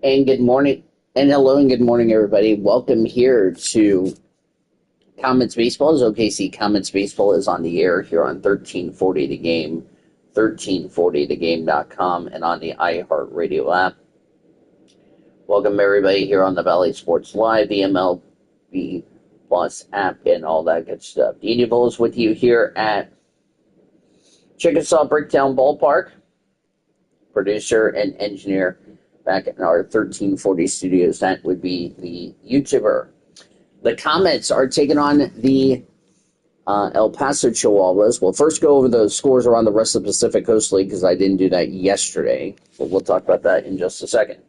And good morning, and hello, and good morning, everybody. Welcome here to Comets Baseball. As OKC Comets Baseball is on the air here on 1340 The Game, 1340thegame.com, and on the iHeartRadio app. Welcome, everybody, here on the Valley Sports Live, the MLB Plus app, and all that good stuff. Dean Evil is with you here at Chickasaw Bricktown Ballpark. Producer and engineer back in our 1340 studios. That would be the YouTuber. The Comets are taking on the El Paso Chilhuahuas. We'll first go over the scores around the rest of the Pacific Coast League because I didn't do that yesterday. But we'll talk about that in just a second.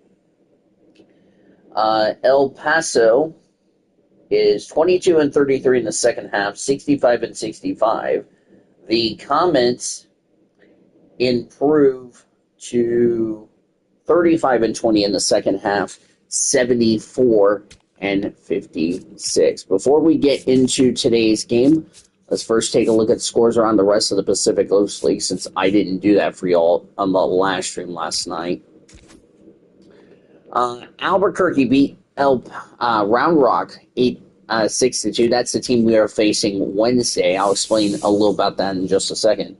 El Paso is 22-33 in the second half, 65-65. The Comets improve to 35-20 in the second half, 74-56. Before we get into today's game, let's first take a look at scores around the rest of the Pacific Coast League, since I didn't do that for y'all on the last stream last night. Albuquerque beat Round Rock 6-2. That's the team we are facing Wednesday. I'll explain a little about that in just a second.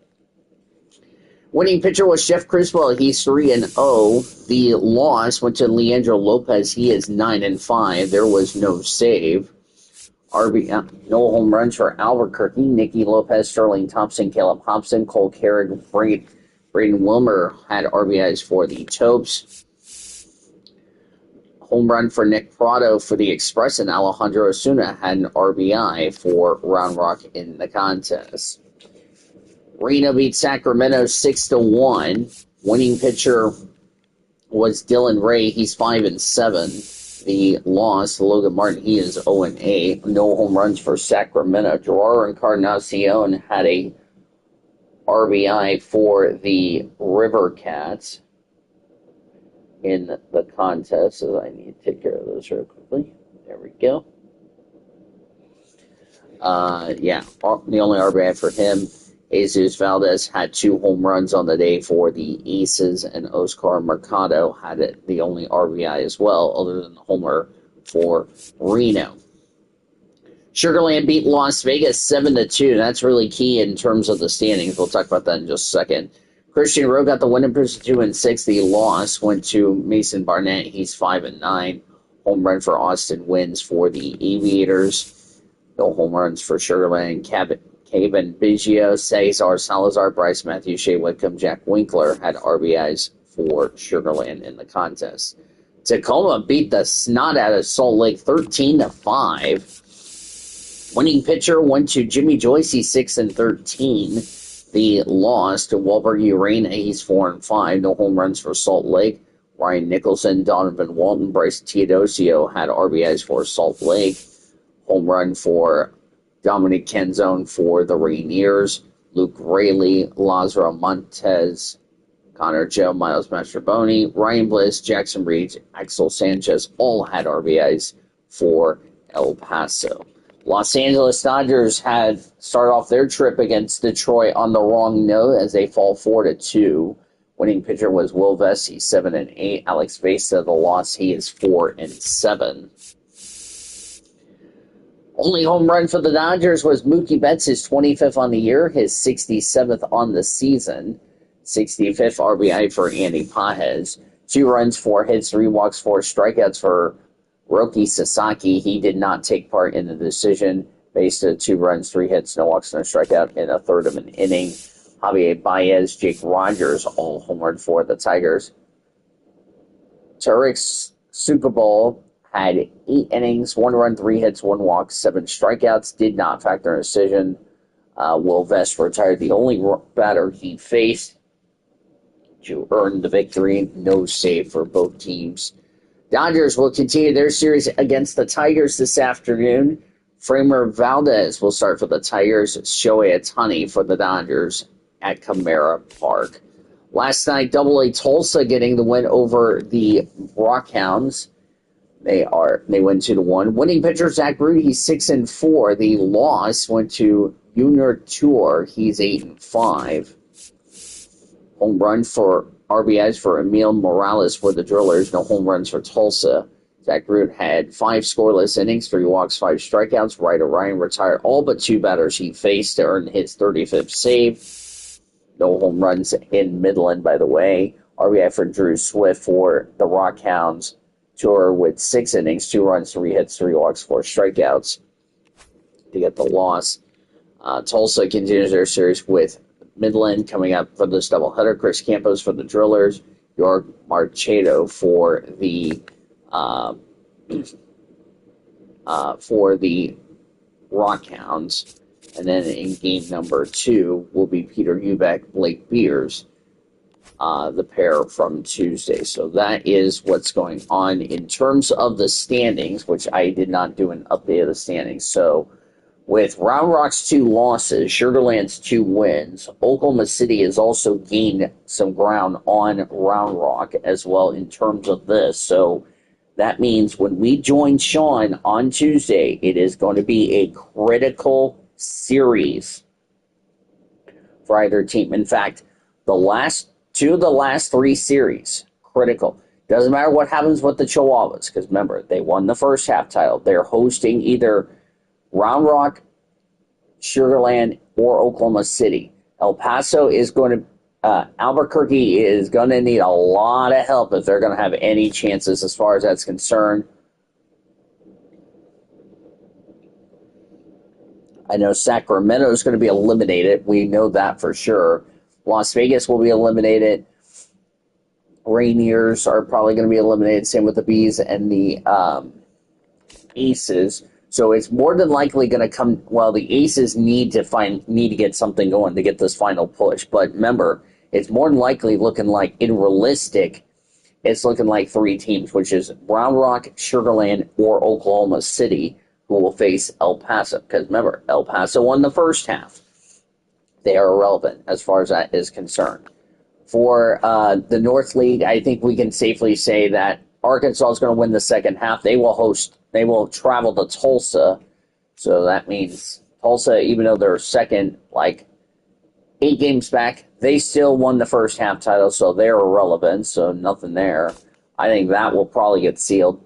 Winning pitcher was Jeff Criswell. He's 3-0. The loss went to Leandro Lopez. He is 9-5. There was no save. No home runs for Albuquerque. Nicky Lopez, Sterling Thompson, Caleb Hobson, Cole Carrick, Braden Wilmer had RBIs for the Topes. Home run for Nick Prado for the Express, and Alejandro Osuna had an RBI for Round Rock in the contest. Reno beat Sacramento 6-1. Winning pitcher was Dylan Ray. He's 5-7. The loss, Logan Martin, he is 0-8. No home runs for Sacramento. Gerardo Encarnacion had a RBI for the River Cats in the contest, so I need to take care of those real quickly. There we go. The only RBI for him. Jesus Valdez had 2 home runs on the day for the Aces, and Oscar Mercado had the only RBI as well, other than the homer for Reno. Sugar Land beat Las Vegas 7-2. That's really key in terms of the standings. We'll talk about that in just a second. Christian Rowe got the win in 2-6. The loss went to Mason Barnett. He's 5-9. Home run for Austin Wins for the Aviators. No home runs for Sugar Land. Kevin Biggio, Cesar Salazar, Bryce Matthews, Shea Whitcomb, Jack Winkler had RBIs for Sugar Land in the contest. Tacoma beat the snot out of Salt Lake 13-5. Winning pitcher went to Jimmy Joyce, he's 6-13. The loss to Walberg Urena, he's 4-5. No home runs for Salt Lake. Ryan Nicholson, Donovan Walton, Bryce Teodosio had RBIs for Salt Lake. Home run for Dominic Kenzone for the Rainiers. Luke Rayleigh, Lazaro Montes, Connor Joe, Miles Mastroboni, Ryan Bliss, Jackson Reed, Axel Sanchez all had RBIs for El Paso. Los Angeles Dodgers had started off their trip against Detroit on the wrong note as they fall 4-2. Winning pitcher was Will Vesey, 7-8. Alex Vesta, the loss, he is 4-7. Only home run for the Dodgers was Mookie Betts, his 25th on the year, his 67th on the season. 65th RBI for Andy Pajes. 2 runs, 4 hits, 3 walks, 4 strikeouts for Roki Sasaki. He did not take part in the decision. Based on 2 runs, 3 hits, no walks, no strikeout in a third of an inning. Javier Baez, Jake Rogers, all homered for the Tigers. Tarek's Super Bowl had 8 innings, 1 run, 3 hits, 1 walk, 7 strikeouts. Did not factor in a decision. Will Vest retired, the only batter he faced to earn the victory. No save for both teams. Dodgers will continue their series against the Tigers this afternoon. Framer Valdez will start for the Tigers. Shohei Ohtani for the Dodgers at Comera Park. Last night, Double-A Tulsa getting the win over the Rockhounds. They win 2-1. Winning pitcher Zach Rudy, he's 6-4. The loss went to Junior Tour. He's 8-5. Home run for RBIs for Emil Morales for the Drillers. No home runs for Tulsa. Zach Root had 5 scoreless innings, 3 walks, 5 strikeouts. Ryder Ryan retired all but 2 batters he faced to earn his 35th save. No home runs in Midland, by the way. RBI for Drew Swift for the Rockhounds. Tour with 6 innings, 2 runs, 3 hits, 3 walks, 4 strikeouts to get the loss. Tulsa continues their series with Midland coming up for this doubleheader. Chris Campos for the Drillers. York Marchedo for the Rockhounds. And then in game number 2 will be Peter Ubeck, Blake Beers, the pair from Tuesday. So that is what's going on in terms of the standings, which I did not do an update of the standings. So with Round Rock's 2 losses, Sugar Land's 2 wins, Oklahoma City has also gained some ground on Round Rock as well in terms of this. So that means when we join Sean on Tuesday, it is going to be a critical series for either team. In fact, the last 2 of the last 3 series, critical. Doesn't matter what happens with the Chilhuahuas, because remember, they won the first half title. They're hosting either Round Rock, Sugar Land, or Oklahoma City. El Paso is going to, Albuquerque is going to need a lot of help if they're going to have any chances as far as that's concerned. I know Sacramento is going to be eliminated. We know that for sure. Las Vegas will be eliminated. Rainiers are probably going to be eliminated. Same with the Bees and the Aces. So it's more than likely going to come. Well, the Aces need to get something going to get this final push. But remember, it's more than likely looking like it's looking like 3 teams, which is Round Rock, Sugar Land, or Oklahoma City, who will face El Paso. Because remember, El Paso won the first half. They are irrelevant as far as that is concerned. For the North League, I think we can safely say that Arkansas is going to win the second half. They will travel to Tulsa. So that means Tulsa, even though they're second, 8 games back, they still won the first half title, so they're irrelevant. So nothing there. I think that will probably get sealed.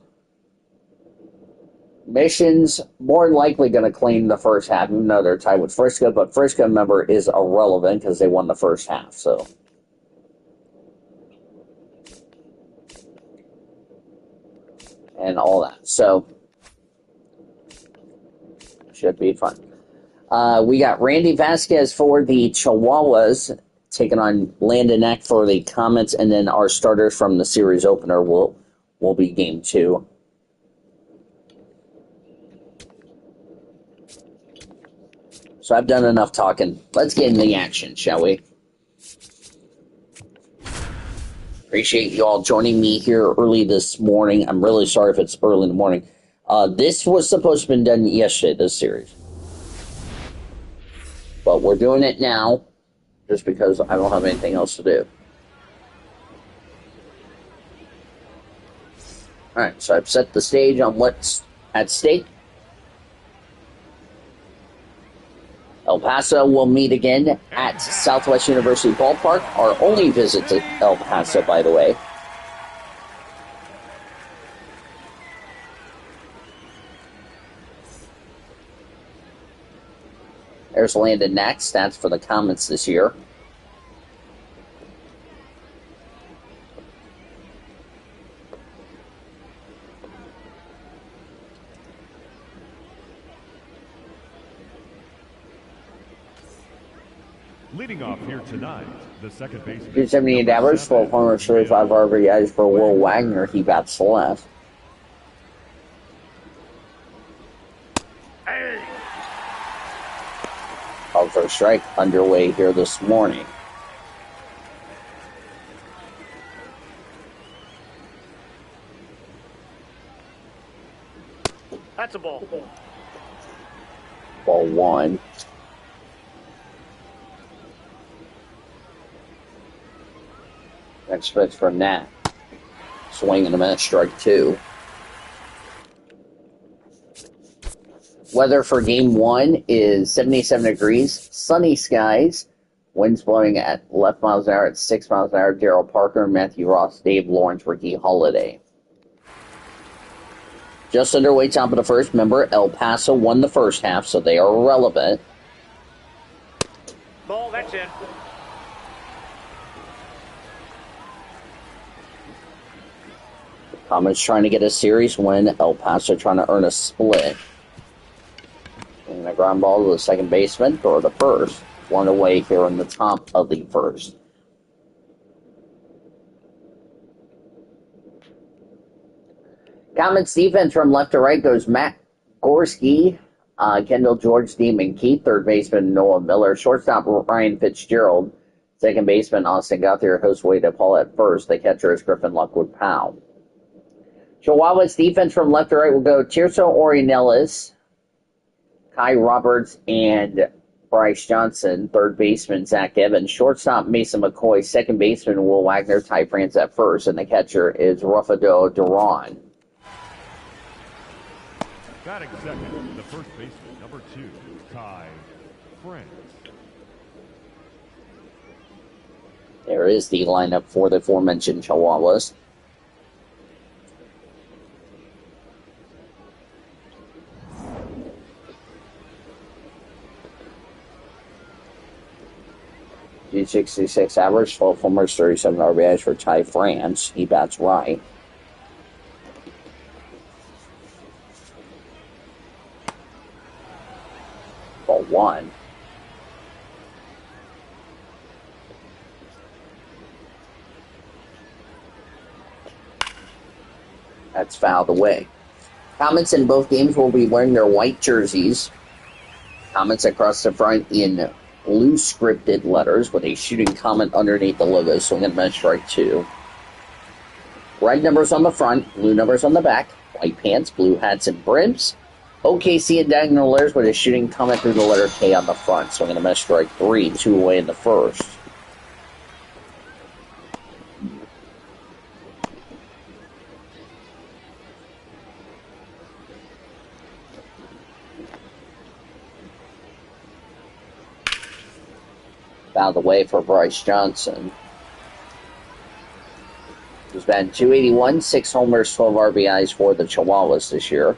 Mission's more than likely going to claim the first half, even though they're tied with Frisco. But Frisco, remember, is irrelevant because they won the first half. So, and all that. So, should be fun. We got Randy Vasquez for the Chilhuahuas taking on Landon Eck for the Comets, and then our starters from the series opener will be game 2. So I've done enough talking. Let's get into the action, shall we? Appreciate you all joining me here early this morning. I'm really sorry if it's early in the morning. This was supposed to have been done yesterday, this series. But we're doing it now just because I don't have anything else to do. Alright, so I've set the stage on what's at stake. El Paso will meet again at Southwest University Ballpark, our only visit to El Paso, by the way. There's Landon Eck, stats for the Comets this year. Leading off here tonight, the second baseman. 278 average, 12 homers, 35 RBIs for Will Wagner. He bats left. Called for a strike underway here this morning. That's a ball. Ball 1. Next pitch for Nat. Swing and a miss, strike 2. Weather for game 1 is 77 degrees, sunny skies, Winds blowing at left miles an hour at 6 miles an hour. Darrell Parker, Matthew Ross, Dave Lawrence, Ricky Holiday. Just underway, top of the first. Remember, El Paso won the first half, so they are relevant. Ball, that's in. Comets trying to get a series win. El Paso trying to earn a split. And a ground ball to the second baseman for the first. One away here in the top of the first. Comets defense from left to right goes Matt Gorski, Kendall George, Demon Keith, third baseman Noah Miller, shortstop Ryan Fitzgerald, second baseman Austin Guthrie, Josue DePaul at first. The catcher is Griffin Lockwood Powell. Chilhuahuas defense from left to right will go Tirso Orionelas, Kai Roberts, and Bryce Johnson, third baseman Zach Evans, shortstop Mason McCoy, second baseman Will Wagner, Ty France at first, and the catcher is Rufado Duran. Batting second, the first baseman, number 2, Ty France. There is the lineup for the aforementioned Chilhuahuas. .266 average, 12 homers, 37 RBIs for Ty France. He bats right. Ball 1. That's fouled away. Comets in both games will be wearing their white jerseys. Comets across the front in blue scripted letters with a shooting comet underneath the logo, swing and miss strike 2. Red numbers on the front, blue numbers on the back, white pants, blue hats and brims. OKC and diagonal letters with a shooting comet through the letter K on the front, swing and a miss strike 3, 2 away in the first. Out of the way for Bryce Johnson. He's batting .281, 6 homers, 12 RBIs for the Chilhuahuas this year.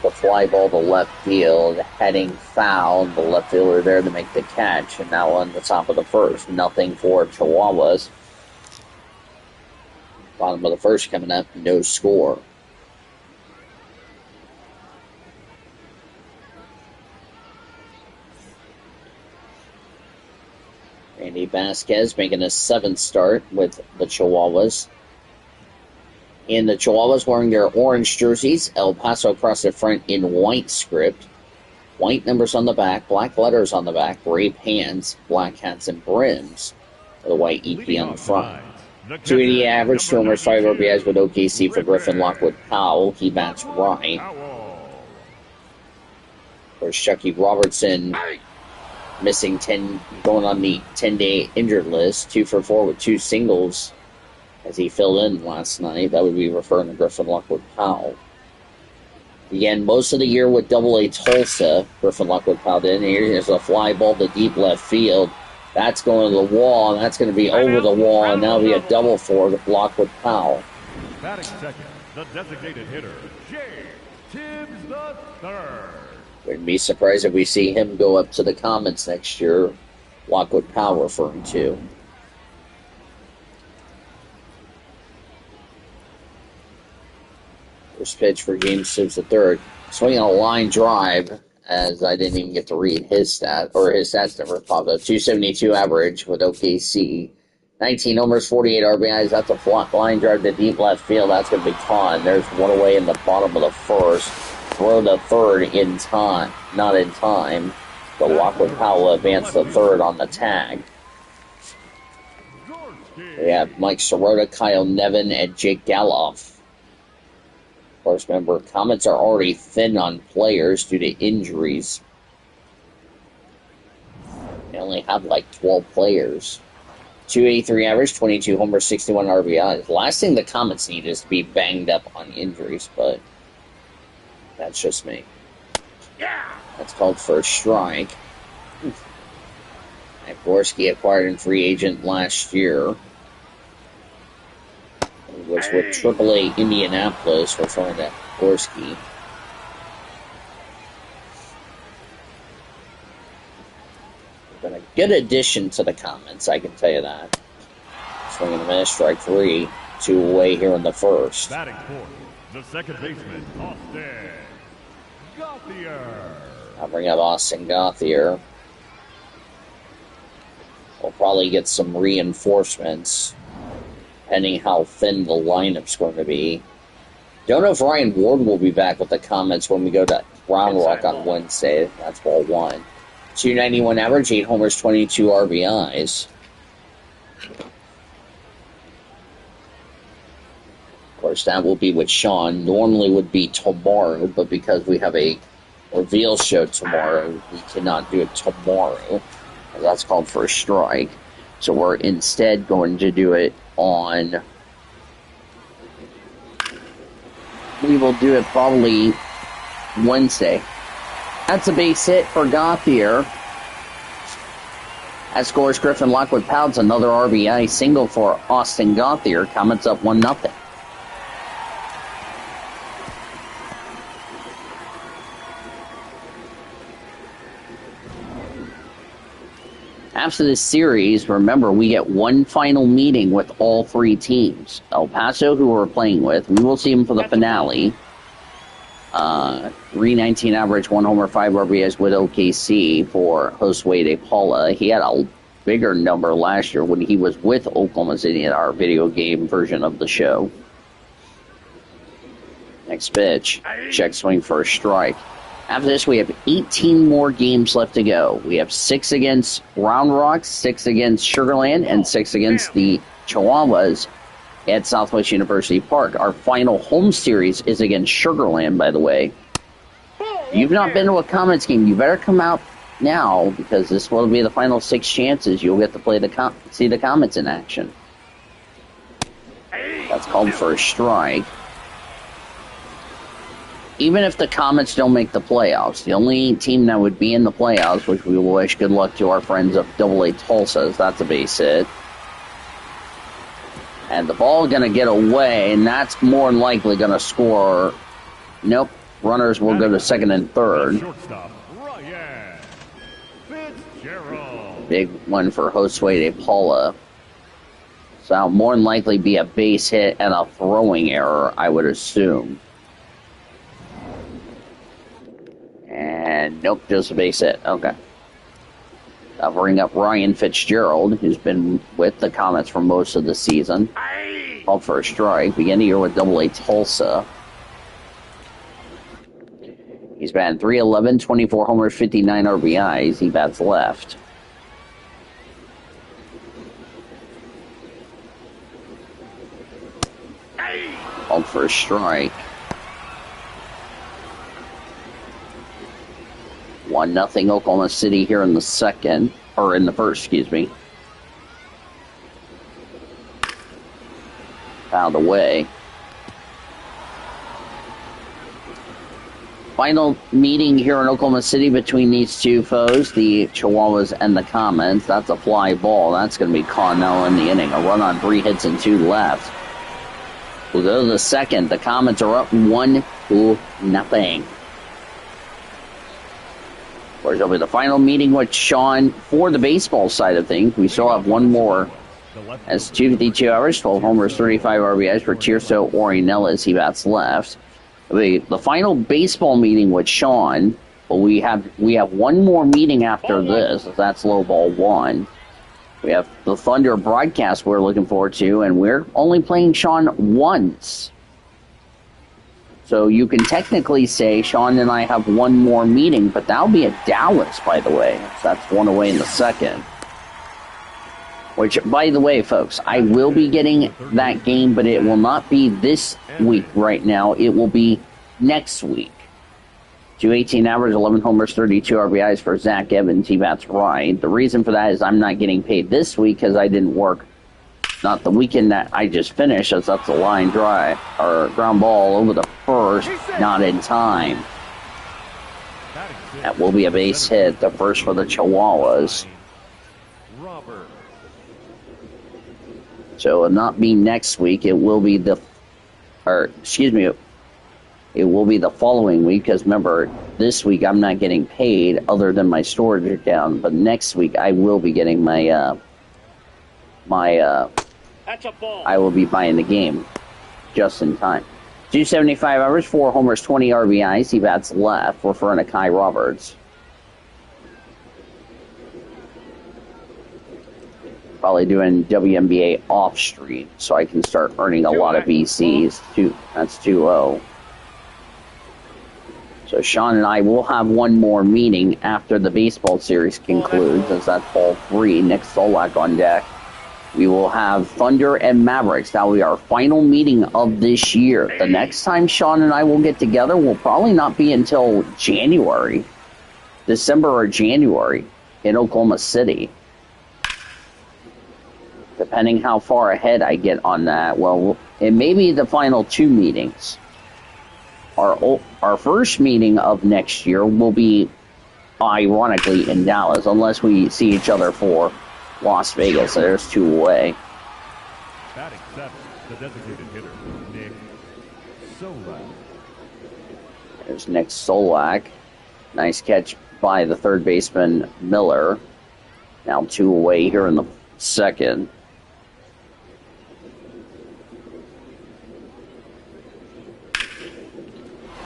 The fly ball to left field, heading foul. The left fielder there to make the catch, and now on the top of the first. Nothing for Chilhuahuas. Bottom of the first coming up, no score. Randy Vasquez making a 7th start with the Chilhuahuas. And the Chilhuahuas wearing their orange jerseys. El Paso across the front in white script. White numbers on the back, black letters on the back, gray pants, black hats and brims. With a white EP on the front. 280 average, 2 homers, 5 RBIs with OKC for Griffin Lockwood Powell. He bats right. There's Chucky Robertson missing 10, going on the 10-day injured list. 2 for 4 with 2 singles as he filled in last night. That would be referring to Griffin Lockwood Powell. Again, most of the year with Double-A Tulsa, Griffin Lockwood Powell did. And here's a fly ball to deep left field. That's going to the wall, and that's going to be over the wall, and that'll be a double for Lockwood Powell. Batting second, the designated hitter, Jay Tibbs III. Wouldn't be surprised if we see him go up to the Comets next year. Lockwood Powell referring to. First pitch for James Tibbs III. Swinging a line drive, as I didn't even get to read his stat, or his stats never popped up. 272 average with OKC. 19 homers, 48 RBIs. That's a flat line drive to deep left field. That's going to be caught. There's one away in the bottom of the first. Throw to third in time. Not in time. But Lockwood Powell advanced to third on the tag. We have Mike Sirota, Kyle Nevin, and Jake Galoff. Of course, remember, Comets are already thin on players due to injuries. They only have like 12 players. .283 average, 22 homers, 61 RBIs. Last thing the Comets need is to be banged up on injuries, but that's just me. That's called for a strike. Gorski acquired in free agent last year. He was with AAA Indianapolis, referring to Gorski. Been a good addition to the Comets, I can tell you that. Swinging a miss, strike 3, 2 away here in the first. Batting fourth, the second baseman, Austin Gauthier. I'll bring up Austin Gauthier. We'll probably get some reinforcements, depending how thin the lineup's going to be. Don't know if Ryan Ward will be back with the Comets when we go to Round Rock on Wednesday. That's ball 1. 291 average, 8 homers, 22 RBIs. Of course, that will be with Sean. Normally would be tomorrow, but because we have a reveal show tomorrow, we cannot do it tomorrow. That's called for a strike. So we're instead going to do it on... We will do it probably Wednesday. That's a base hit for Gauthier. That scores Griffin Lockwood Pouts another RBI single for Austin Gauthier. Comets up 1-0. After this series, remember, we get one final meeting with all 3 teams. El Paso, who we're playing with, we will see them for the finale. 319 average, 1 homer, 5 RBIs with OKC for Josue de Paula. He had a bigger number last year when he was with Oklahoma City in our video game version of the show. Next pitch. Check swing for a strike. After this, we have 18 more games left to go. We have 6 against Round Rock, 6 against Sugarland, and 6 against the Chilhuahuas at Southwest University Park. Our final home series is against Sugarland, by the way. If you've not been to a Comets game, you better come out now, because this will be the final 6 chances you'll get to play see the Comets in action. That's called for a strike. Even if the Comets don't make the playoffs, the only team that would be in the playoffs, which we will wish good luck to our friends of AA Tulsa, that's a base hit. And the ball going to get away, and that's more than likely going to score. Nope. Runners will go to second and third. Big one for Josue de Paula. So that'll more than likely be a base hit and a throwing error, I would assume. And nope, just a base hit. Okay. I'll bring up Ryan Fitzgerald, who's been with the Comets for most of the season. Called for a strike. Begin the year with AA Tulsa. He's batting .311, 24 homers, 59 RBIs. He bats left. Called for a strike. 1-0 Oklahoma City here in the second, or in the first, excuse me. Fouled away. Final meeting here in Oklahoma City between these two foes, the Chilhuahuas and the Comets. That's a fly ball. That's going to be Connell in the inning. A run on 3 hits and 2 left. We'll go to the second. The Comets are up 1-0. Of course, it'll be the final meeting with Sean for the baseball side of things. We still have one more. As 252 hours, 12 homers, 35 RBIs for Tirso Orionellas. He bats left. The final baseball meeting with Sean, but we have one more meeting after this. That's low ball 1. We have the Thunder broadcast we're looking forward to, and we're only playing Sean once. So you can technically say Sean and I have one more meeting, but that'll be at Dallas, by the way. So that's 1 away in the second. Which, by the way, folks, I will be getting that game, but it will not be this week right now. It will be next week. .218 average, 11 homers, 32 RBIs for Zach Evans. He bats right. The reason for that is I'm not getting paid this week because I didn't work, not the weekend that I just finished, as that's a line drive or ground ball over the first, not in time. That will be a base hit, the first for the Chilhuahuas. So it will not be next week. It will be it will be the following week, because remember, this week I'm not getting paid other than my storage account, but next week I will be getting I will be buying the game just in time. 275 average, 4 homers, 20 RBIs. He bats left, referring to Kai Roberts. Probably doing WNBA off street, so I can start earning a lot of VCs. That's 2-0. So Sean and I will have one more meeting after the baseball series concludes, as that's ball 3. Nick Solak on deck. We will have Thunder and Mavericks. That will be our final meeting of this year. The next time Sean and I will get together will probably not be until January. December or January in Oklahoma City. Depending how far ahead I get on that. Well, it may be the final 2 meetings. Our first meeting of next year will be, ironically, in Dallas, unless we see each other for Las Vegas. There's 2 away. Batting 7, the designated hitter, Nick Solak. There's Nick Solak. Nice catch by the third baseman, Miller. Now 2 away here in the second.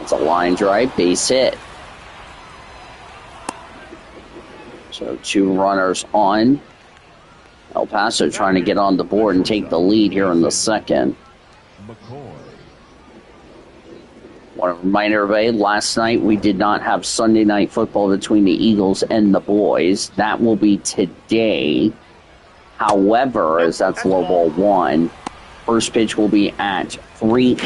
It's a line drive, base hit. So 2 runners on. El Paso trying to get on the board and take the lead here in the second. Want to remind everybody, last night we did not have Sunday night football between the Eagles and the boys. That will be today. However, as that's low ball 1, first pitch will be at 3,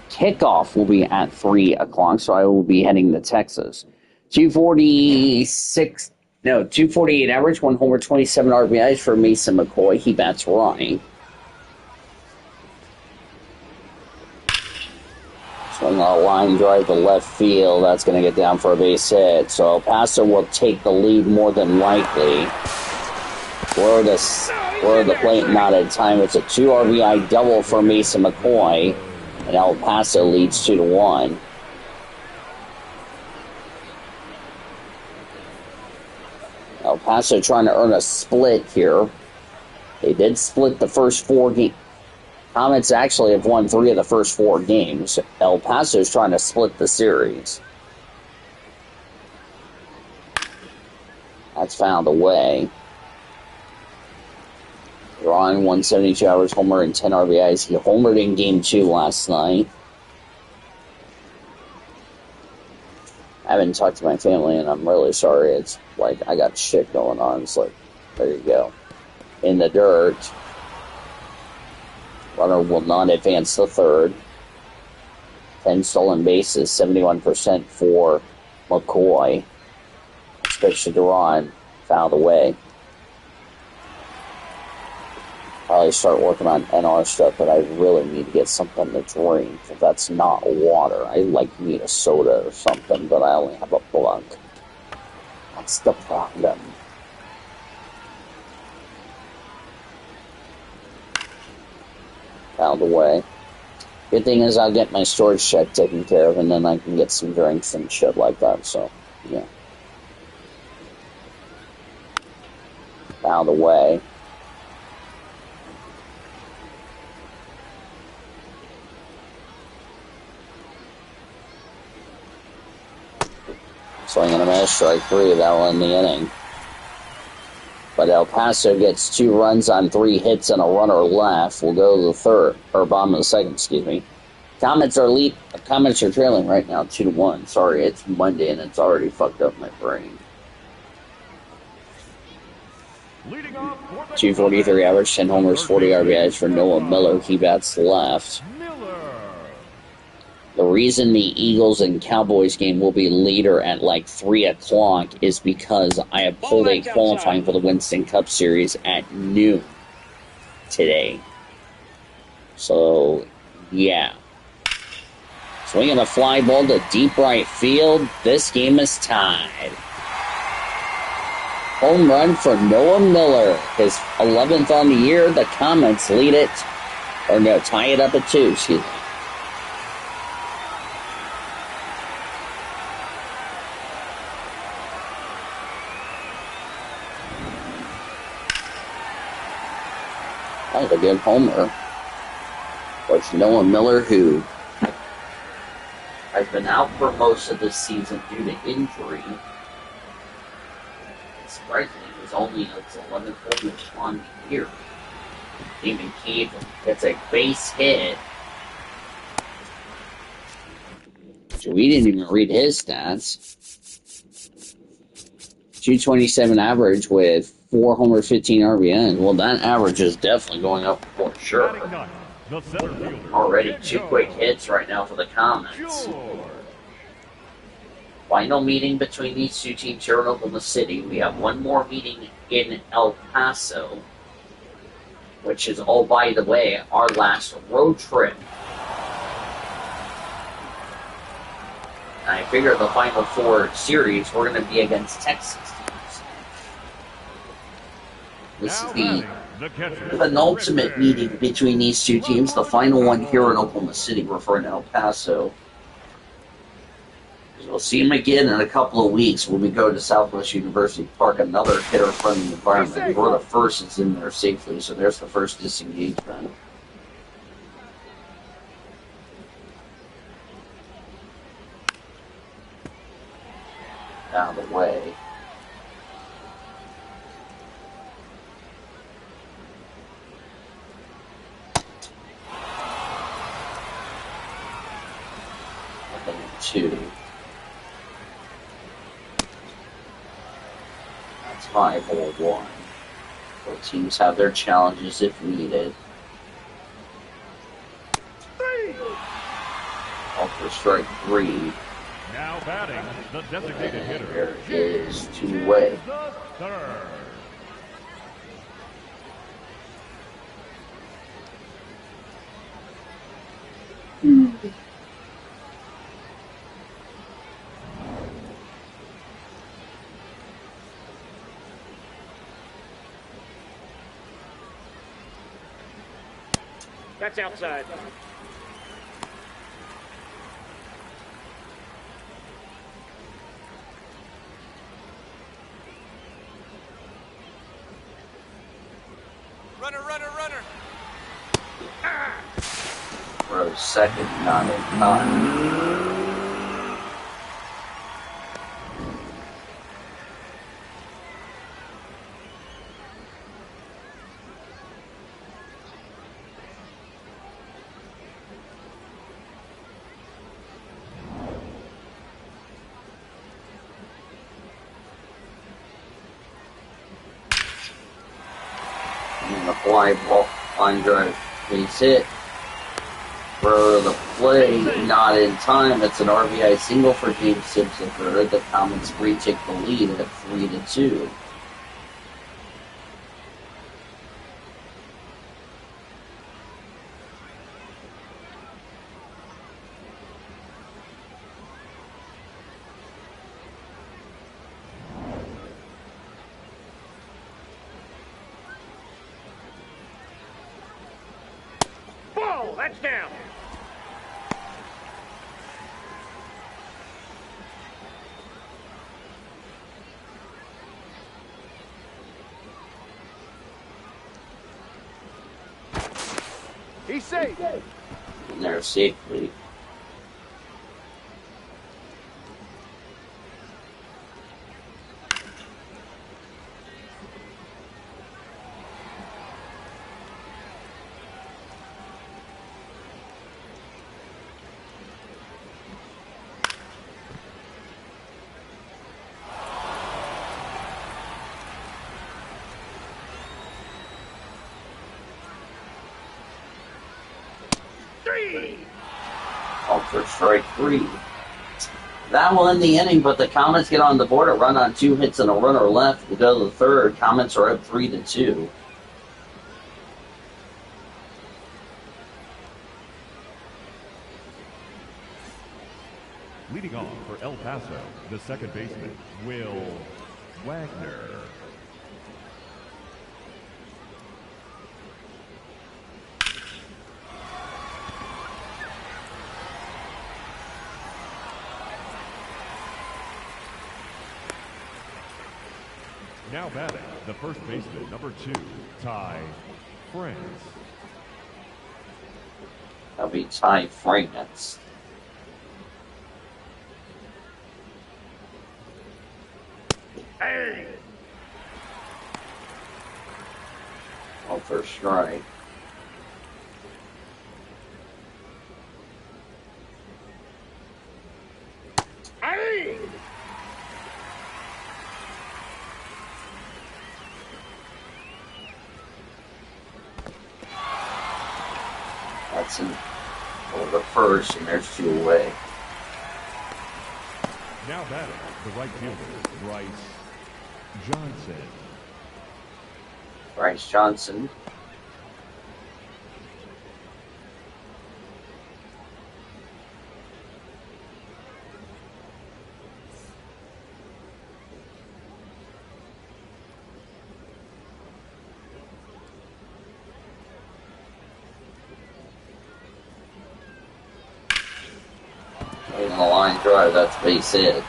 kickoff will be at 3 o'clock, so I will be heading to Texas. 248 average, 1 homer, 27 RBIs for Mason McCoy. He bats right. Swing on a line drive to left field. That's going to get down for a base hit. So El Paso will take the lead more than likely. Where the plate, not in time. It's a 2 RBI double for Mason McCoy. And El Paso leads 2-1. El Paso trying to earn a split here. They did split the first 4 games. Comets actually have won 3 of the first 4 games. El Paso is trying to split the series. That's found away. Drawing 172 hours, homer and 10 RBIs. He homered in game 2 last night. I haven't talked to my family, and I'm really sorry. It's like I got shit going on. It's like, there you go. In the dirt. Runner will not advance to third. 10 stolen bases, 71% for McCoy. Pitch to Duran, fouled away. Probably start working on NR stuff, but I really need to get something to drink. If that's not water, I need a soda or something, but I only have a blunt. That's the problem. Fouled away. Good thing is I'll get my storage check taken care of, and then I can get some drinks and shit like that, so, yeah. Fouled away. Swing and a miss, strike 3, that will end the inning. But El Paso gets 2 runs on 3 hits and a runner left. We'll go to the third, or bottom of the second, excuse me. Comets are trailing right now, 2-1. Sorry, it's Monday and it's already fucked up my brain. 243 average, 10 homers, 40 RBIs for Noah Miller. He bats left. The reason the Eagles and Cowboys game will be later at like 3 o'clock is because I have pulled a qualifying for the Winston Cup Series at noon today. So, yeah. Swinging a fly ball to deep right field. This game is tied. Home run for Noah Miller. His 11th on the year. The Comets lead it. Or no, tie it up at 2, excuse me. That was a good homer. Which Noah Miller, who has been out for most of this season due to injury, surprisingly, was only its 11th home run on the year. Damon Cave gets a base hit. So we didn't even read his stats. 227 average with 4 homers, 15 RBIs. Well, that average is definitely going up for sure. Already 2 quick hits right now for the Comets. Final meeting between these two teams here in Oklahoma City. We have one more meeting in El Paso, which is, oh, by the way, our last road trip. And I figure the Final Four series, we're going to be against Texas teams. This is the penultimate meeting between these two teams, the final one here in Oklahoma City, referring to El Paso. We'll see him again in a couple of weeks when we go to Southwest University Park, another hitter-friendly environment. We're the first that's in there safely, so there's the first disengagement. Out of the way. I think 2. 5-1. Both teams have their challenges if needed. All for strike 3. Now batting, the designated hitter. There is two-way. That's outside. Runner, runner, runner. Rose second, not in time. And the fly ball, line drive, base hit. For the play, not in time. It's an RBI single for James Simpson. For the Comets retake the lead at 3-2. Ball, that's down. He's safe. And there safely. Called for strike 3. That will end the inning, but the Comets get on the board. A run on 2 hits and a runner left. We go to the third. Comets are up 3-2. Leading off for El Paso, the second baseman, Will Wagner. Now batting, the first baseman, number 2, Ty France. That'll be Ty France. Hey! Called for strike. Hey! That's in over the first, and there's 2 away. Now batting, the right fielder, Bryce Johnson. Bryce Johnson. In the line drive, that's base hit.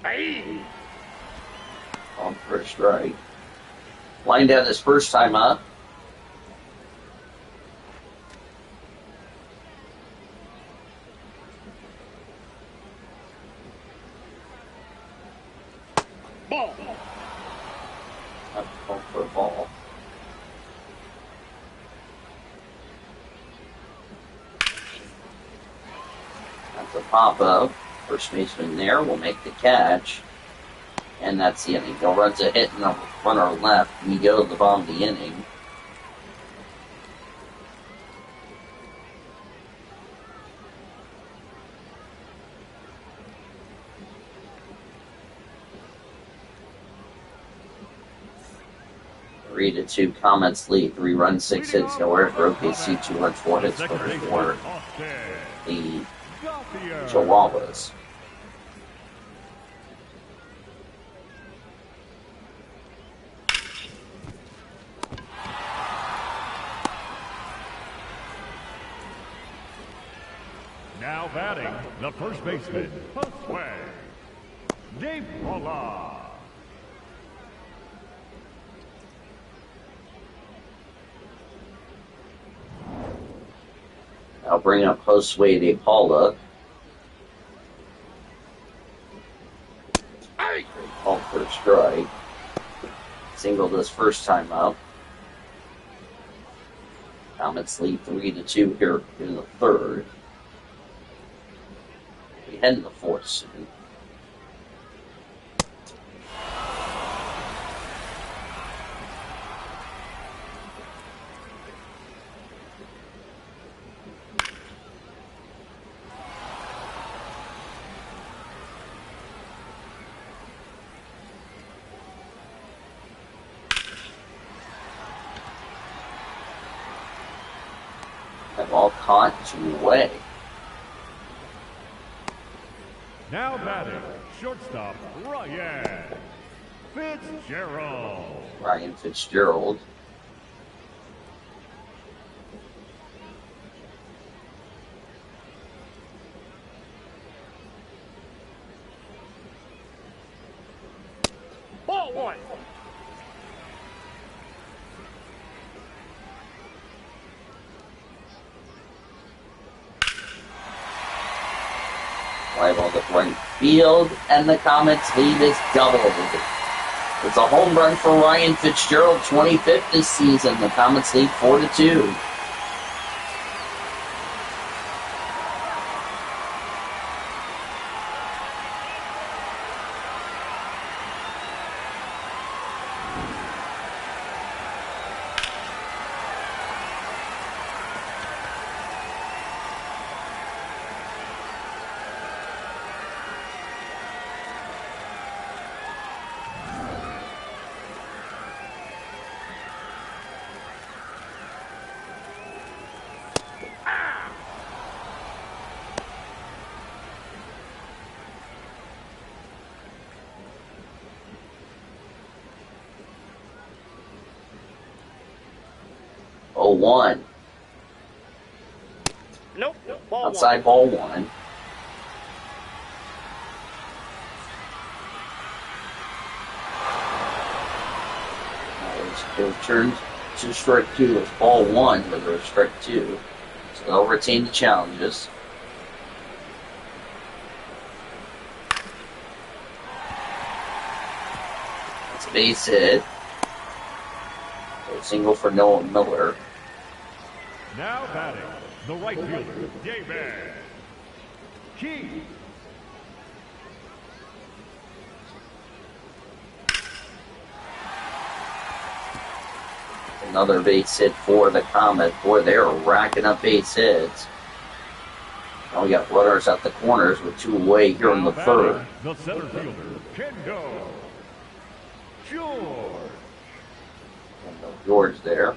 Hey! On first strike. Lined out his first time up. Ball! Called for a ball. That's a pop up. First baseman there will make the catch. And that's the inning. No runs a hit and a runner left. We go to the bottom of the inning. Three to two. Comets lead. 3 runs, 6 hits, nowhere for OKC. 2 runs, 4 hits for the Chilhuahuas. Now batting, the first baseman, Paso, Dave Paula. I'll bring up Josue de Paula. Hey! Called for a strike. Singled his first time up. Comets lead 3-2 here in the third. We head in the fourth soon. That ball caught away. Now batting, shortstop, Ryan Fitzgerald. Ryan Fitzgerald. Ball 1! Fly ball to right field, and the Comets lead is doubled. It's a home run for Ryan Fitzgerald, 25th this season. The Comets lead 4-2. Oh, 1. Nope. Ball Outside ball 1. It'll turn to strike 2. It's ball 1, but there's strike 2. So they'll retain the challenges. It's a base hit. So single for Noah Miller. Now batting, the right fielder, David Key. Another base hit for the Comets. Boy, they're racking up base hits. Now we got runners at the corners with 2 away here in the third. The center fielder, Kendo George. And no George there.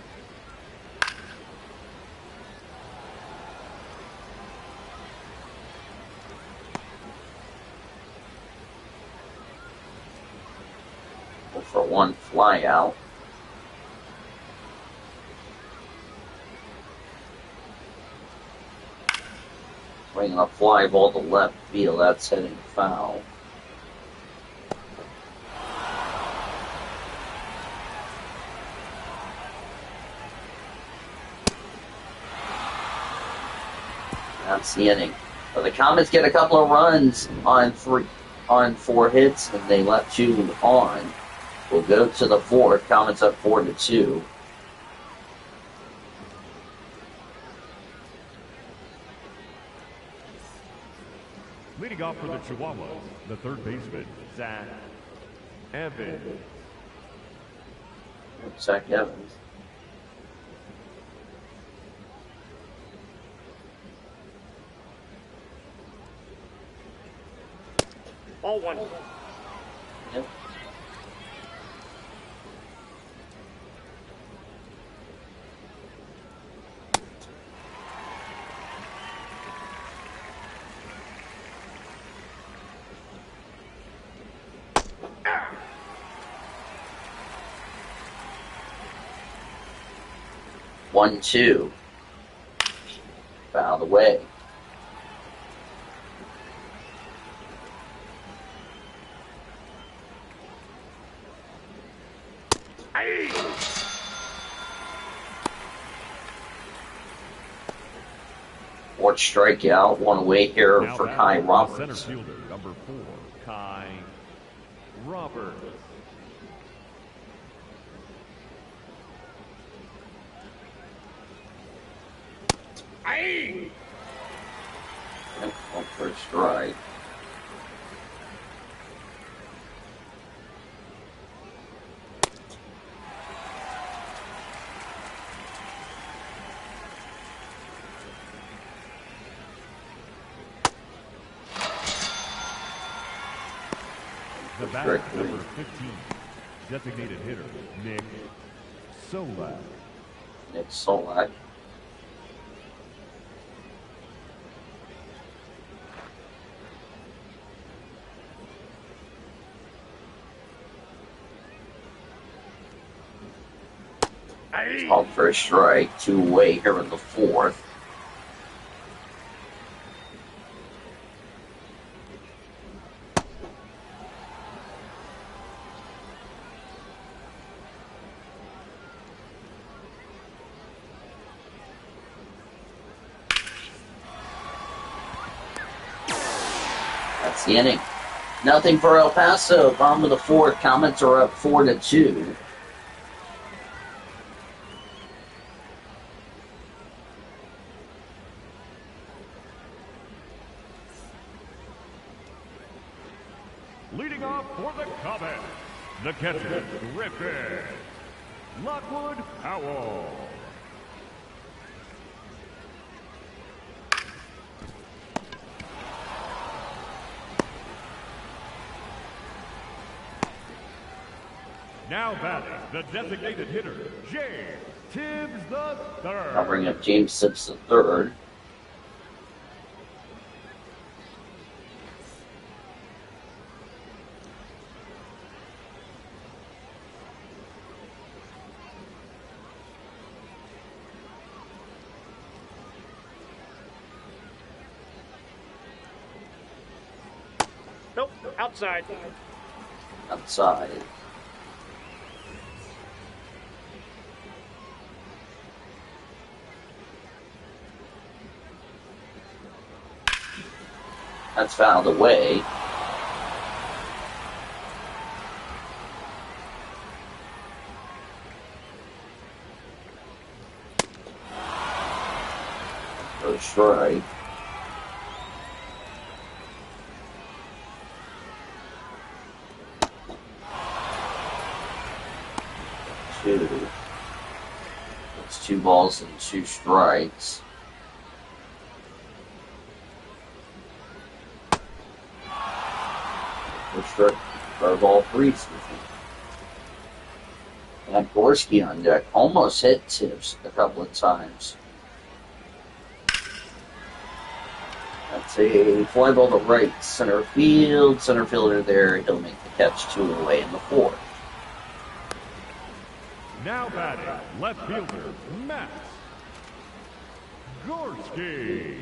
For 1 fly out. Swinging a fly ball to left field. That's heading foul. That's the inning. But the Comets get a couple of runs on 4 hits, and they left 2 on. We'll go to the 4th. Comets up 4-2. Leading off for the Chilhuahuas, the third baseman, Zach Evans. Zach Evans. Ball 1. Yep. One, 2. Fouled away. Fourth strikeout, 1 away here Now for batting, Kai the Roberts. center fielder, number 4, Kai Roberts. Aye. One for a strike. The batter, number 15, designated hitter, Nick Solak. Nick Solak. Aye. Called for a strike, 2 away here in the 4th. That's the inning. Nothing for El Paso. Bottom of the fourth. Comets are up 4-2. Leading off for the Comets, the catcher, Griffin. Lockwood Howell. Now batting, the designated hitter, James Tibbs the third. I'll bring up James Tibbs the third. Nope, outside. Outside. That's fouled away. First strike. Two. It's 2 balls and 2 strikes. Ball 3. And Gorski on deck. Almost hit Tibbs a couple of times. That's a fly ball to right center field. Center fielder there. He'll make the catch 2 away in the 4th. Now batting, left fielder, Max Gorski.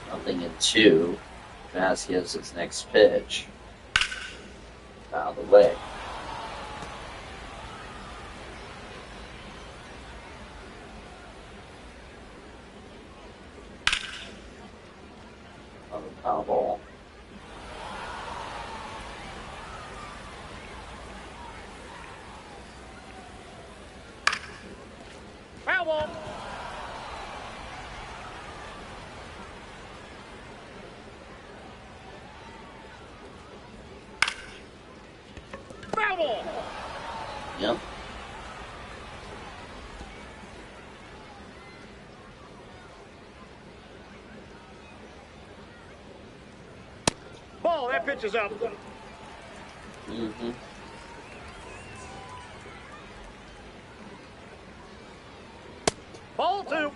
Nothing in 2. Vasquez his next pitch. Out of the way. On the foul ball. Foul ball. Foul ball. Yep. Ball, that pitch is up. Mm-hmm. Ball 2.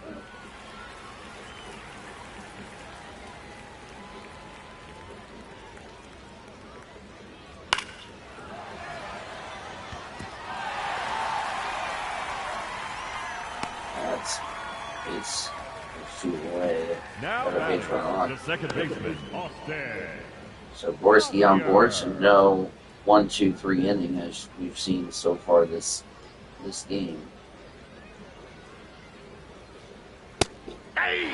That's it's 2 away. Now Got a base run batting, on. the second baseman, Austin. So Gorski on board, so no 1, 2, 3 inning as we've seen so far this game. Hey!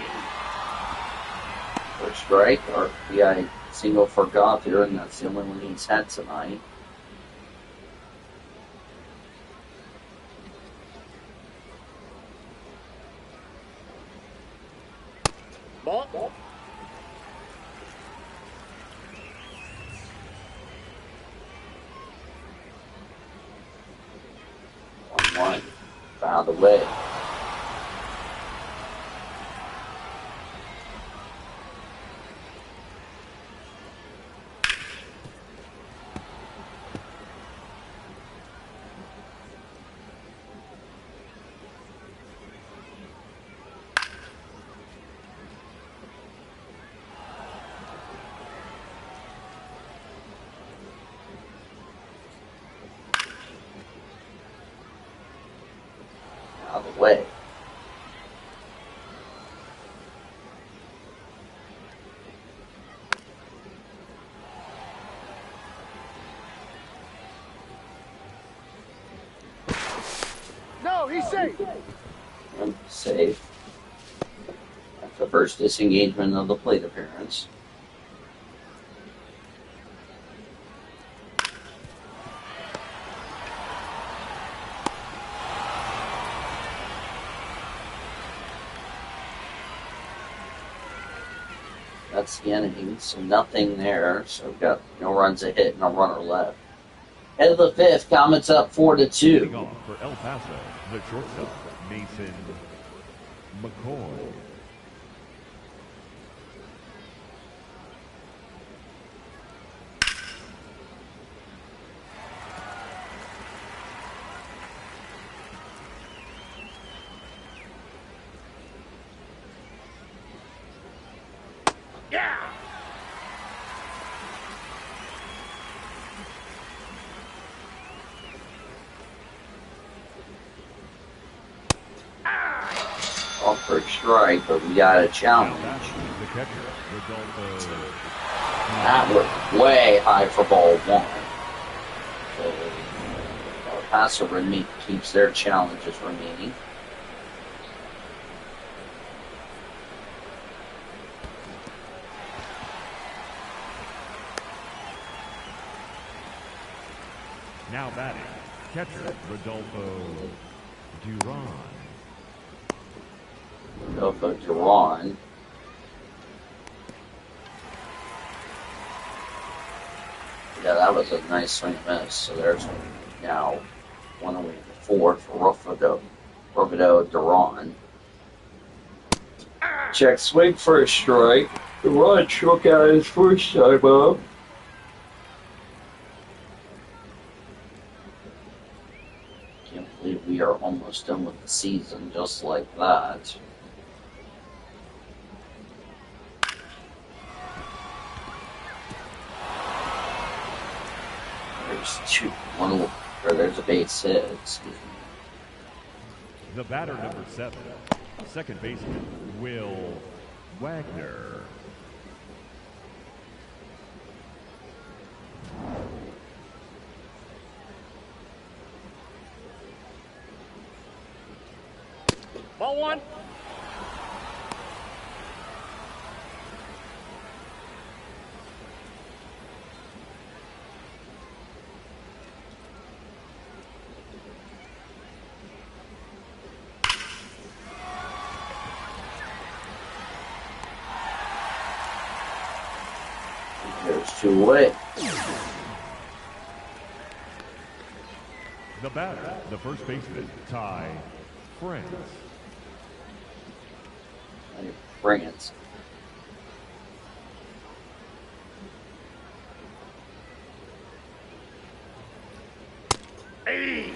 First strike, RBI single for Gothier, and that's the only one he's had tonight. Ball. One, fouled away. way. No, he's safe. And safe. That's the first disengagement of the plate appearance. That's the inning, so nothing there. So we've got no runs a hit, no runner left. Head of the fifth, Comets up 4-2. Leading off for El Paso, the shortstop, Mason McCoy. Yeah. Off for a strike, but we got a challenge. The catcher, Rodolfo. That was way high for ball one. So Paso keeps their challenges remaining. Now batting, catcher, Rodolfo Duran. Rodolfo Duran. Yeah, that was a nice swing and miss. So there's now one away to four for Rodolfo Duran. Check swing for a strike. Duran struck out his first time up. Can't believe we are almost done with the season just like that. There's a base hit, excuse me. The batter, number 7, second baseman, Will Wagner. Ball one. There's two away. The batter, the first baseman, Ty France. France. Hey.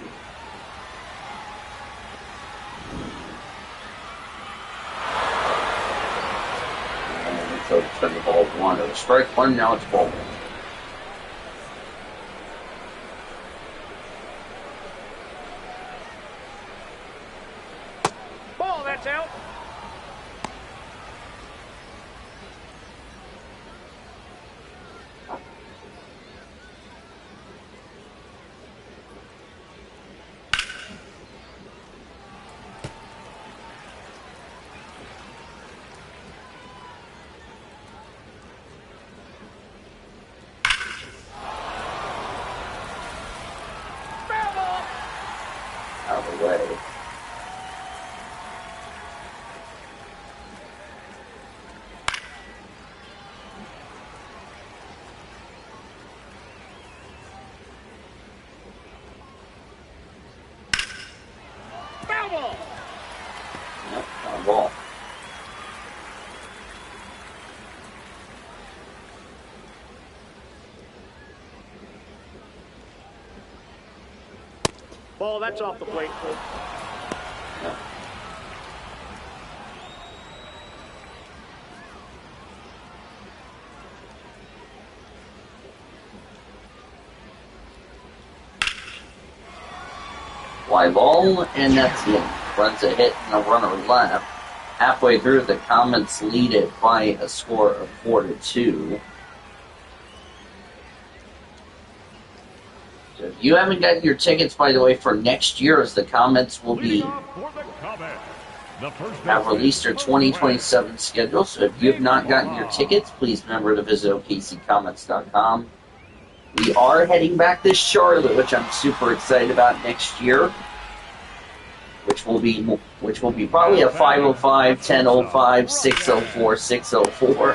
And so it's been the ball one. It was strike one, now it's ball one. Ball, that's out. Out of the way. Foul ball. Yep, foul ball. Ball, that's off the plate. Yep. Fly ball, and that's the end. runs a hit and a runner left. Halfway through, the Comets lead it by a score of 4-2. So if you haven't gotten your tickets, by the way, for next year, as the Comets will be have released their 2027 schedule. So if you have not gotten your tickets, please remember to visit OKCComets.com. We are heading back to Charlotte, which I'm super excited about next year. Which will be probably a 505, 1005, 604, 604,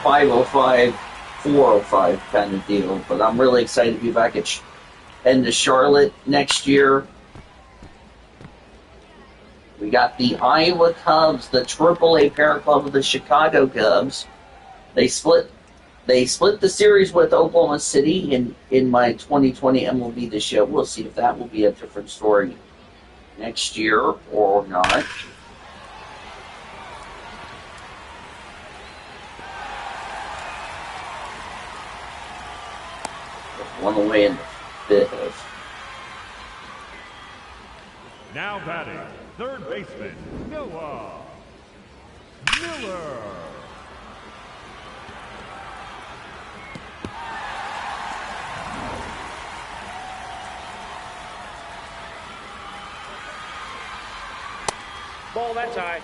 505, 405 kind of deal. But I'm really excited to be back heading to Charlotte next year. We got the Iowa Cubs, the AAA parent club of the Chicago Cubs. They split the series with Oklahoma City in my 2020 MLB The Show. We'll see if that will be a different story next year or not. One away in the fifth. Now batting, third baseman, Noah Miller. Ball, that's high.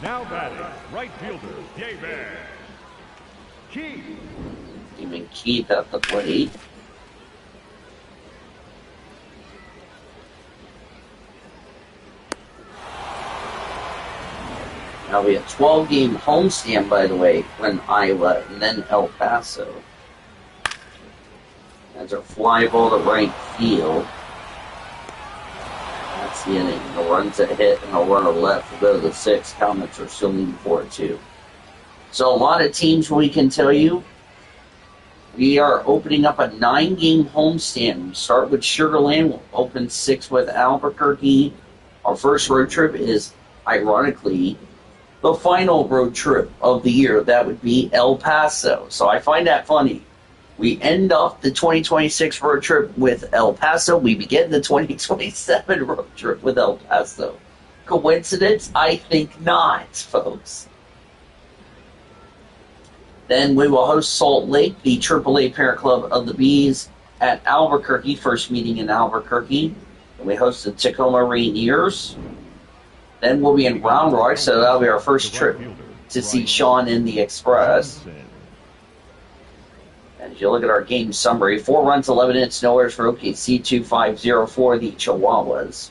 Now batting, right fielder, David Keith. Even Keith at the plate. Now we have 12-game homestand, by the way, when Iowa and then El Paso. That's our fly ball to right field. That's the inning. The runs that hit and a runner left will go to the sixth. Comets are still leading 4-2. So a lot of teams, we can tell you, we are opening up a 9-game homestand. We start with Sugar Land. We'll open 6 with Albuquerque. Our first road trip is, ironically, the final road trip of the year. That would be El Paso. So I find that funny. We end off the 2026 road trip with El Paso. We begin the 2027 road trip with El Paso. Coincidence? I think not, folks. Then we will host Salt Lake, the AAA parent club of the Bees, at Albuquerque, first meeting in Albuquerque. And we host the Tacoma Rainiers. Then we'll be in Round Rock, so that'll be our first trip to see Sean in the Express. And as you look at our game summary, 4 runs, 11 hits, no errors for OKC, 2-5-0 for the Chilhuahuas.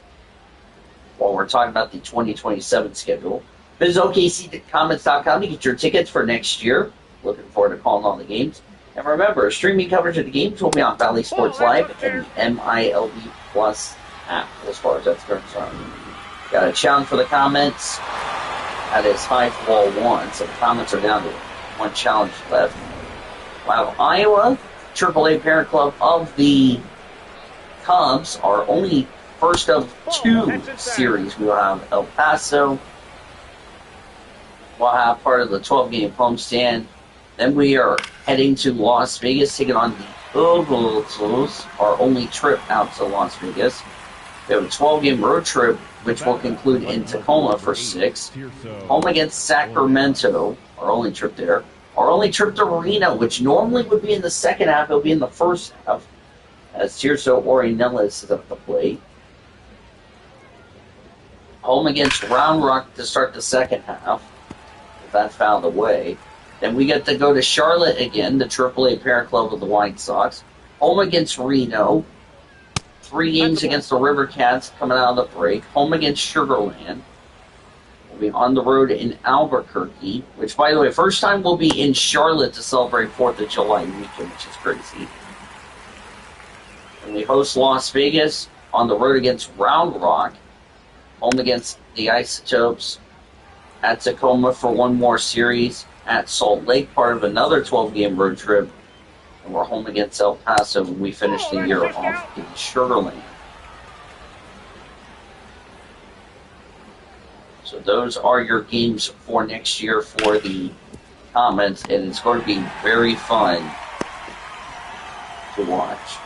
While we're talking about the 2027 schedule, visit OKCComets.com to get your tickets for next year. Looking forward to calling all the games. And remember, streaming coverage of the games will be on Valley Sports Live and the MLB Plus app, as far as that's concerned. Got a challenge for the Comets. That is high for ball 1, so the Comets are down to 1 challenge left. While Iowa, AAA parent club of the Cubs, are only first of 2 series. We will have El Paso. We'll have part of the 12-game homestand. Then we are heading to Las Vegas, taking on the Eagles, our only trip out to Las Vegas. We have a 12-game road trip, which will conclude in Tacoma for 6. Home against Sacramento, our only trip there. Our only trip to Reno, which normally would be in the second half, it'll be in the first half, as Tirso Ornelas is at the plate. Home against Round Rock to start the second half, if that's found the way. Then we get to go to Charlotte again, the AAA parent club of the White Sox. Home against Reno. 3 games against the River Cats coming out of the break. Home against Sugar Land. We'll be on the road in Albuquerque, which, by the way, first time we'll be in Charlotte to celebrate 4th of July weekend, which is crazy. And we host Las Vegas on the road against Round Rock. Home against the Isotopes at Tacoma for 1 more series. at Salt Lake, part of another 12-game road trip. And we're home against El Paso, and we finished the year off in Sugarland. So those are your games for next year for the Comets, and it's going to be very fun to watch.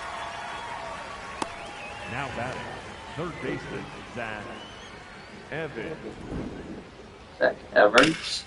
Now batting, third baseman, Zach Evans. Zach Evans.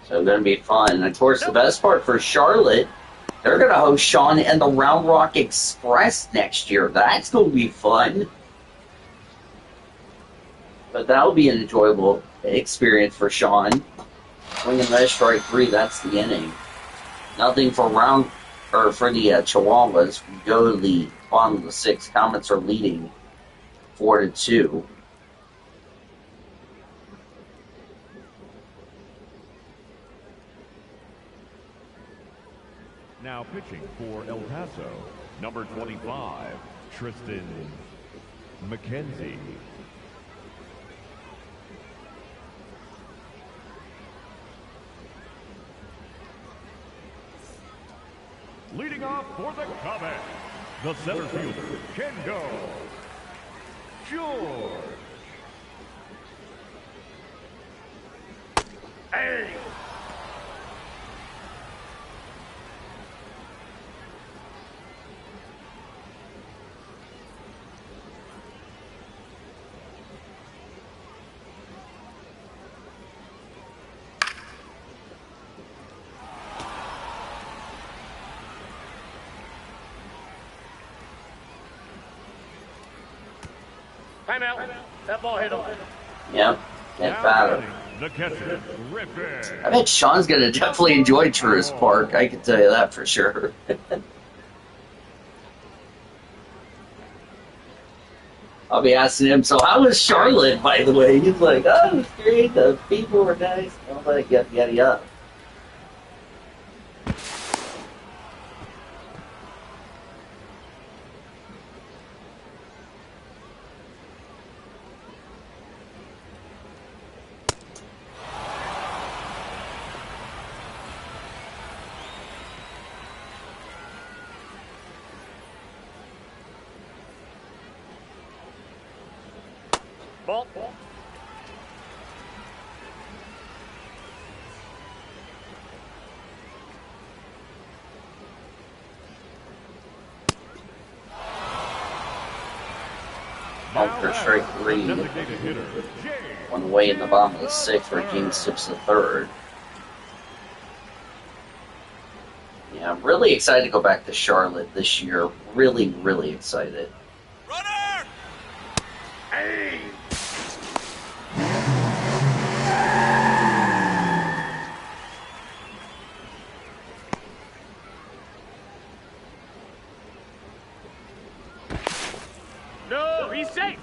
So going to be fun. And of course, the best part for Charlotte, they're going to host Sean and the Round Rock Express next year. That's going to be fun. But that'll be an enjoyable experience for Sean. Swinging that strike three, that's the inning. Nothing for the Chilhuahuas. We go to the bottom of the sixth. Comets are leading 4-2. Now pitching for El Paso, number 25, Tristan McKenzie. Leading off for the Comets, the center fielder can go George. Hey! Timeout. That ball hit him. Yep. Get Now fatter. the catcher, Griffin. I bet Sean's going to definitely enjoy Tourist Park. I can tell you that for sure. I'll be asking him, so how was Charlotte, by the way? He's like, oh, it was great. The people were nice. All that, yada, yada, yada. Ball. After strike three, Designated hitter, Jay. one away in the bottom of the sixth for game 6 of the third. Yeah, I'm really excited to go back to Charlotte this year. Really, really excited. Runner! Hey! No, he's safe.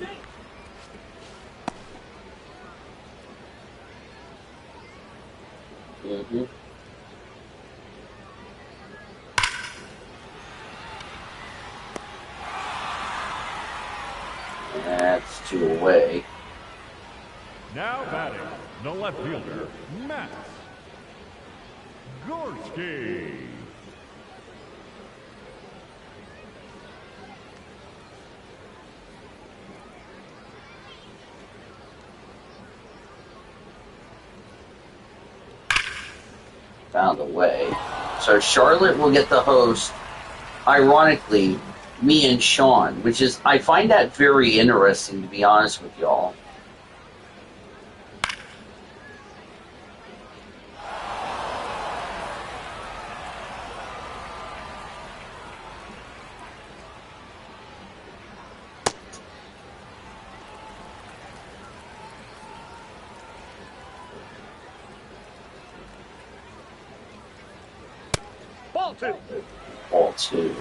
Mm-hmm. That's 2 away. Now batting, the left fielder, Matt Gorski. Found a way. So Charlotte will get the host, ironically, me and Sean, which is, I find that very interesting, to be honest with y'all. 2. Ball 2.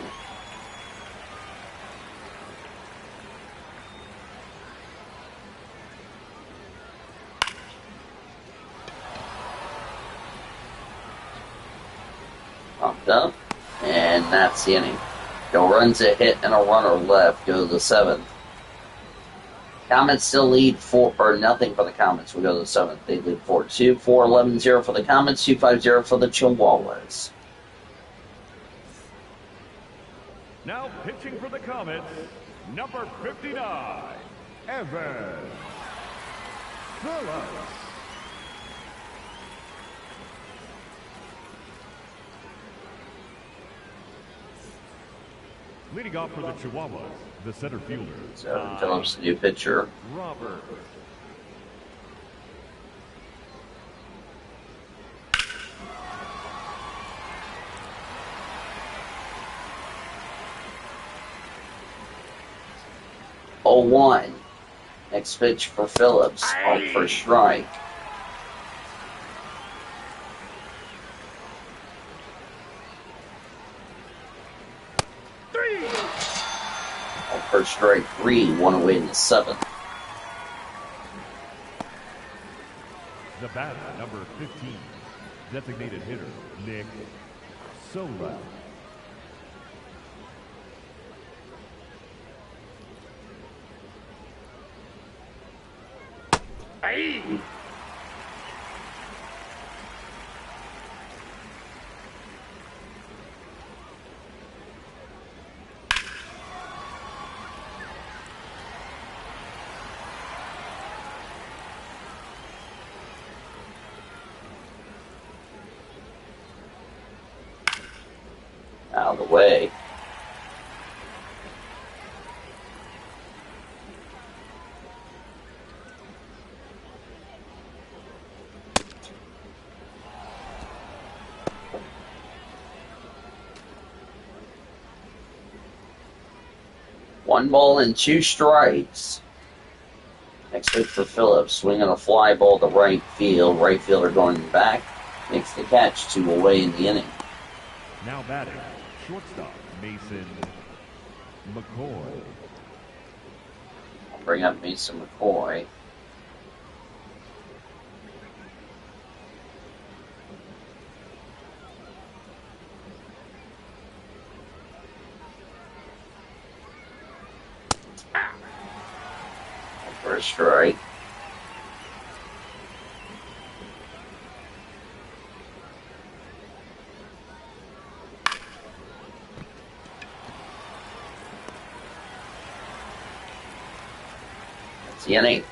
Popped up, and that's the inning. No runs, a hit, and a runner left. Go to the 7th. Comets still lead 4-0 for the Comets. We go to the 7th. They lead 4-2, 4-11-0 for the Comets, 2-5-0 for the Chilhuahuas. Now pitching for the Comets, number 59, Evan Phillips. Leading off for the Chihuahuas, the center fielder. So Phillips, new pitcher. Robert. Oh, 1. Next pitch for Phillips. On for strike. First strike 3, 1 away in the 7th. The batter, number 15, designated hitter, Nick Sola. Hey! Out of the way. One ball and 2 strikes. Next pitch for Phillips. Swinging a fly ball to right field. Right fielder going back. Makes the catch. 2 away in the inning. Now batting, shortstop, Mason McCoy. I'll bring up Mason McCoy. First strike. That's the inning.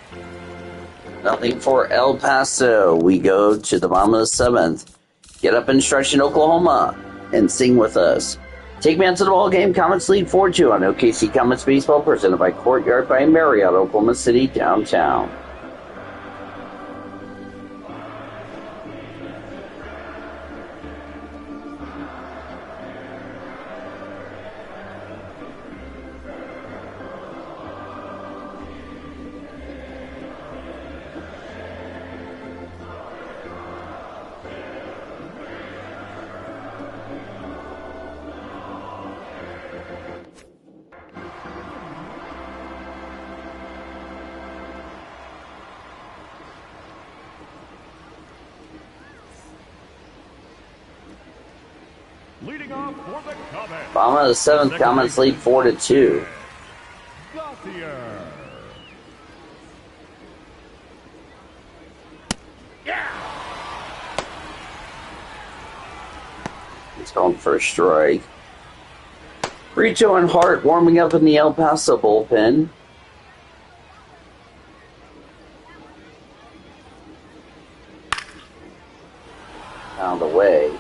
Nothing for El Paso. We go to the bottom of the 7th. Get up and stretch in Oklahoma and sing with us. Take me out to the ball game. Comets lead 4-2 on OKC Comets Baseball, presented by Courtyard by Marriott, Oklahoma City, downtown. Leading off for the Comets. Bottom of the 7th, Comets lead 4-2. Gauthier. He's going for a strike. Rito and Hart warming up in the El Paso bullpen. Out of the way.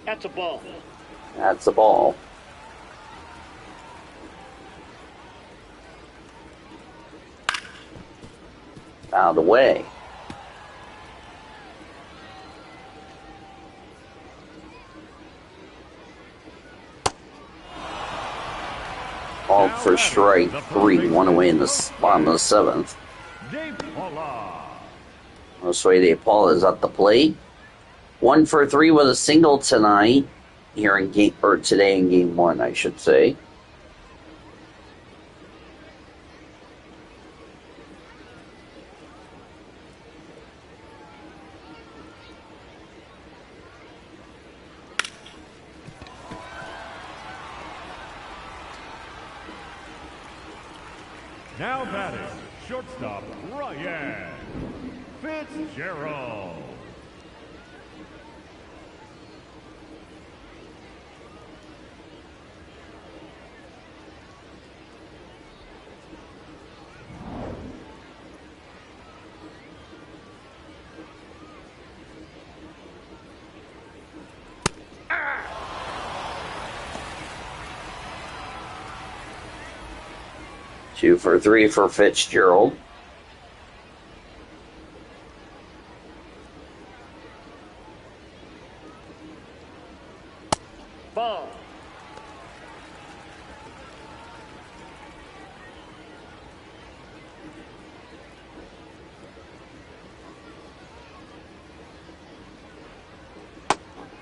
That's a ball. That's the ball. Out of the way. All for strike 3, 1 away in the bottom of the 7th. Dave Paula. Josue Paul is at the plate. 1 for 3 with a single tonight. Here in today in game 1, I should say. Now batting, shortstop Ryan Fitzgerald. Two for 3 for Fitzgerald. Ball.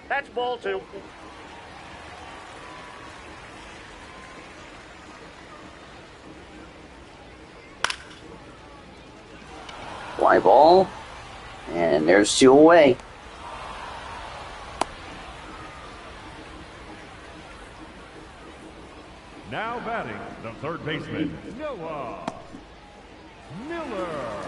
That's ball 2. Fly ball. And there's 2 away. Now batting, the third baseman, Noah Miller.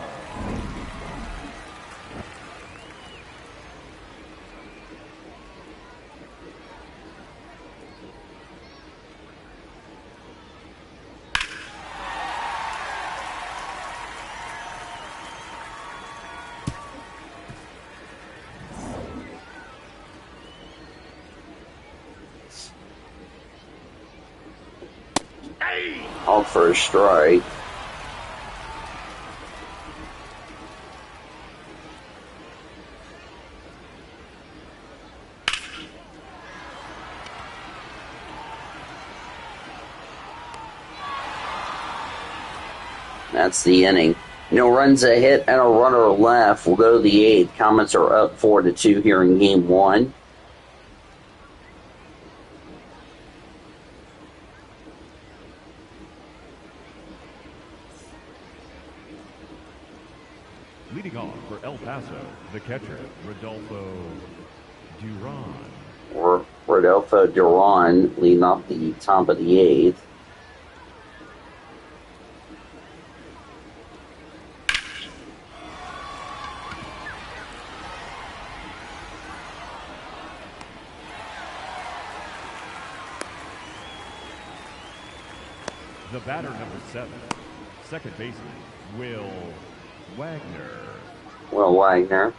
Out for a strike. That's the inning. No runs, a hit, and a runner left. We'll go to the 8th. Comets are up 4-2 here in game 1. Leading off for El Paso, the catcher, Rodolfo Duran. Rodolfo Duran leading off the top of the 8th. The batter, number 7, second baseman, Will Wagner. Will Wagner.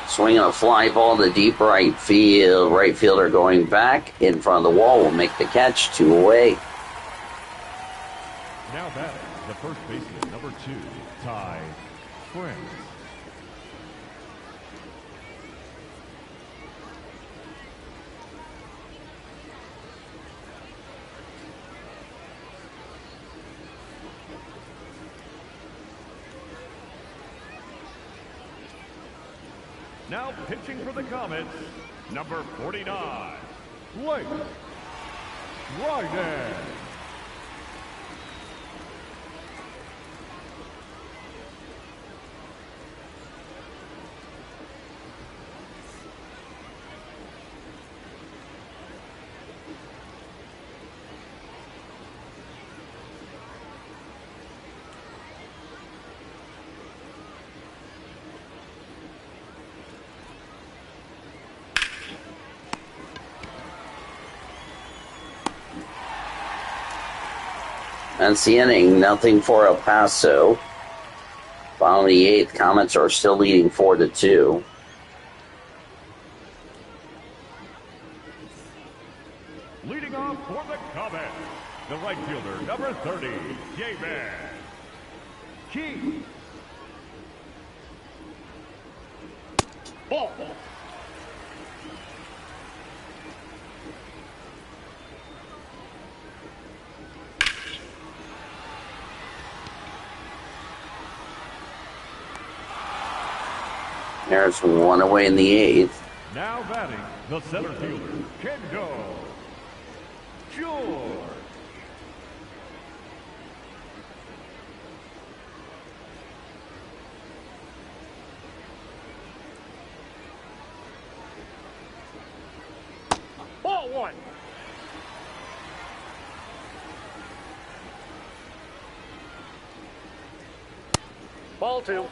Swinging a fly ball to deep right field. Right fielder going back in front of the wall will make the catch. 2 away. Now batting, the first baseman, number 2, Ty France. Now pitching for the Comets, number 49, Blake Ryden. That's the inning. Nothing for El Paso. Bottom of the 8th, Comets are still leading 4-2. Leading off for the Comets, the right fielder, number 30, J-Man. Key. Ball. There's one away in the eighth. Now batting, the center fielder, Kendo. George. Ball one. Ball two.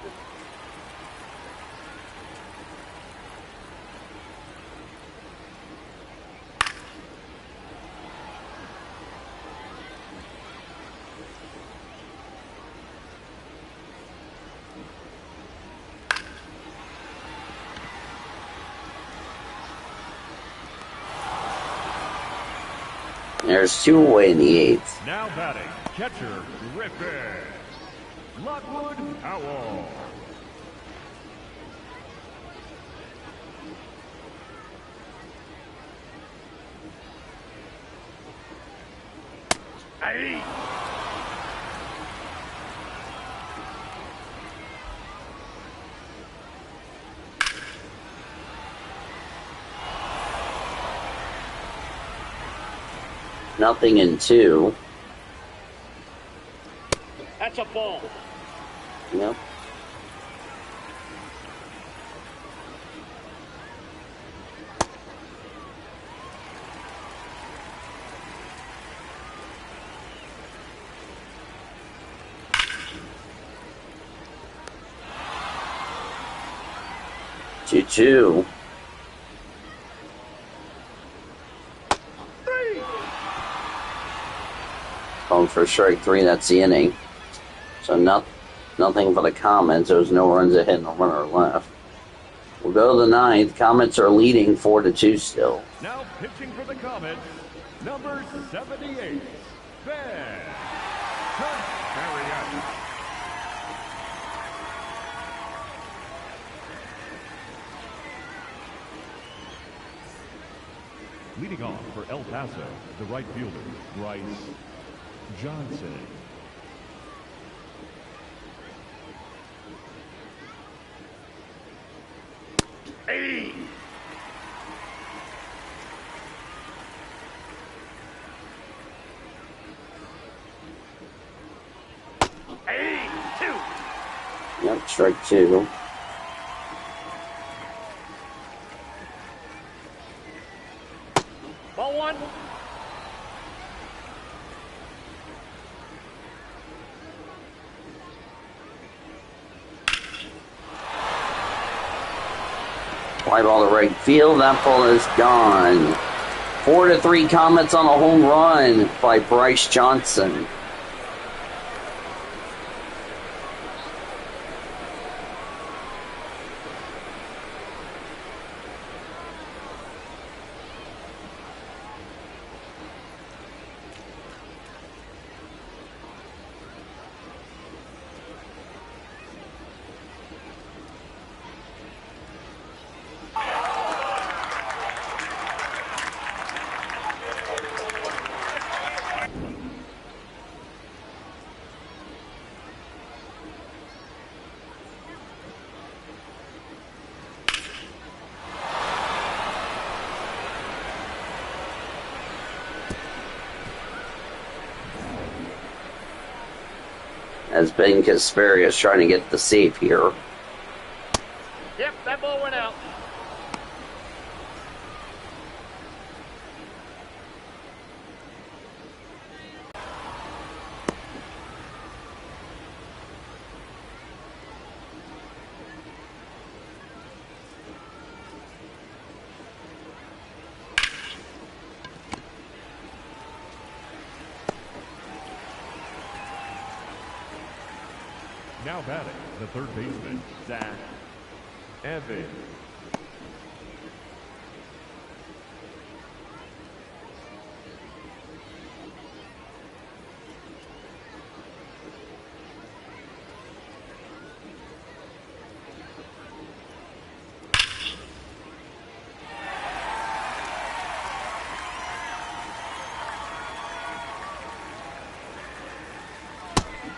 There's two away in the eighth. Now batting, catcher, Griffin. Lockwood Howell. Aye. Nothing in two. That's a ball. Yep. Two. Going for strike three, that's the inning. So nothing for the Comets. There was no runs ahead and no runner left. We'll go to the ninth. Comets are leading 4-2 still. Now pitching for the Comets, number 78, Ben Arias. Leading off for El Paso, the right fielder, Bryce Johnson. Aye. Aye. Two. Yep, strike two. Ball one. Fly ball to right field. That ball is gone. 4-3 Comets on a home run by Bryce Johnson. As Ben Kasperi is trying to get the save here. Yep, that ball went out. Now batting, the third baseman, Zach Evans.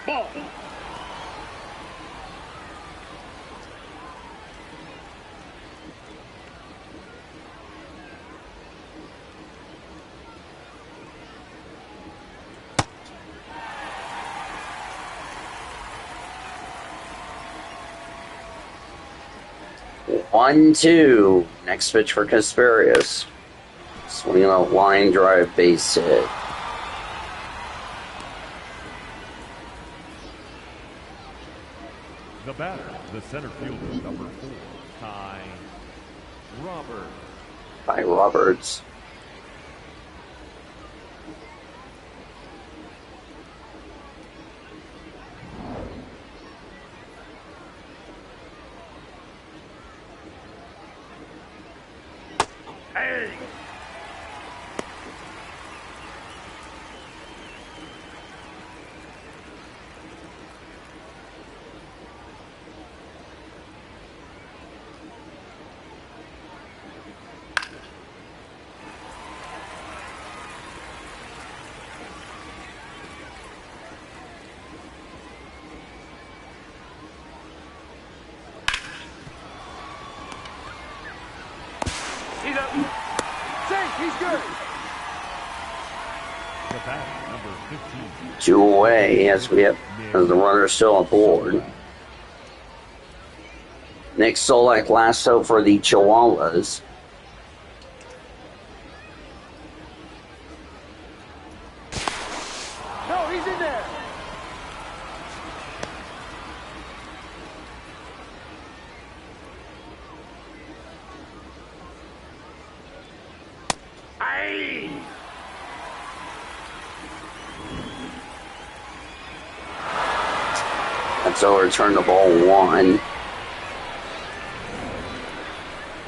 Ball. One, two. Next pitch for Casparius. Swinging a line drive base hit. The batter, the center fielder, number 4, Ty Roberts. By Roberts. Hey. He's up. Safe. He's good. The batter, number 15. 2 away as we have as the runner still aboard. Nick Solak last out for the Chilhuahuas. No, he's in there. Hey. That's overturned the ball 1.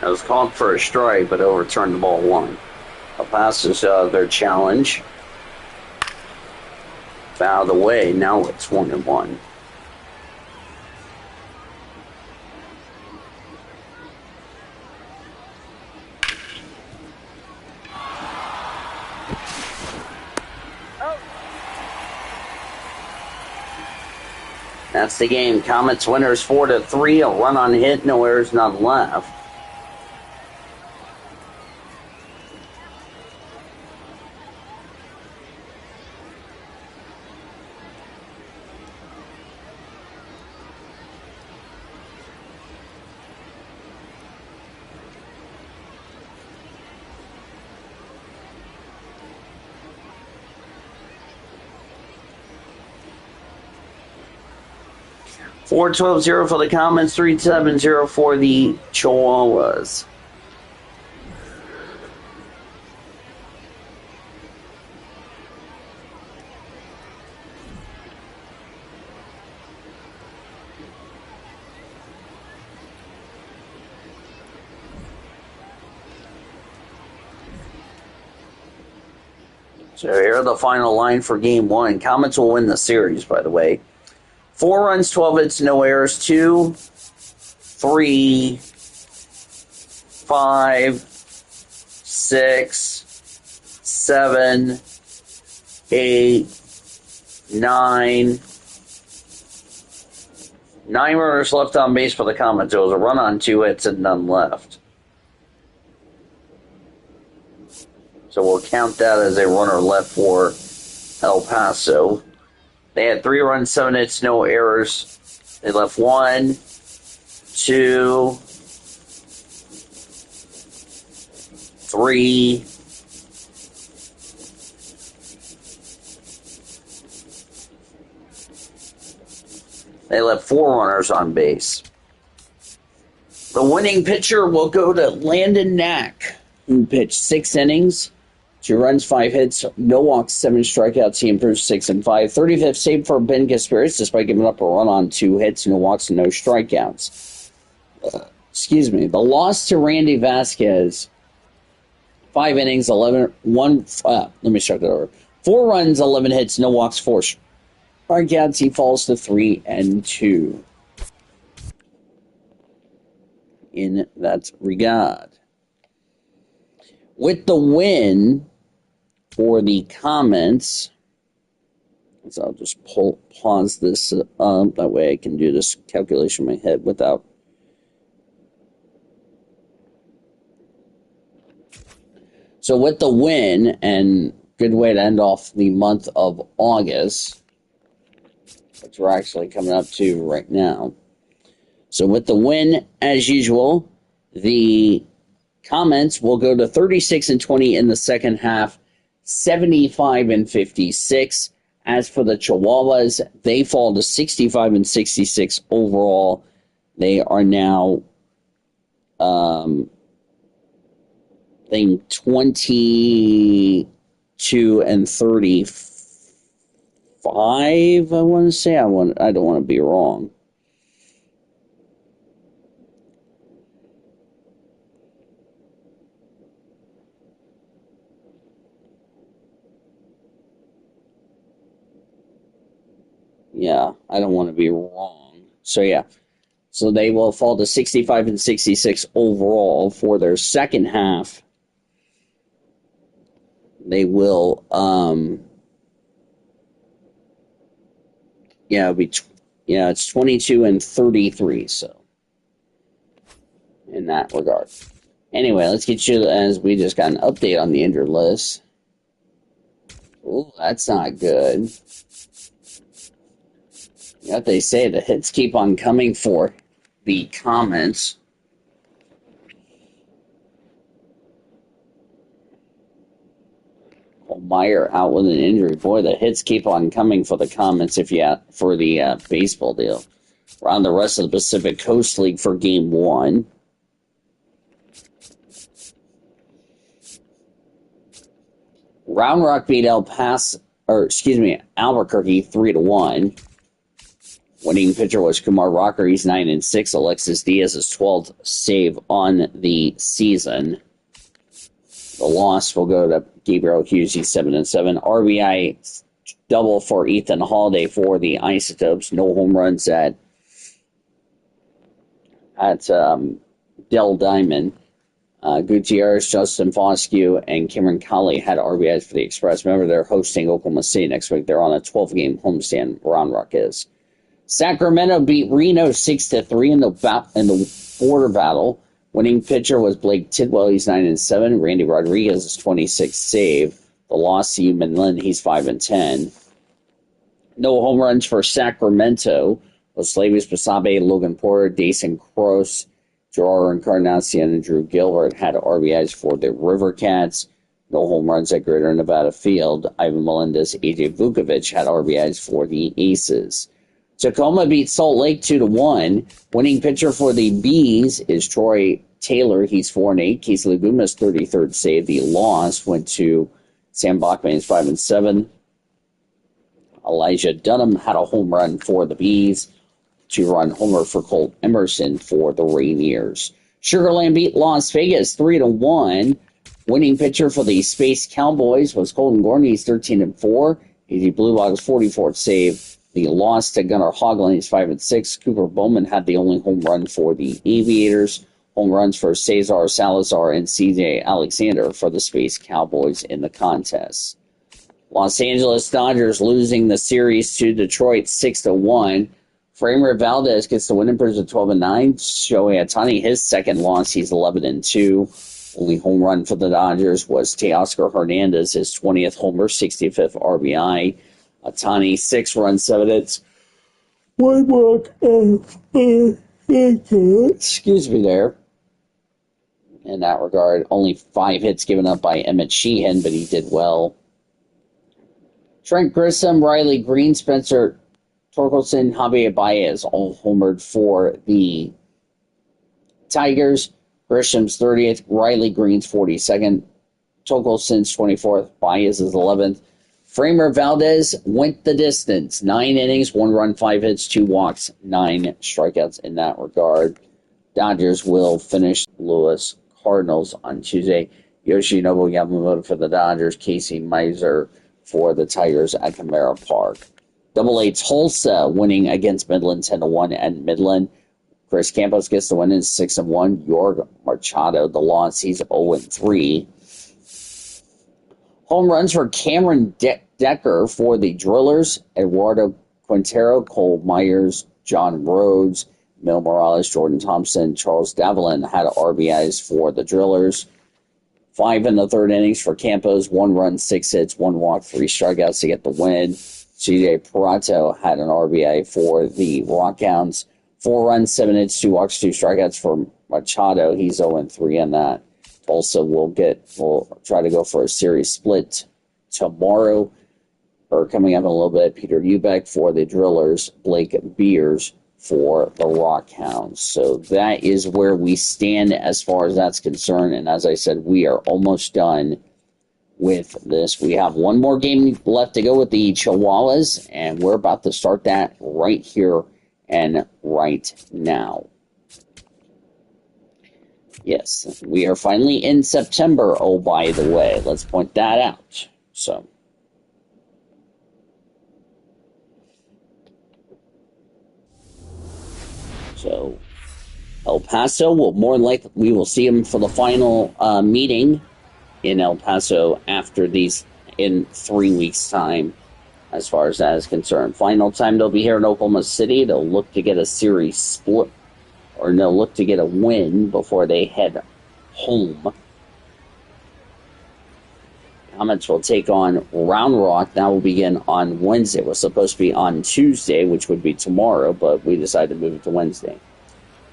It was called for a strike, but overturned the ball 1. El Paso's their challenge. Out of the way, now it's 1-1. That's the game. Comets winners 4-3. A run on hit, no errors, none left. Four 12-0 for the Comets, 3-7-0 for the Chilhuahuas. So here are the final line for Game 1. Comets will win the series, by the way. 4 runs, 12 hits, no errors. 2, 3, 5, 6, 7, 8, 9. 9 runners left on base for the Comets. There was a run on 2 hits and none left. So we'll count that as a runner left for El Paso. They had 3 runs, 7 hits, no errors. They left 1, 2, 3, 4 runners on base. The winning pitcher will go to Landon Knack, who pitched 6 innings. 2 runs, 5 hits, no walks, 7 strikeouts. He improved 6-5. 35th save for Ben Casparius, despite giving up a run on 2 hits, no walks, and no strikeouts. Excuse me. The loss to Randy Vasquez, 5 innings, 11. Let me start that over. 4 runs, 11 hits, no walks, 4 strikeouts. He falls to 3-2 in that regard. With the win for the Comets, So I'll just pause this. That way I can do this calculation in my head without. So with the win, and good way to end off the month of August, which we're actually coming up to right now. So with the win, as usual, the Comets will go to 36-20 in the second half, 75-56. As for the Chilhuahuas, they fall to 65-66 overall. They are now, I think 22-35. I want to say I don't want to be wrong. Yeah, I don't want to be wrong. So, yeah. So they will fall to 65-66 overall for their second half. They will, it's 22-33, so in that regard. Anyway, let's get you, as we just got an update on the injured list. Oh, that's not good. What they say, the hits keep on coming for the Comets. Meyer out with an injury. Boy, the hits keep on coming for the Comets for the baseball deal. We're on the rest of the Pacific Coast League for Game 1. Round Rock beat Albuquerque 3-1. Winning pitcher was Kumar Rocker. He's 9-6. Alexis Diaz's 12th save on the season. The loss will go to Gabriel Hughes. He's 7-7. RBI double for Ethan Holiday for the Isotopes. No home runs at Dell Diamond. Gutierrez, Justin Foscue, and Cameron Colley had RBIs for the Express. Remember, they're hosting Oklahoma City next week. They're on a 12-game homestand. Round Rock is. Sacramento beat Reno 6-3 in the border battle. Winning pitcher was Blake Tidwell. He's 9-7. Randy Rodriguez is 26th save. The loss to Midland. He's 5-10. No home runs for Sacramento. Los Lavis Basabe, Logan Porter, Dason Cross, Gerard Encarnacion, and Drew Gilbert had RBIs for the River Cats. No home runs at Greater Nevada Field. Ivan Melendez, AJ Vukovic had RBIs for the Aces. Tacoma beat Salt Lake 2-1. Winning pitcher for the Bees is Troy Taylor. He's 4-8. Casey Laguma's 33rd save. The loss went to Sam Bachman. He's 5-7. Elijah Dunham had a home run for the Bees. 2-run homer for Colt Emerson for the Rainiers. Sugar Land beat Las Vegas 3-1. Winning pitcher for the Space Cowboys was Colton Gordon. He's 13-4. AZ Blue Box 44th save. The loss to Gunnar Hoglund is 5-6. Cooper Bowman had the only home run for the Aviators. Home runs for Cesar Salazar and CJ Alexander for the Space Cowboys in the contest. Los Angeles Dodgers losing the series to Detroit 6-1. Framer Valdez gets the win, improves to 12-9. Shohei Ohtani, his second loss, he's 11-2. Only home run for the Dodgers was Teoscar Hernandez, his 20th homer, 65th RBI. Ohtani, 6 runs, 7 hits. 1 walk. Excuse me there. In that regard, only 5 hits given up by Emmett Sheehan, but he did well. Trent Grissom, Riley Green, Spencer Torkelson, Javier Baez all homered for the Tigers. Grisham's 30th, Riley Green's 42nd, Torkelson's 24th, Baez's 11th. Framer Valdez went the distance. 9 innings, 1 run, 5 hits, 2 walks, 9 strikeouts in that regard. Dodgers will finish Louis Cardinals on Tuesday. Yoshinobu Yamamoto for the Dodgers. Casey Mizer for the Tigers at Camara Park. Double-A Tulsa winning against Midland 10-1 at Midland. Chris Campos gets the win in 6-1. Yorg Machado, the loss, he's 0-3. Home runs for Cameron Decker for the Drillers, Eduardo Quintero, Cole Myers, John Rhodes, Mil Morales, Jordan Thompson, Charles Davalin had RBIs for the Drillers. 5 in the third innings for Campos, 1 run, 6 hits, 1 walk, 3 strikeouts to get the win. CJ Perato had an RBI for the Rockhounds. 4 runs, 7 hits, 2 walks, 2 strikeouts for Machado. He's 0-3 on that. Tulsa will try to go for a series split tomorrow, or coming up in a little bit. Peter Ubeck for the Drillers, Blake Beers for the Rockhounds. So that is where we stand as far as that's concerned. And as I said, we are almost done with this. We have one more game left to go with the Chilhuahuas, and we're about to start that right here and right now. Yes, we are finally in September, oh, by the way. Let's point that out. So El Paso will more likely, we will see them for the final meeting in El Paso after these in 3 weeks' time, as far as that is concerned. Final time they'll be here in Oklahoma City. They'll look to get a series split, or they'll look to get a win before they head home. Comets will take on Round Rock. That will begin on Wednesday. It was supposed to be on Tuesday, which would be tomorrow, but we decided to move it to Wednesday.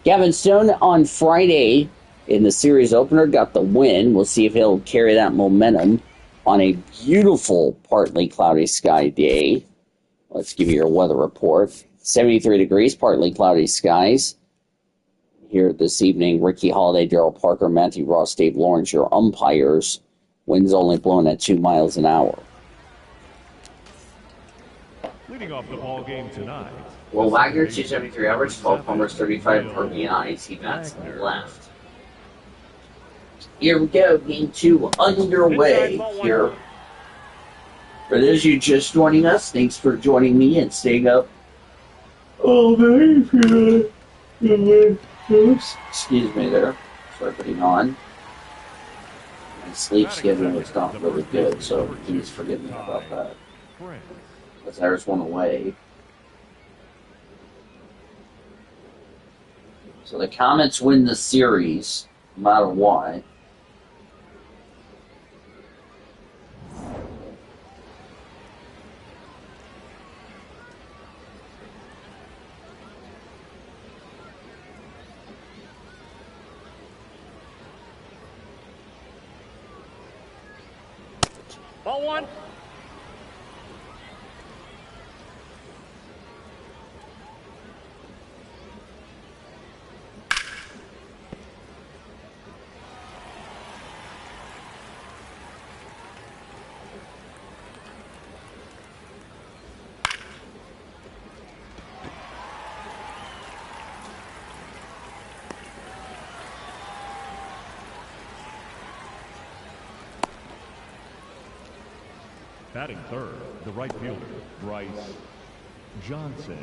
Gavin Stone on Friday in the series opener got the win. We'll see if he'll carry that momentum on a beautiful, partly cloudy sky day. Let's give you your weather report. 73 degrees, partly cloudy skies. Here this evening, Ricky Holiday, Darrell Parker, Matthew Ross, Dave Lawrence, your umpires. Winds only blowing at 2 miles an hour. Leading off the ball game tonight. Will Wagner, 273 average, 12 homers, 35 RBIs. He bats left. Here we go, game 2 underway here. For those of you just joining us, thanks for joining me and staying up. Oh, very good. Excuse me there. Sorry for being on. My sleep schedule is not really good, so please forgive me about that. Because there's one away. So the Comets win the series, no matter what. Ball 1. Batting third, the right fielder, Bryce Johnson.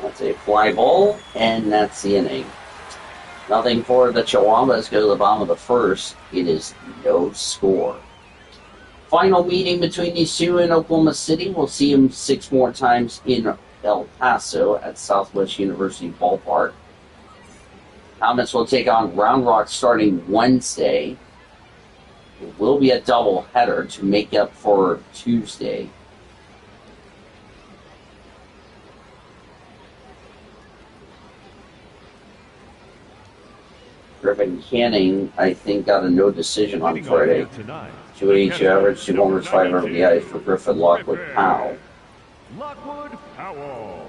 That's a fly ball, and that's the inning. Nothing for the Chilhuahuas. Go to the bottom of the first. It is no score. Final meeting between these two in Oklahoma City. We'll see them 6 more times in El Paso at Southwest University Ballpark. Comets will take on Round Rock starting Wednesday. It will be a doubleheader to make up for Tuesday. Griffin Canning, I think, got a no decision on Friday. 282 average, 2 homers, 5 RBIs for Griffin Lockwood Powell. Lockwood Powell.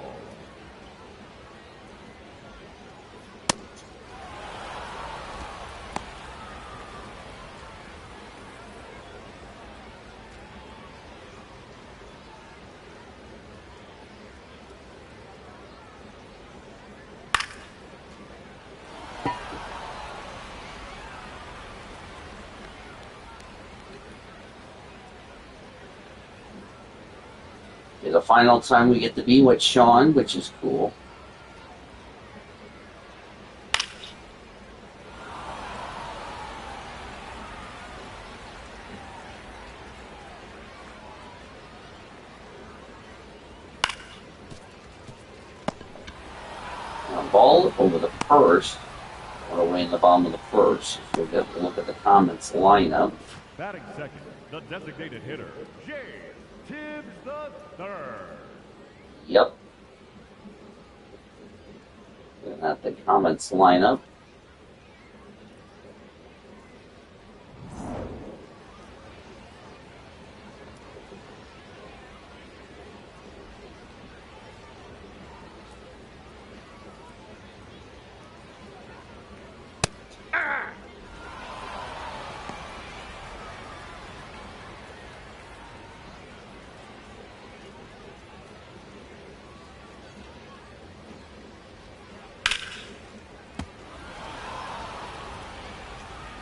the final time we get to be with Sean, which is cool. Ball over the first. We're away in the bottom of the first. We'll get a look at the Comets lineup. Batting second, the designated hitter, James Tibbs the third. Yep. Looking at the Comets lineup.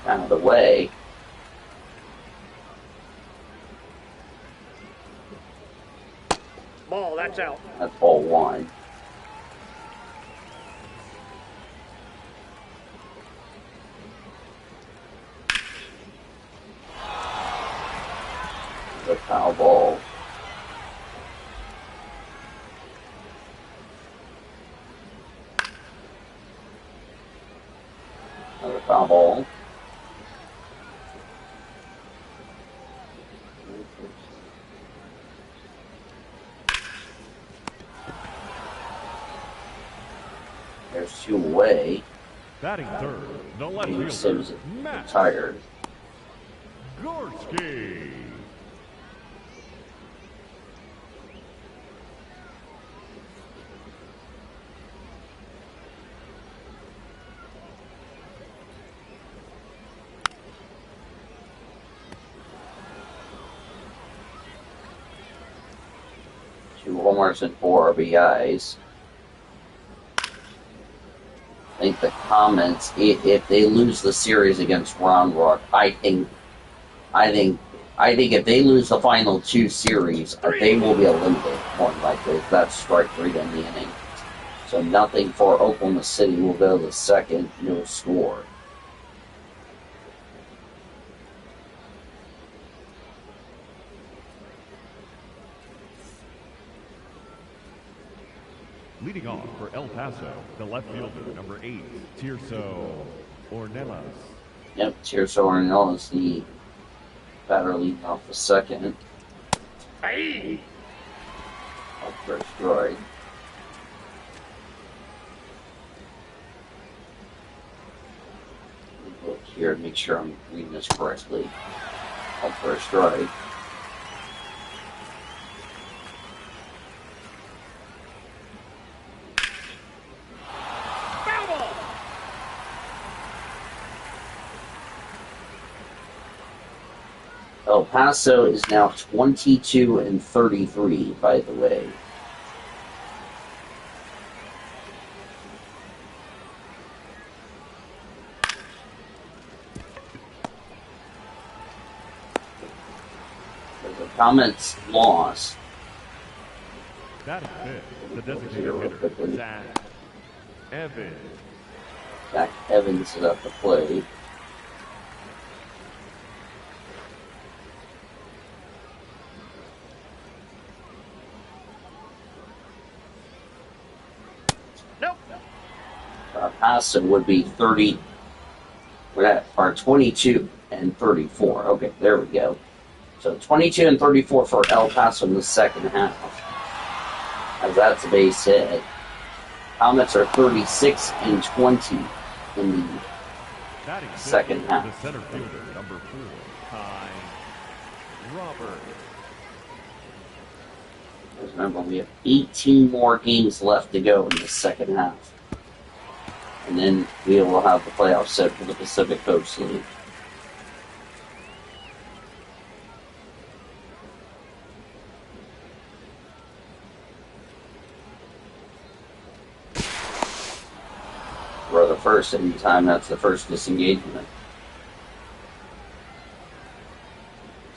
Out of the way. Ball, that's out. That's ball one. The foul ball. Another foul ball. There's two away. Batting third, the left fielder, Sims Matt retired. Gorski. Two homers and 4 RBIs. I think the Comets, if they lose the series against Round Rock, I think if they lose the final 2 series, they will be eliminated more than likely. That's strike 3 in the inning. So nothing for Oklahoma City. Will go to the second, no score. Leading off for El Paso, the left fielder, number 8, Tirso Ornelas. Yep, Tirso Ornelas, the batter leading off the second. Hey! Up for a strike. Look here to make sure I'm reading this correctly. Up for a strike. El Paso is now 22-33, by the way. The Comets lost. Batting fifth, the designated hitter, Zach Evans. Zach Evans is at the plate. Paso would be 30. We're at our 22-34. Okay, there we go. So 22-34 for El Paso in the second half. As that's a base hit. Comets are 36-20 in the second half. The center fielder, number 4, Ty Robert. Remember, we have 18 more games left to go in the second half. And then we will have the playoffs set for the Pacific Coast League. For the first anytime, that's the first disengagement.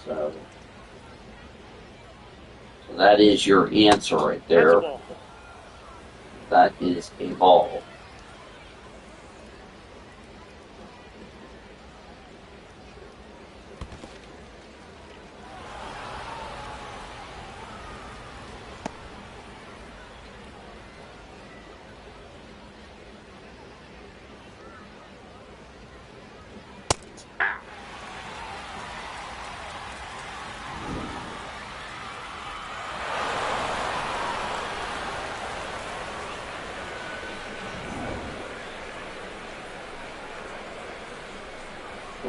So That is your answer right there. That is a ball.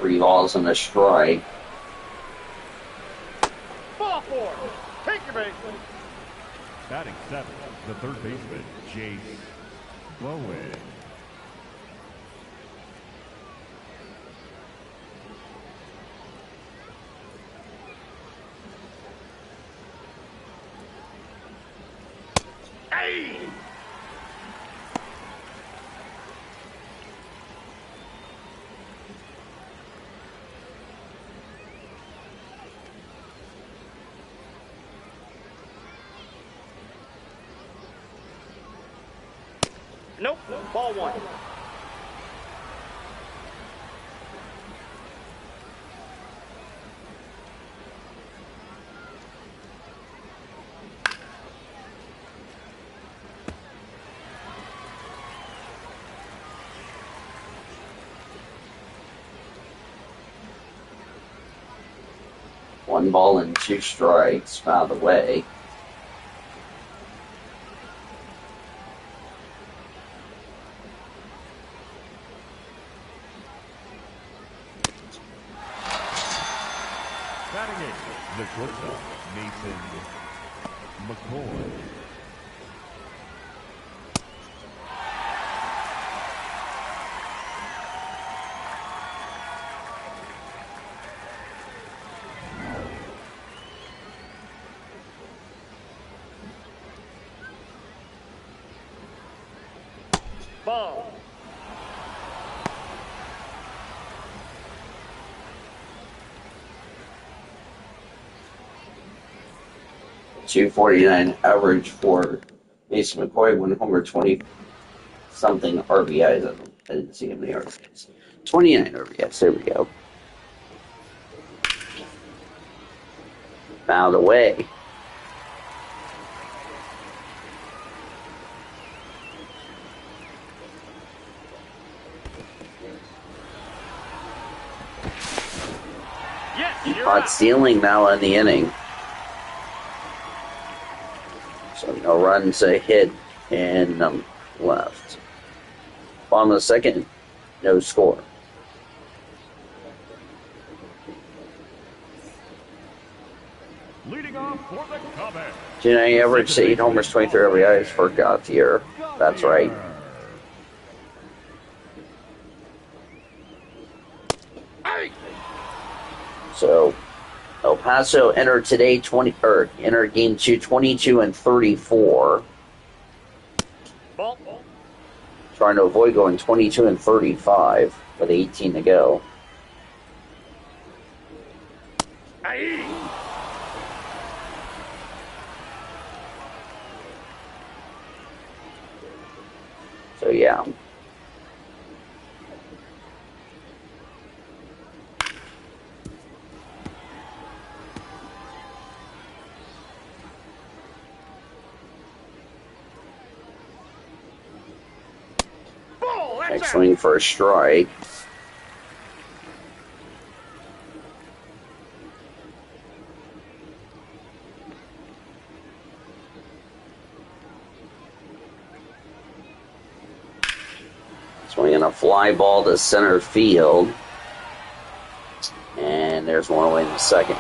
Three balls and a strike. Ball four. Take your base. Batting seventh, the third baseman, Jace Bowen. Hey! Nope. Ball one. One ball and two strikes out of the way. Batting eighth, the shortstop, Mason McCoy. Ball. .249 average for Mason McCoy, 1 homer, 20 something RBIs. I didn't see how many RBIs. 29 RBIs. There we go. Fouled away. Yes, you're Caught out. stealing now in the inning. So no runs, a hit, and none left. Bottom of the second, no score. Leading off for the Comets. He averaged 8 homers, 23 RBIs for Gauthier. That's right. Hey! So El Paso entered today entered game 2 22 and 34. Ball. Trying to avoid going 22 and 35 with 18 to go. Hey! So yeah. Ball. That's Next out. swing for a strike. Swinging a fly ball to center field. And there's one away in the second.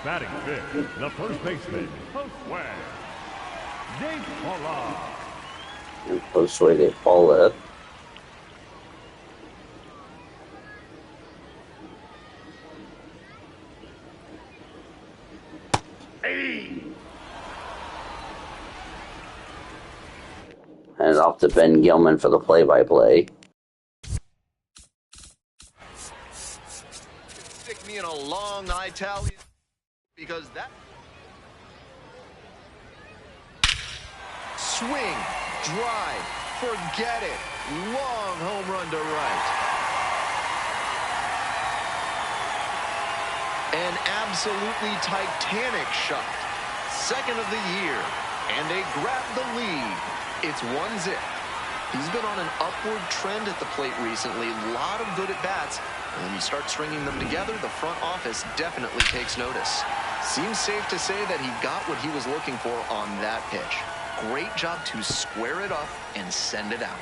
Batting fifth, the first baseman, Josue De Paula. And Josue De Paula. Hey! And off to Ben Gilman for the play-by-play. me in a long Italian because that swing, drive, forget it. Long home run to right. An absolutely titanic shot. Second of the year. And they grab the lead. It's 1-0. He's been on an upward trend at the plate recently. A lot of good at-bats. And when you start stringing them together, the front office definitely takes notice. Seems safe to say that he got what he was looking for on that pitch. Great job to square it up and send it out.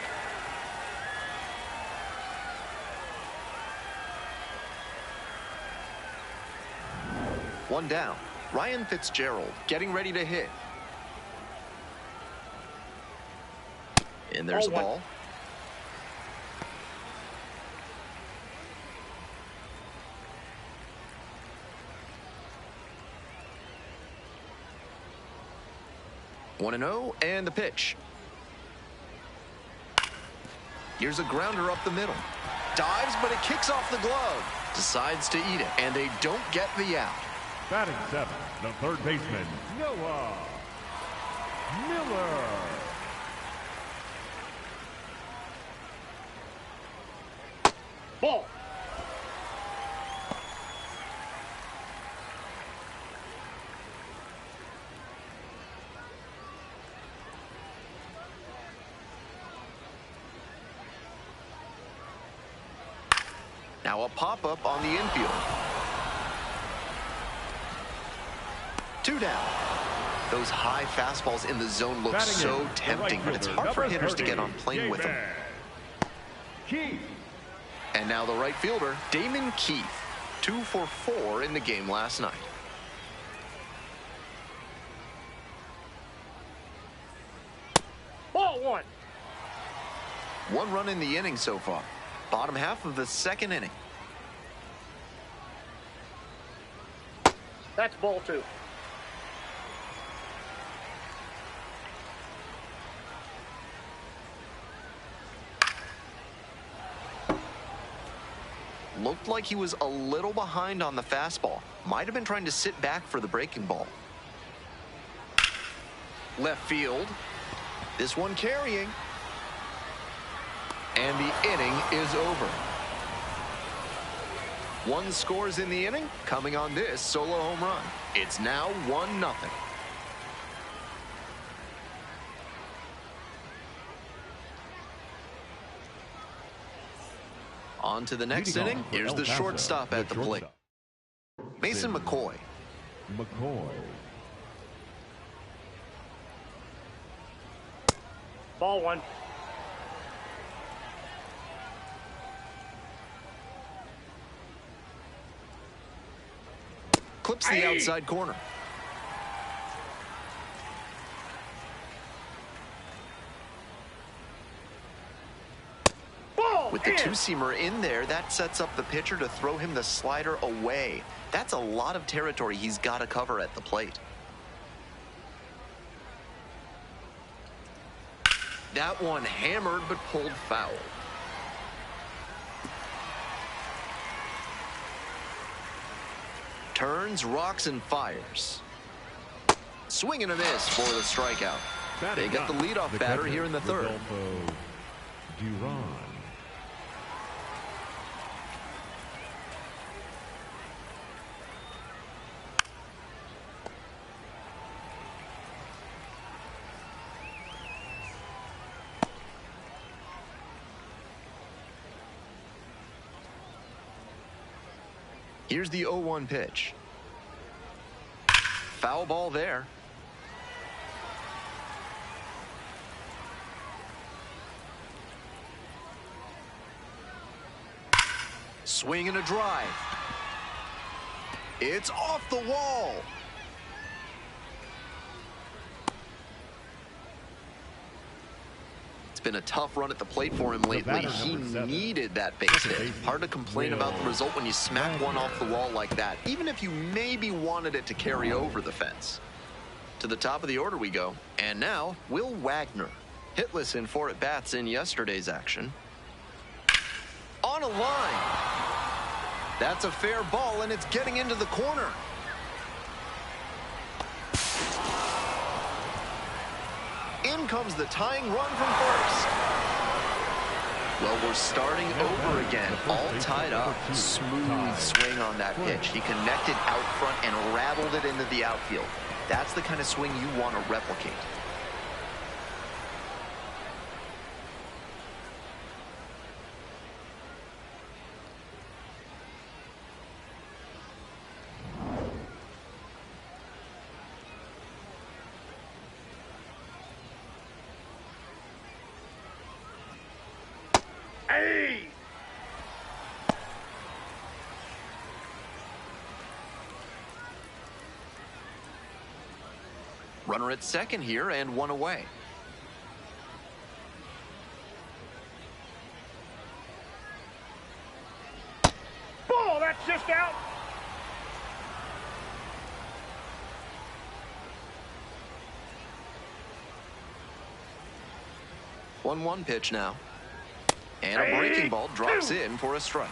One down. Ryan Fitzgerald getting ready to hit. And there's a ball. One and 0, and the pitch. Here's a grounder up the middle. Dives, but it kicks off the glove. Decides to eat it, and they don't get the out. Batting 7, the third baseman, Noah Miller. Ball. Now a pop-up on the infield. 2 down. Those high fastballs in the zone look so tempting, but it's hard for hitters to get on plane with them. Keith. And now the right fielder, Damon Keith. 2 for 4 in the game last night. Ball 1. 1 run in the inning so far. Bottom half of the second inning. That's ball 2. Looked like he was a little behind on the fastball. Might have been trying to sit back for the breaking ball. Left field. This one carrying. And the inning is over. 1 scores in the inning, coming on this solo home run. It's now 1-0. On to the next inning. Here's the shortstop at the plate. Mason McCoy. Ball 1. Clips the outside corner. With the two-seamer in there, that sets up the pitcher to throw him the slider away. That's a lot of territory he's got to cover at the plate. That one hammered but pulled foul. Turns, rocks, and fires. Swing and a miss for the strikeout. They get the leadoff batter here in the third. Here's the 0-1 pitch. Foul ball there. Swing and a drive. It's off the wall. Been a tough run at the plate for him lately. He needed that base hit. Hard to complain about the result when you smack one off the wall like that, even if you maybe wanted it to carry over the fence. To the top of the order we go. And now, Will Wagner. Hitless in 4 at-bats in yesterday's action. On a line. That's a fair ball, and it's getting into the corner. In comes the tying run from first. Well, we're starting over again, all tied up. Smooth swing on that pitch. He connected out front and rattled it into the outfield. That's the kind of swing you want to replicate. Runner at second here and one away. Ball, that's just out. One pitch now. And a breaking ball drops in for a strike.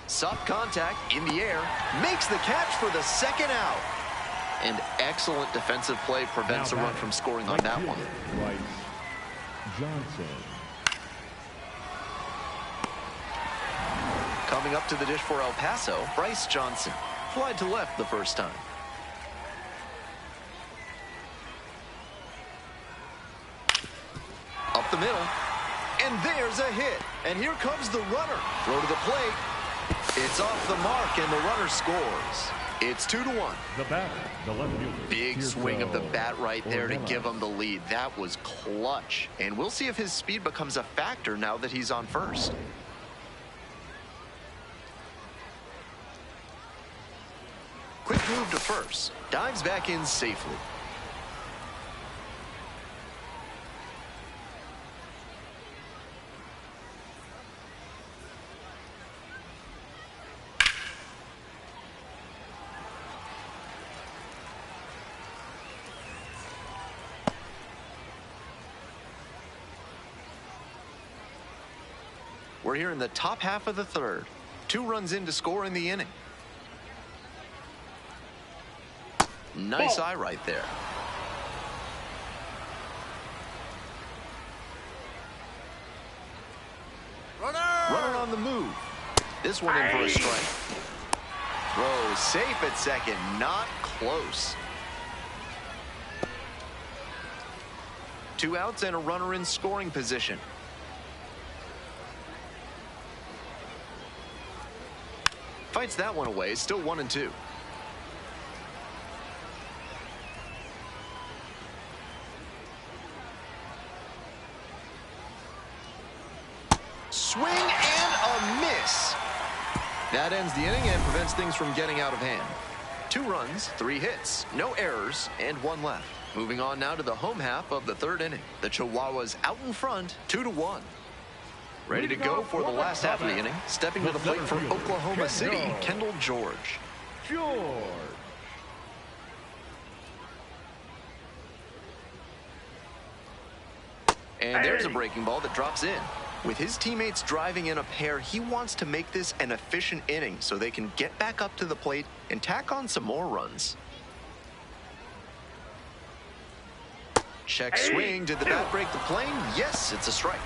Soft contact in the air, makes the catch for the second out. And excellent defensive play prevents a run from scoring on that one. Johnson. Coming up to the dish for El Paso, Bryce Johnson. Fly to left the first time. Up the middle. And there's a hit. And here comes the runner. Throw to the plate. It's off the mark, and the runner scores. It's 2-1. The batter, the left fielder. Big swing of the bat right there to give him the lead. That was clutch. And we'll see if his speed becomes a factor now that he's on first. Quick move to first. Dives back in safely. We're here in the top half of the third. 2 runs in to score in the inning. Nice eye right there. Runner on the move. This one in for a strike. Throw safe at second, not close. 2 outs and a runner in scoring position. Fights that one away, still 1-2. Swing and a miss. That ends the inning and prevents things from getting out of hand. 2 runs, 3 hits, no errors, and 1 left. Moving on now to the home half of the third inning. The Chilhuahuas out in front, 2-1. Ready to go for the last half of the inning. Stepping to the plate for Oklahoma City, Kendall George. And there's a breaking ball that drops in. With his teammates driving in a pair, he wants to make this an efficient inning so they can get back up to the plate and tack on some more runs. Check swing. Did the bat break the plane? Yes, it's a strike.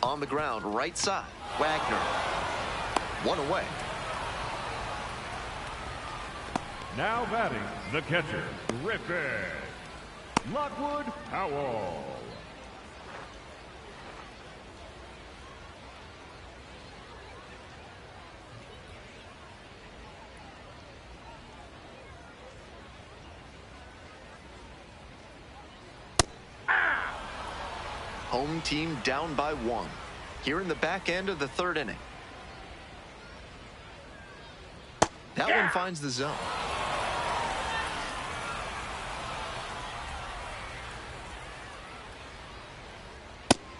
On the ground, right side. Wagner. 1 away. Now batting, the catcher, Griffin. Lockwood Howell. Home team down by 1. Here in the back end of the third inning. That one finds the zone.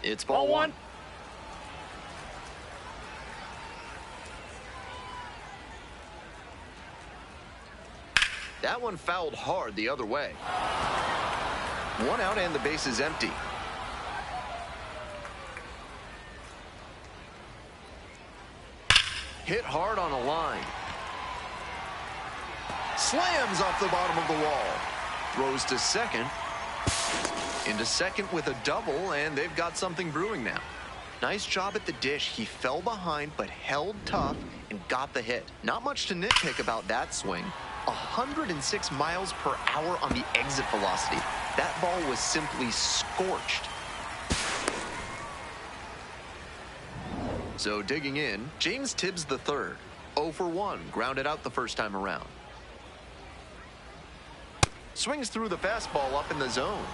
It's ball 1. That one fouled hard the other way. One out and the base is empty. Hit hard on a line. Slams off the bottom of the wall. Throws to second. Into second with a double, and they've got something brewing now. Nice job at the dish. He fell behind but held tough and got the hit. Not much to nitpick about that swing. 106 miles per hour on the exit velocity. That ball was simply scorched. So digging in, James Tibbs the third. 0 for 1, grounded out the first time around. Swings through the fastball up in the zone.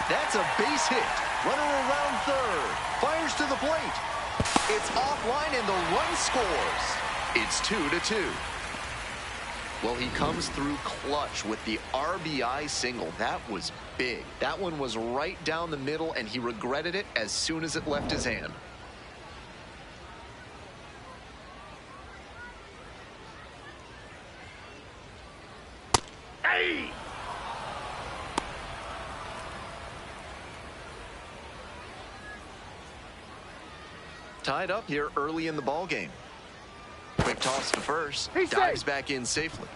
That's a base hit. Runner around third. Fires to the plate. It's offline and the run scores. It's 2-2. Well, he comes through clutch with the RBI single. That was big. That one was right down the middle, and he regretted it as soon as it left his hand. Hey! Tied up here early in the ball game. Quick toss to first. He's Dives safe. back in safely.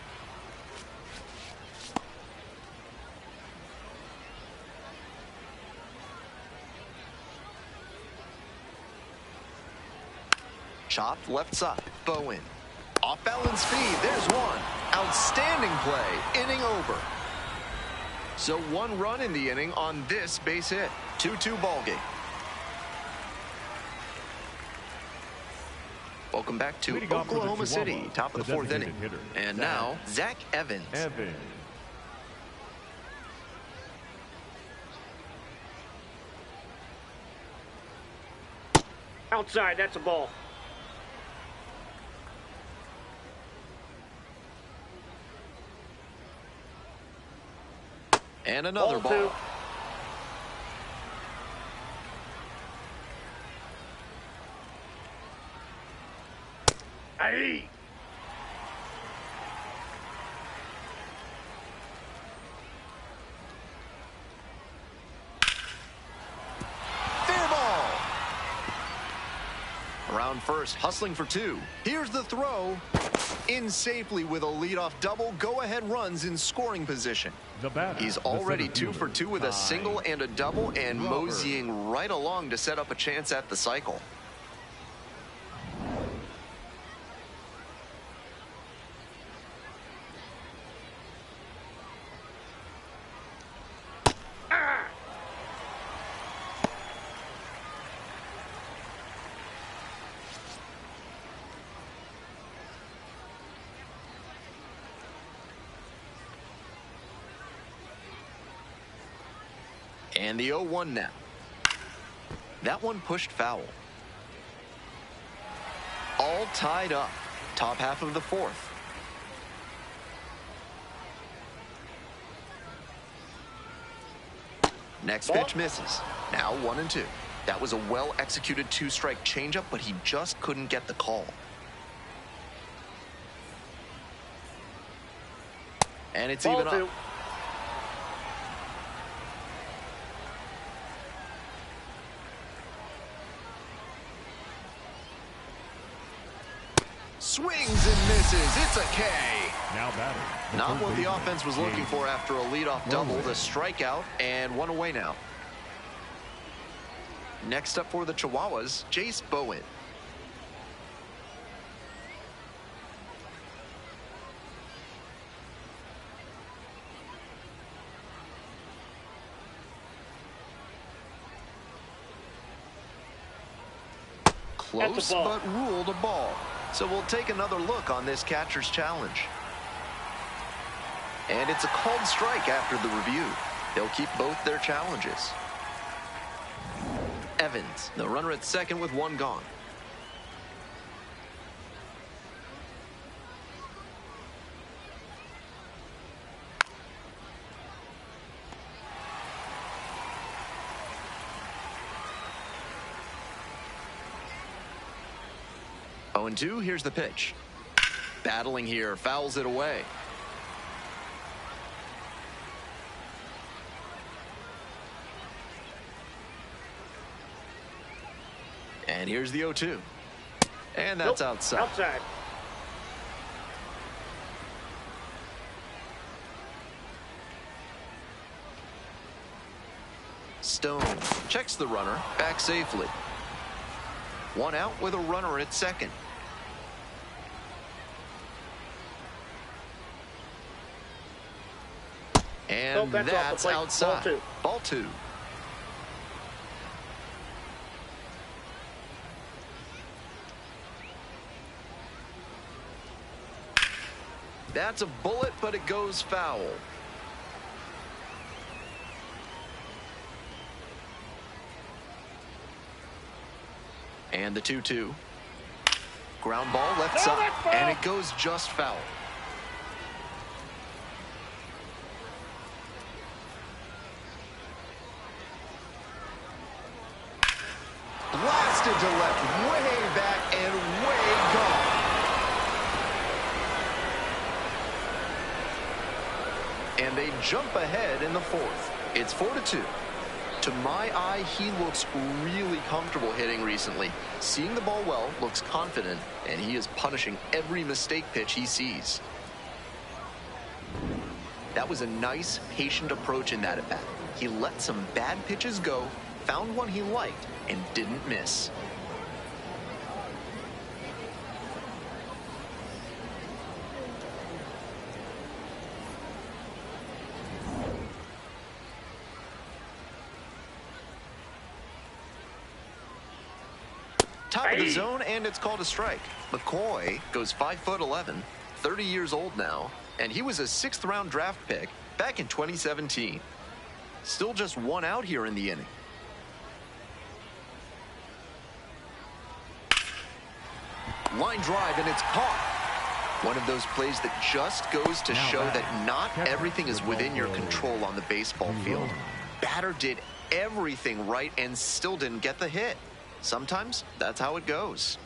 Chopped left side. Bowen. Off balance speed. There's one. Outstanding play. Inning over. So 1 run in the inning on this base hit. 2-2 ball game. Welcome back to Leading off for the Oklahoma City, Chilhuahuas, top of the 4th designated inning. hitter, And Zach now, Zach Evans. Evans. Outside, that's a ball. And another Ball ball. 2. Hey! Fair ball. Around first, hustling for 2. Here's the throw. In safely with a leadoff double. Go-ahead runs in scoring position. The batter, He's the already center 2 for 2 with a fielder, single and a double, and Robert. moseying right along to set up a chance at the cycle. And the 0-1 now. That one pushed foul. All tied up. Top half of the 4th. Next pitch misses. Now 1-2. That was a well-executed 2-strike changeup, but he just couldn't get the call. And it's Ball even 2. up. Swings and misses. It's a K. Now batting. Not third what the baseman, offense was looking James for after a leadoff double. Bowen. The strikeout and 1 away now. Next up for the Chilhuahuas, Jace Bowen. Close, That's a ball. but ruled a ball. So we'll take another look on this catcher's challenge. And it's a called strike after the review. They'll keep both their challenges. Evans, the runner at second with 1 gone. 0-2, here's the pitch. Battling here, fouls it away. And here's the 0-2. And that's outside. Outside. Stone checks the runner back safely. 1 out with a runner at second. And that's outside. Ball 2. That's a bullet, but it goes foul. And the 2-2. Ground ball left side, and it goes just foul. Blasted to left, way back and way gone. And they jump ahead in the 4th. It's 4-2. To my eye, he looks really comfortable hitting recently. Seeing the ball well, looks confident, and he is punishing every mistake pitch he sees. That was a nice, patient approach in that at-bat. He let some bad pitches go, found one he liked, and didn't miss. Top of the zone, and it's called a strike. McCoy goes 5'11", 30 years old now, and he was a 6th-round draft pick back in 2017. Still just 1 out here in the inning. Line drive, and it's caught. One of those plays that just goes to show that not everything is within your control on the baseball field. Batter did everything right and still didn't get the hit. Sometimes that's how it goes.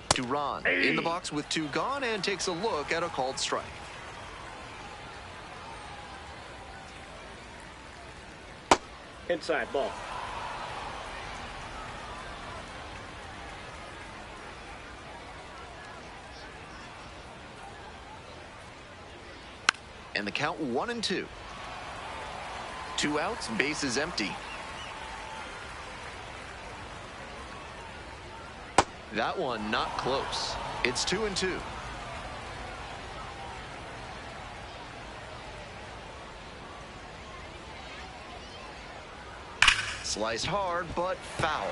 Duran in the box with 2 gone and takes a look at a called strike. Inside ball. And the count 1-2. 2 outs, base is empty. That one not close. It's 2-2. Sliced hard, but foul.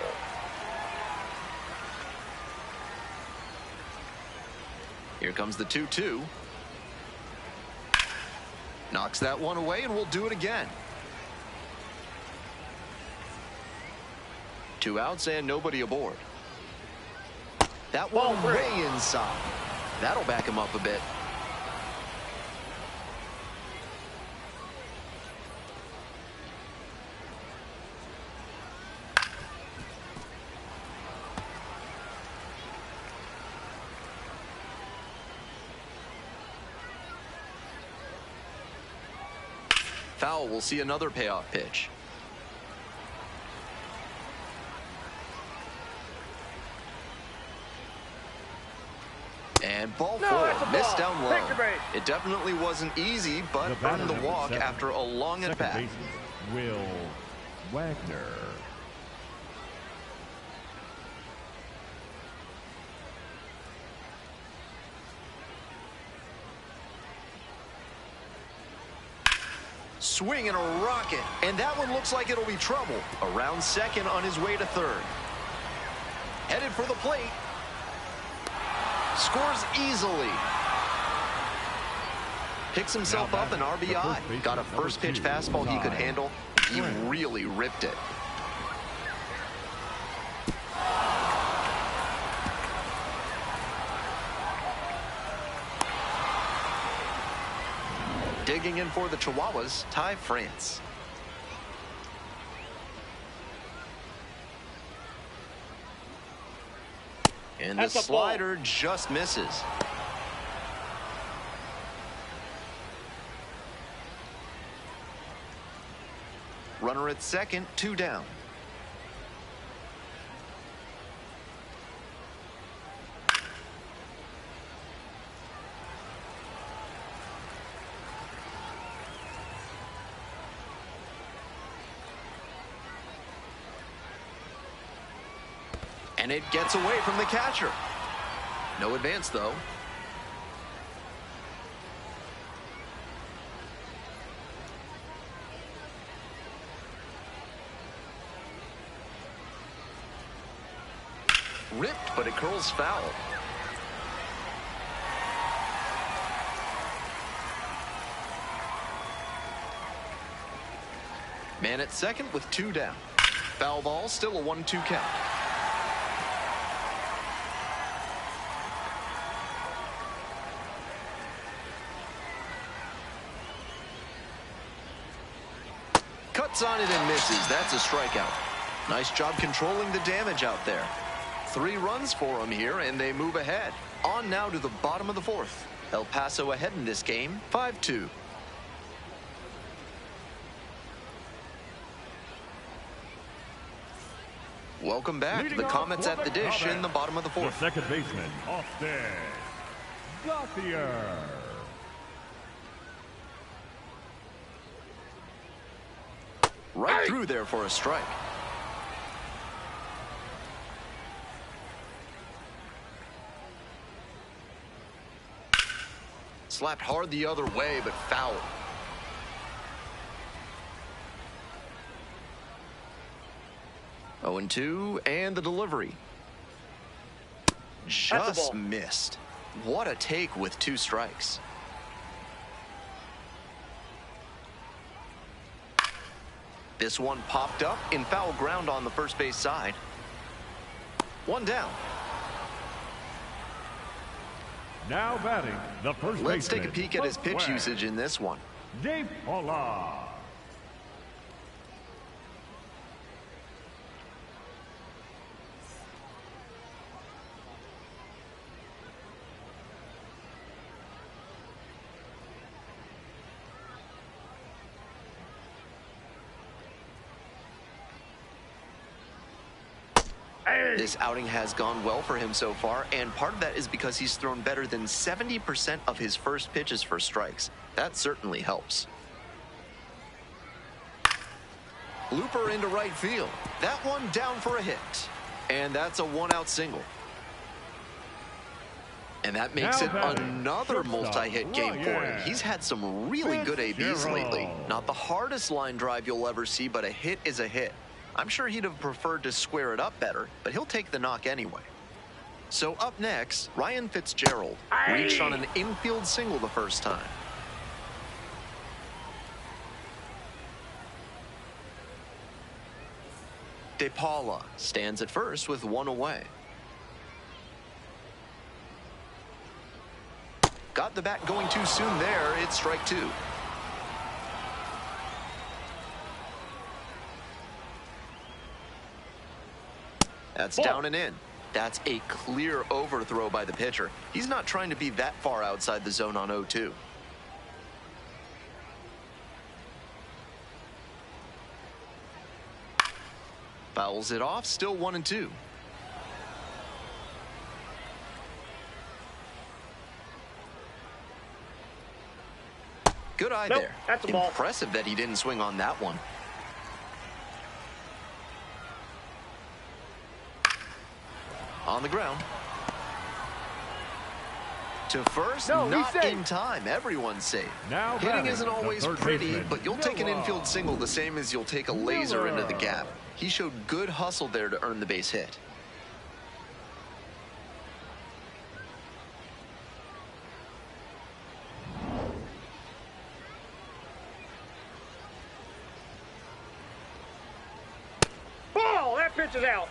Here comes the 2-2. Knocks that one away, and we'll do it again. 2 outs and nobody aboard. That one way inside. That'll back him up a bit. Foul will see another payoff pitch. And ball 4, missed down low. It definitely wasn't easy, but earned the walk after a long at-bat. Will Wagner. Swing and a rocket, and that one looks like it'll be trouble. Around second on his way to third. Headed for the plate. Scores easily. Picks himself up an RBI. Got a first pitch fastball he could handle. He really ripped it. Digging in for the Chilhuahuas, Ty France. And the slider just misses. Runner at second, 2 down. And it gets away from the catcher. No advance, though. Ripped, but it curls foul. Man at second with 2 down. Foul ball, still a 1-2 count. Cuts on it and misses. That's a strikeout. Nice job controlling the damage out there. 3 runs for him here, and they move ahead. On now to the bottom of the 4th. El Paso ahead in this game, 5-2. Welcome back to the Comets at the dish in the bottom of the 4th. The second baseman, Austin Gauthier. Right through there for a strike. Slapped hard the other way, but foul. Oh, 0-2, and the delivery. Just missed. What a take with 2 strikes. This one popped up in foul ground on the first base side. 1 down. Now batting the first Let's baseman. take a peek at his pitch usage in this one. Dave Paula. This outing has gone well for him so far, and part of that is because he's thrown better than 70% of his first pitches for strikes. That certainly helps. Looper into right field. That one down for a hit. And that's a 1-out single. And that makes it another multi-hit game for him. He's had some really good ABs lately. Not the hardest line drive you'll ever see, but a hit is a hit. I'm sure he'd have preferred to square it up better, but he'll take the knock anyway. So up next, Ryan Fitzgerald reached on an infield single the first time. De Paula stands at first with 1 away. Got the bat going too soon there. It's strike 2. That's down and in. That's a clear overthrow by the pitcher. He's not trying to be that far outside the zone on 0-2. Fouls it off, still 1-2. Good eye there. That's a ball. Impressive that he didn't swing on that one. On the ground. To first, not in time. Everyone's safe. Now Hitting isn't always pretty, but you'll take an infield single the same as you'll take a laser into the gap. He showed good hustle there to earn the base hit. Ball! That pitch is out.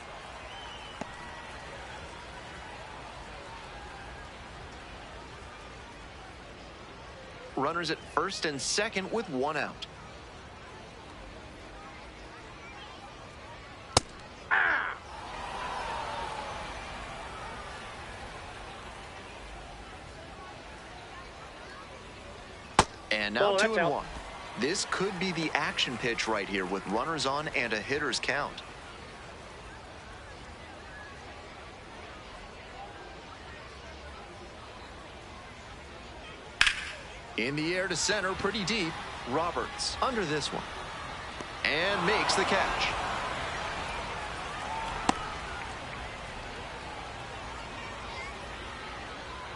Runners at first and second with 1 out. And now 2-1. This could be the action pitch right here with runners on and a hitter's count. In the air to center, pretty deep. Roberts under this one. And makes the catch.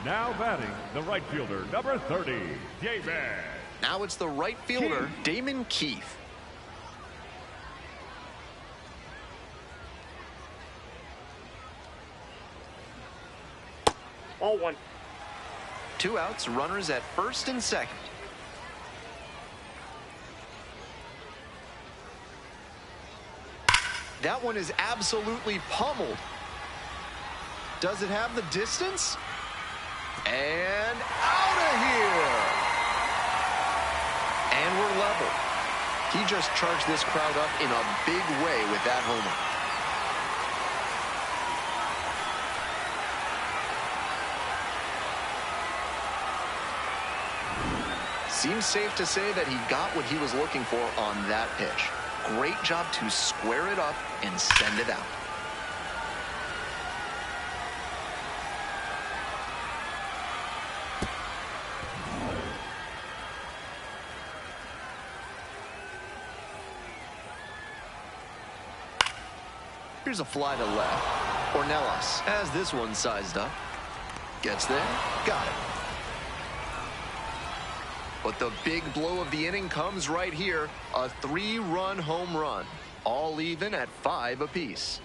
Now batting, the right fielder, number 30, David. Now it's the right fielder, Damon Keith. Ball one. 2 outs, runners at first and second. That one is absolutely pummeled. Does it have the distance? And out of here. And we're level. He just charged this crowd up in a big way with that homer. Seems safe to say that he got what he was looking for on that pitch. Great job to square it up and send it out. Here's a fly to left. Ornelas has this one sized up. Gets there. Got it. But the big blow of the inning comes right here. A 3-run home run. All even at 5 apiece.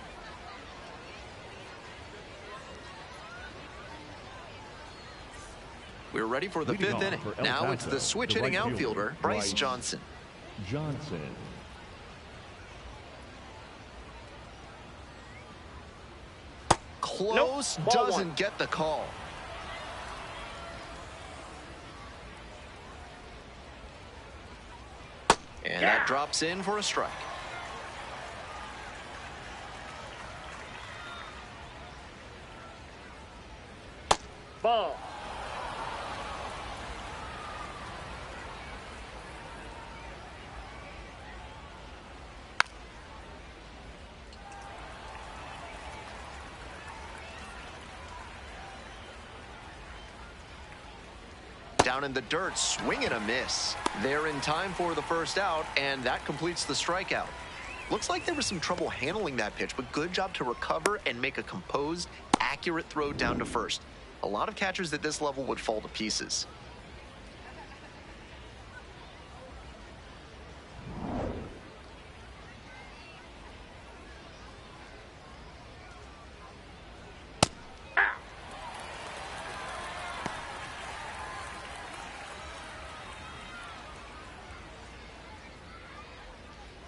We're ready for the 5th inning. Now it's the switch hitting outfielder, Bryce Johnson. Close, doesn't get the call. And that drops in for a strike. Ball. Down in the dirt, swing and a miss. They're in time for the first out, and that completes the strikeout. Looks like there was some trouble handling that pitch, but good job to recover and make a composed, accurate throw down to first. A lot of catchers at this level would fall to pieces.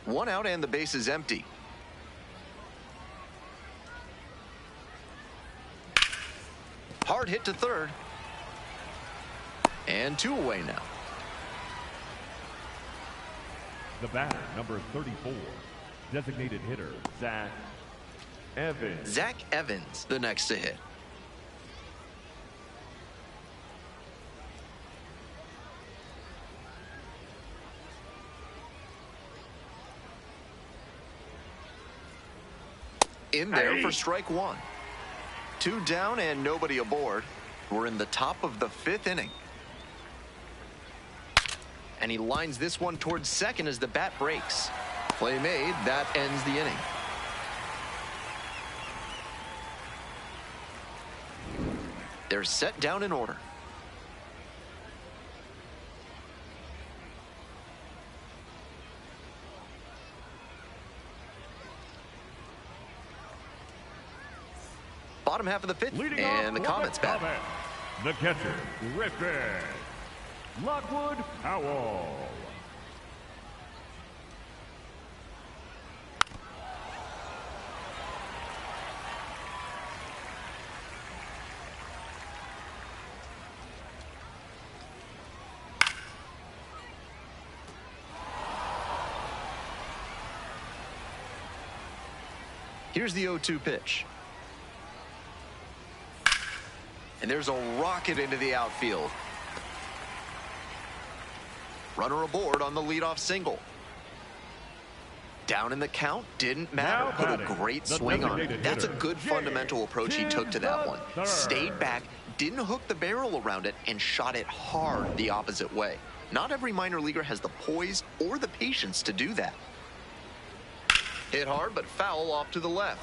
One out and the base is empty. Hard hit to third. And 2 away now. The batter, number 34, designated hitter, Zach Evans. Zach Evans, the next to hit. In there for strike 1. 2 down and nobody aboard. We're in the top of the 5th inning. And he lines this one towards second as the bat breaks. Play made. That ends the inning. They're set down in order. Bottom half of the 5th, Leading and the off Comets bat. The catcher, Griffin Lockwood Powell. Here's the 0-2 pitch. And there's a rocket into the outfield. Runner aboard on the leadoff single. Down in the count, didn't matter. Now Put a batting, great the swing on it. designated That's a hitter, good fundamental approach he took to that one. third. Stayed back, didn't hook the barrel around it, and shot it hard the opposite way. Not every minor leaguer has the poise or the patience to do that. Hit hard, but foul off to the left.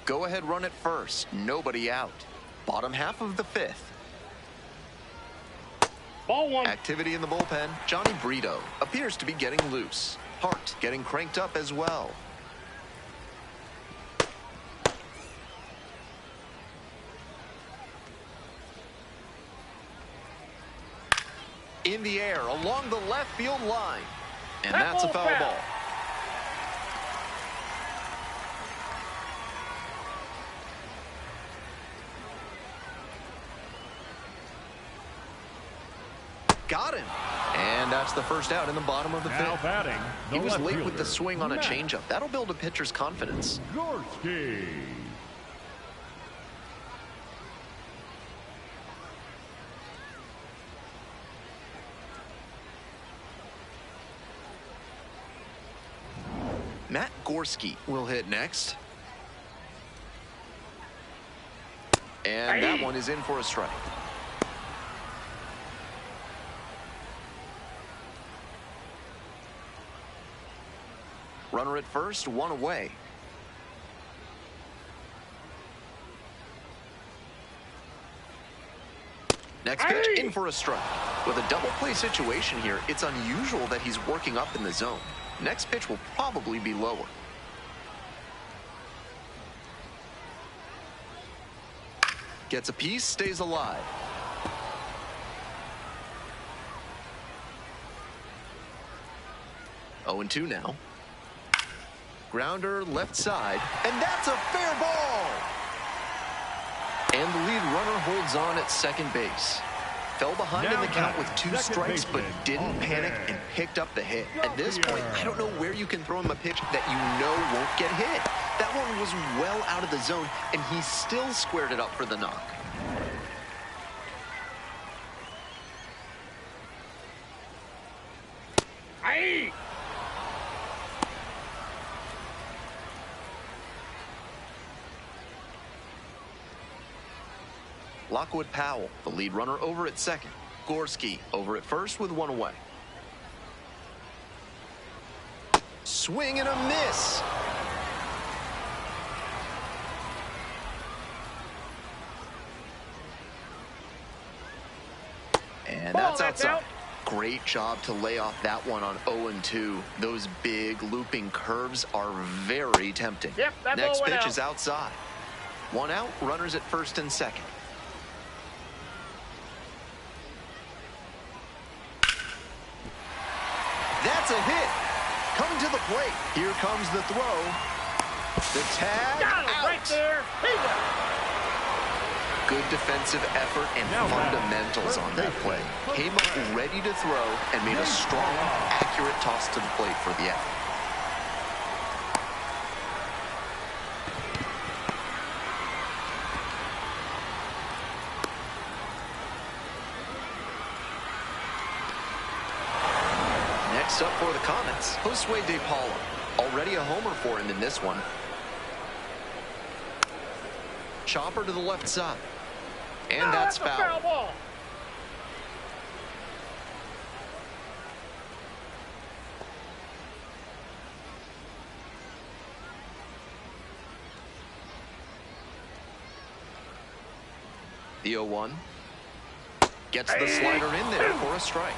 Go ahead, run it first. Nobody out. Bottom half of the fifth. Ball one. Activity in the bullpen. Johnny Brito appears to be getting loose. Hart getting cranked up as well. In the air along the left field line. And that's a foul ball. Got him. And that's the first out in the bottom of the Now fifth. batting, the He was left late with fielder, the swing on a Matt changeup. That'll build a pitcher's confidence. Gorski. Matt Gorski will hit next. And that one is in for a strike. Runner at first, one away. Next pitch, in for a strike. With a double play situation here, it's unusual that he's working up in the zone. Next pitch will probably be lower. Gets a piece, stays alive. Oh, 0-2 now. Grounder left side, and that's a fair ball. And the lead runner holds on at second base. Fell behind in the count with 2 strikes, but didn't panic and picked up the hit. At this point, I don't know where you can throw him a pitch that you know won't get hit. That one was well out of the zone, and he still squared it up for the knock. Aye. Lockwood Powell, the lead runner, over at second. Gorski over at first with 1 away. Swing and a miss. And that's outside. Great job to lay off that one on 0-2. Those big looping curves are very tempting. Yep, that Next ball went pitch out. is outside. 1 out, runners at first and second. That's a hit. Coming to the plate. Here comes the throw. The tag Got him out. right there. Good defensive effort and fundamentals on that play. Came up ready to throw and made a strong, accurate toss to the plate for the out. Next up for the Comets, Josue De Paula. Already a homer for him in this one. Chopper to the left side. And that's foul. Foul ball. The 0-1. Gets the slider in there for a strike.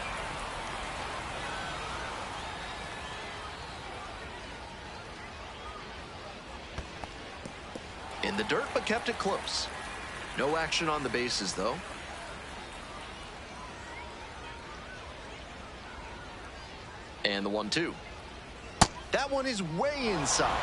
In the dirt, but kept it close. No action on the bases, though. And the 1-2. That one is way inside.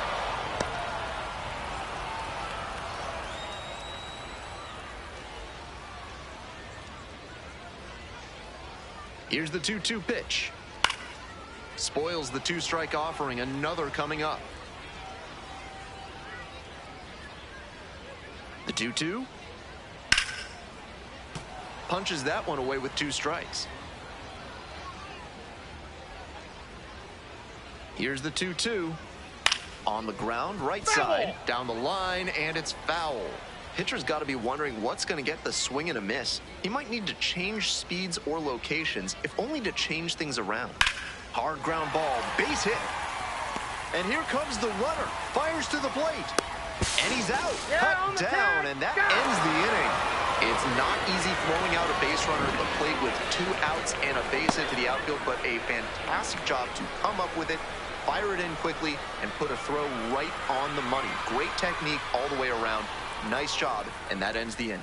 Here's the 2-2 pitch. Spoils the 2-strike offering. Another coming up. The 2-2. Punches that one away with 2 strikes. Here's the 2-2. On the ground, right side, down the line, and it's foul. Pitcher's got to be wondering what's going to get the swing and a miss. He might need to change speeds or locations, if only to change things around. Hard ground ball, base hit. And here comes the runner, fires to the plate. And he's out, cut down, and that ends the inning. It's not easy throwing out a base runner at the plate with 2 outs and a base hit to the outfield, but a fantastic job to come up with it, fire it in quickly, and put a throw right on the money. Great technique all the way around. Nice job, and that ends the inning.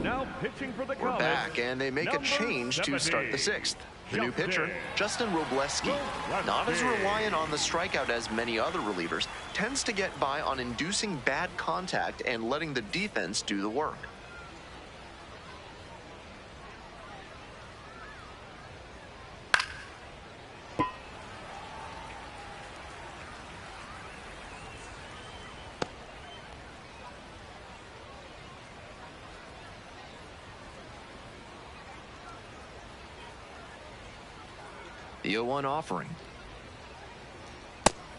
Now pitching for the We're Comets, back, and they make a change to start the 6th. The new pitcher, Justin Robleski, not as reliant on the strikeout as many other relievers, tends to get by on inducing bad contact and letting the defense do the work. The 0-1 offering.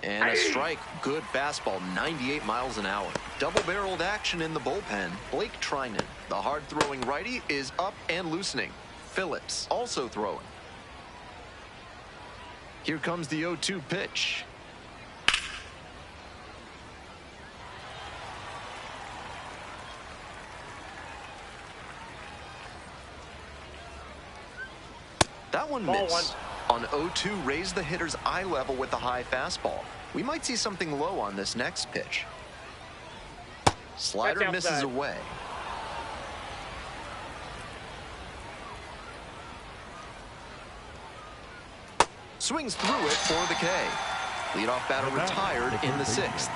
And a strike. Good fastball, 98 miles an hour. Double-barreled action in the bullpen. Blake Trinan, the hard-throwing righty, is up and loosening. Phillips also throwing. Here comes the 0-2 pitch. That one missed. On 0-2, raise the hitter's eye level with the high fastball. We might see something low on this next pitch. Slider misses away. Swings through it for the K. Leadoff batter retired in the 6th.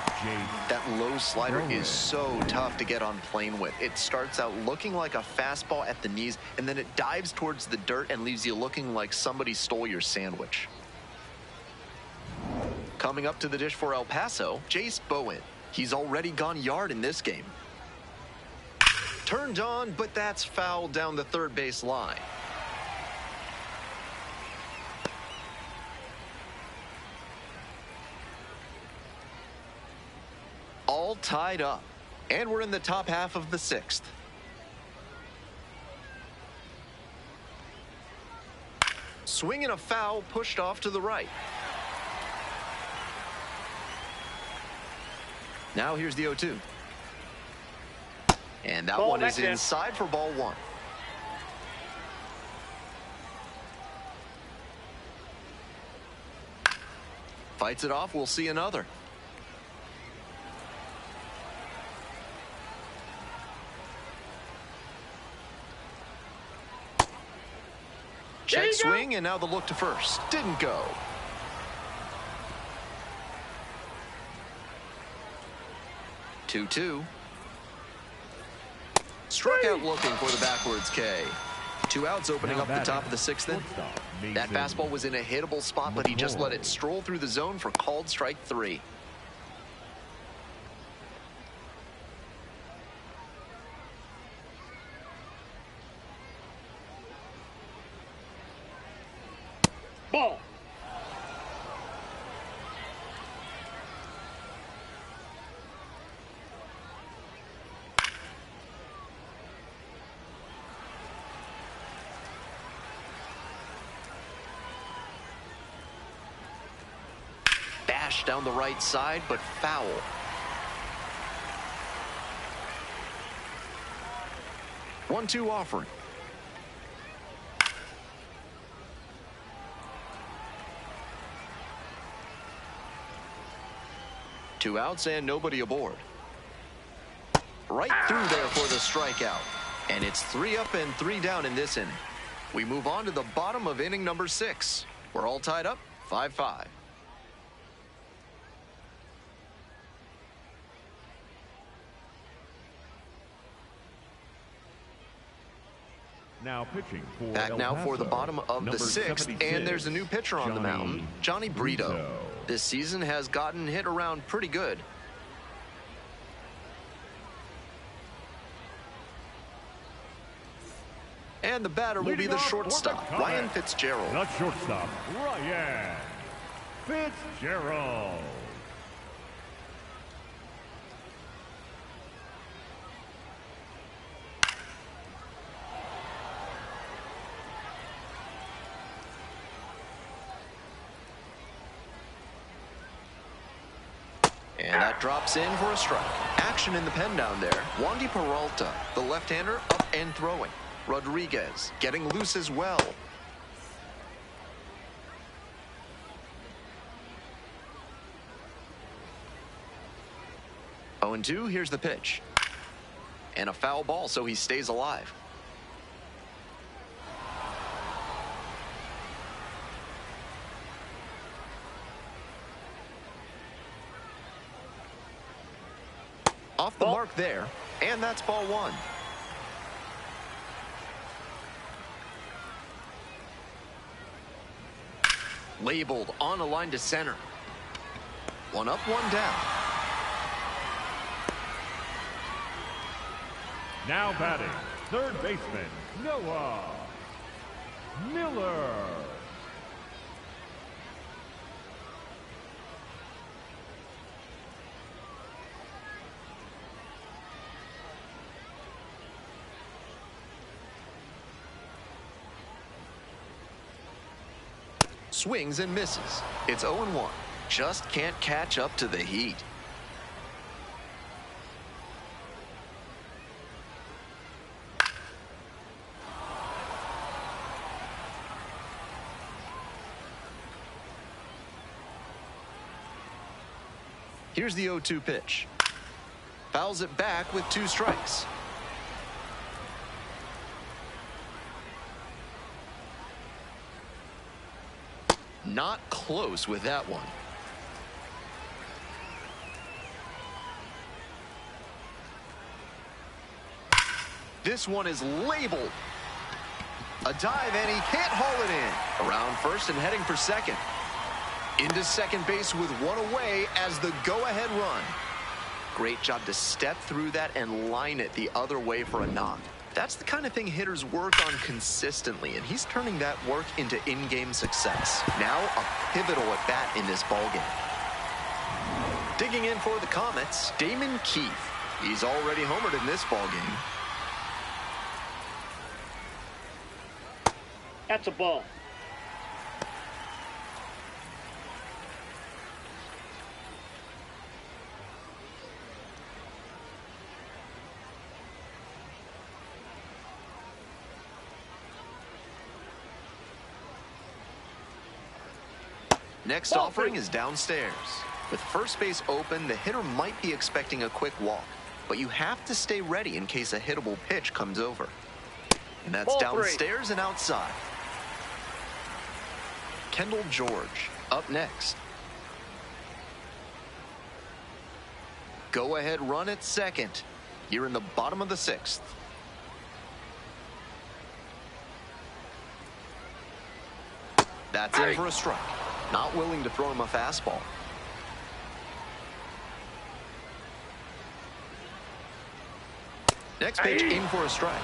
That low slider is so tough to get on plane with. It starts out looking like a fastball at the knees, and then it dives towards the dirt and leaves you looking like somebody stole your sandwich. Coming up to the dish for El Paso, Jace Bowen. He's already gone yard in this game. Turned on, but that's foul down the third base line. All tied up, and we're in the top half of the 6th. Swing and a foul pushed off to the right. Now here's the 0-2. And that one is inside for ball 1. Fights it off, we'll see another. Check swing, and now the look to first. Didn't go. Two. Struck out looking for the backwards K. 2 outs opening up the top of the 6th inning. That fastball was in a hittable spot, but he just let it stroll through the zone for called strike 3. Ball. Bash down the right side, but foul. 1-2 offering. Two outs and nobody aboard. Right through there for the strikeout. And it's 3 up and 3 down in this inning. We move on to the bottom of inning number 6. We're all tied up 5-5. Now pitching for Back El now Paso, for the bottom of the number 6th, 76, and there's a new pitcher on the mound, Johnny Brito. This season has gotten hit around pretty good. And the batter will be the shortstop, Ryan Fitzgerald. The shortstop, Ryan Fitzgerald. And that drops in for a strike. Action in the pen down there. Wandy Peralta, the left-hander, up and throwing. Rodriguez getting loose as well. Oh, and 2, here's the pitch. And a foul ball, so he stays alive. Off the mark there, and that's ball 1. Labeled on a line to center. 1 up, 1 down. Now batting, third baseman, Noah Miller. Swings and misses. It's 0-1. Just can't catch up to the heat. Here's the 0-2 pitch. Fouls it back with 2 strikes. Not close with that one. This one is labeled. A dive, and he can't haul it in. Around first and heading for second. Into second base with 1 away as the go-ahead run. Great job to step through that and line it the other way for a knock. That's the kind of thing hitters work on consistently, and he's turning that work into in-game success. Now a pivotal at-bat in this ballgame. Digging in for the Comets, Damon Keith. He's already homered in this ballgame. That's a ball. Next offering is downstairs. With first base open, the hitter might be expecting a quick walk, but you have to stay ready in case a hittable pitch comes over. And that's downstairs and outside. Kendall George up next. Go-ahead run at second. Here in the bottom of the 6th. That's in for a strike. Not willing to throw him a fastball. Next pitch in for a strike.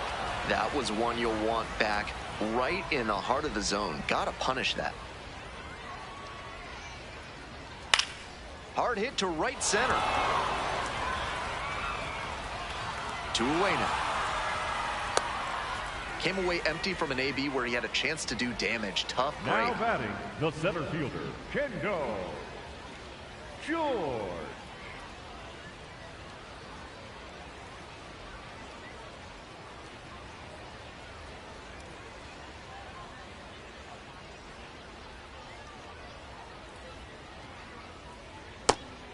That was one you'll want back right in the heart of the zone. Gotta punish that. Hard hit to right center. 2 away now. Came away empty from an AB where he had a chance to do damage. Tough break. Now batting, the center fielder, Kendall George.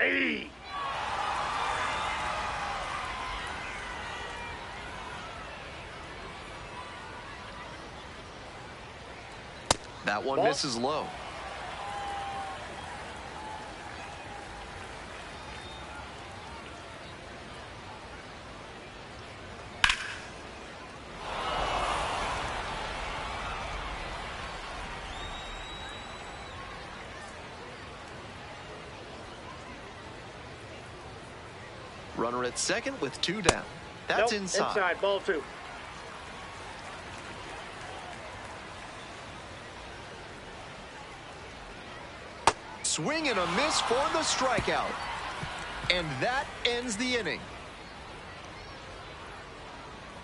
Hey! That one misses low. Runner at second with 2 down. That's inside. Inside, ball 2. Swing and a miss for the strikeout. And that ends the inning.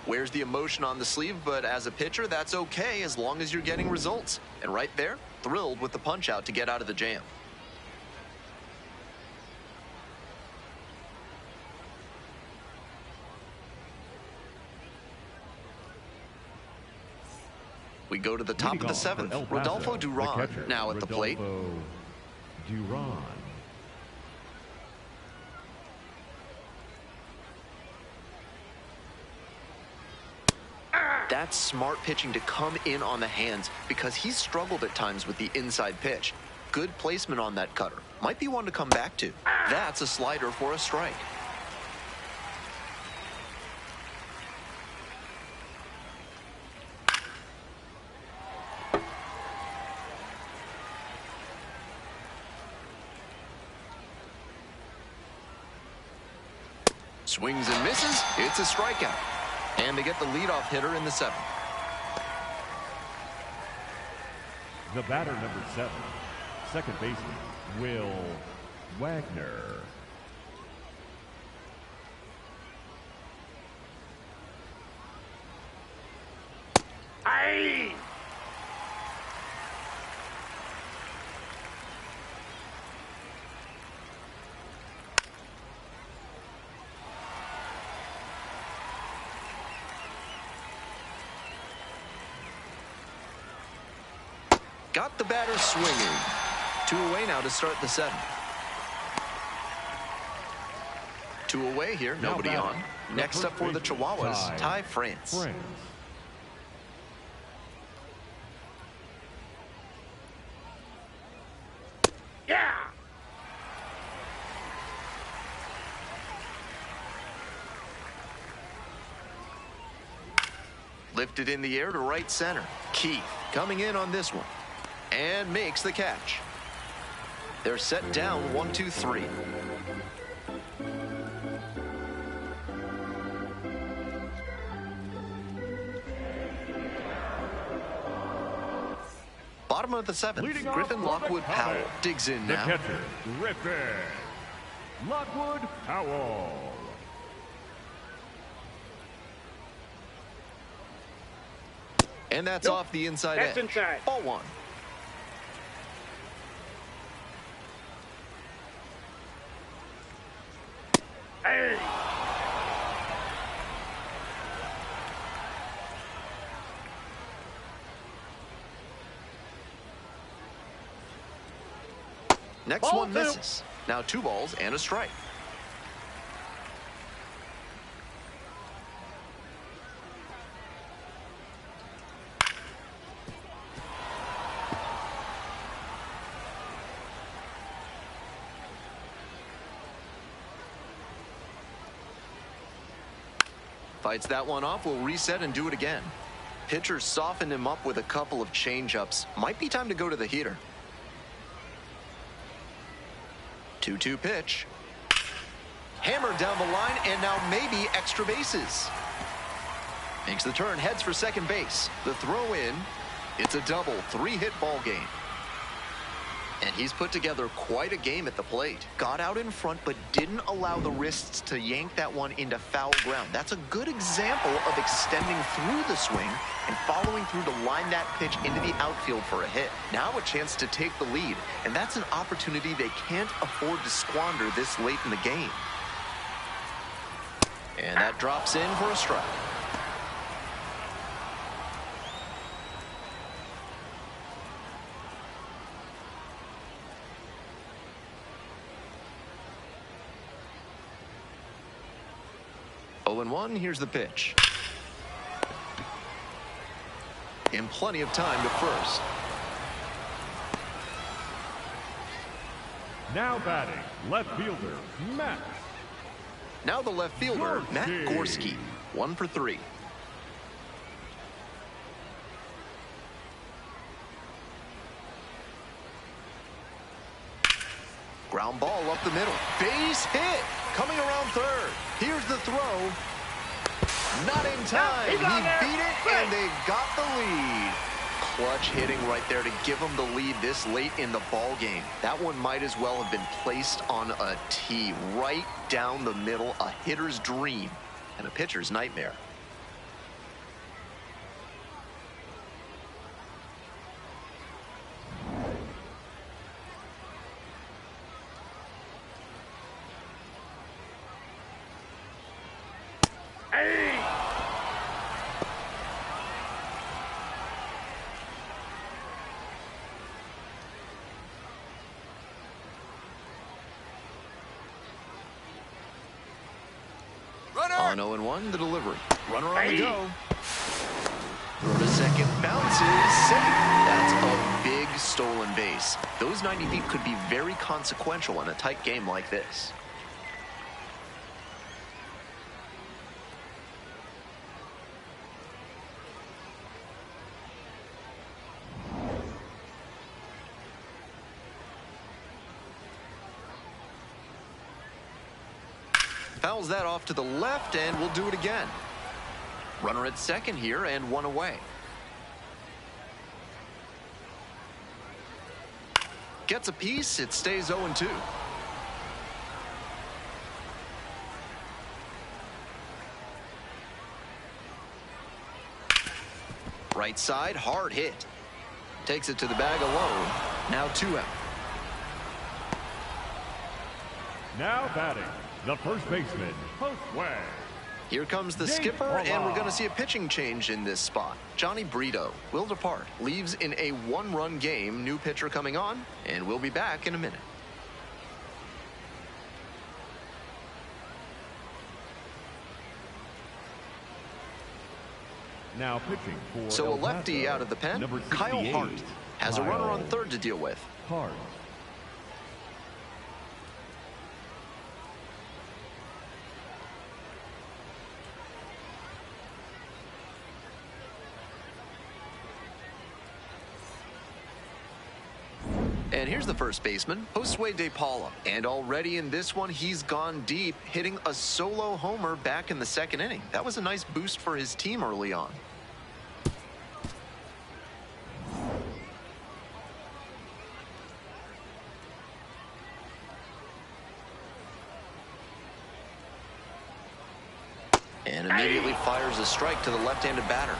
Wears the emotion on the sleeve, but as a pitcher, that's okay as long as you're getting results. And right there, thrilled with the punch out to get out of the jam. We go to the top of the 7th. Rodolfo Duran now at the plate. Duran. That's smart pitching to come in on the hands because he's struggled at times with the inside pitch. Good placement on that cutter. Might be one to come back to. That's a slider for a strike. Swings and misses. It's a strikeout. And they get the leadoff hitter in the 7th. The batter, number 7, second baseman, Will Wagner. Aye! Got the batter swinging. 2 away now to start the 7th. 2 away here, nobody on. Next up for the Chilhuahuas, Ty France. Yeah! Lifted in the air to right center. Keith coming in on this one. And makes the catch. They're set down 1-2-3. Bottom of the 7th, Griffin Lockwood Powell digs in now. The catcher, Griffin Lockwood Powell. And that's off the inside edge. That's inside. Ball 1. Hey! Next Ball one 2. misses. Now 2 balls and a strike. Fights that one off, will reset and do it again. Pitcher softened him up with a couple of changeups. Might be time to go to the heater. 2-2 pitch. Hammered down the line, and now maybe extra bases. Makes the turn, heads for second base. The throw in. It's a double, 3-hit ball game. And he's put together quite a game at the plate. Got out in front, but didn't allow the wrists to yank that one into foul ground. That's a good example of extending through the swing and following through to line that pitch into the outfield for a hit. Now a chance to take the lead, and that's an opportunity they can't afford to squander this late in the game. And that drops in for a strike. 0-1, here's the pitch. And plenty of time to first. Now batting, left fielder, Matt. Now the left fielder, Matt Gorski, 1 for 3. Ground ball up the middle. Base hit. Coming around third. Here's the throw. Not in time. He beat it, and they got the lead. Clutch hitting right there to give them the lead this late in the ball game. That one might as well have been placed on a tee right down the middle. A hitter's dream and a pitcher's nightmare. On 0-1, the delivery. Runner on the go. Throw to second, bounces, safe. That's a big stolen base. Those 90 feet could be very consequential in a tight game like this. Fouls that off to the left, and we'll do it again. Runner at second here, and 1 away. Gets a piece, it stays 0-2. Right side, hard hit. Takes it to the bag alone. Now 2 out. Now batting, the first baseman, Postway. Here comes the skipper, and we're going to see a pitching change in this spot. Johnny Brito will depart. Leaves in a 1-run game. New pitcher coming on, and we'll be back in a minute. Now pitching for So a lefty out of the pen, Kyle Hart has a runner on third to deal with. Hart. And here's the first baseman, Josue De Paula. And already in this one, he's gone deep, hitting a solo homer back in the second inning. That was a nice boost for his team early on. And immediately fires a strike to the left-handed batter.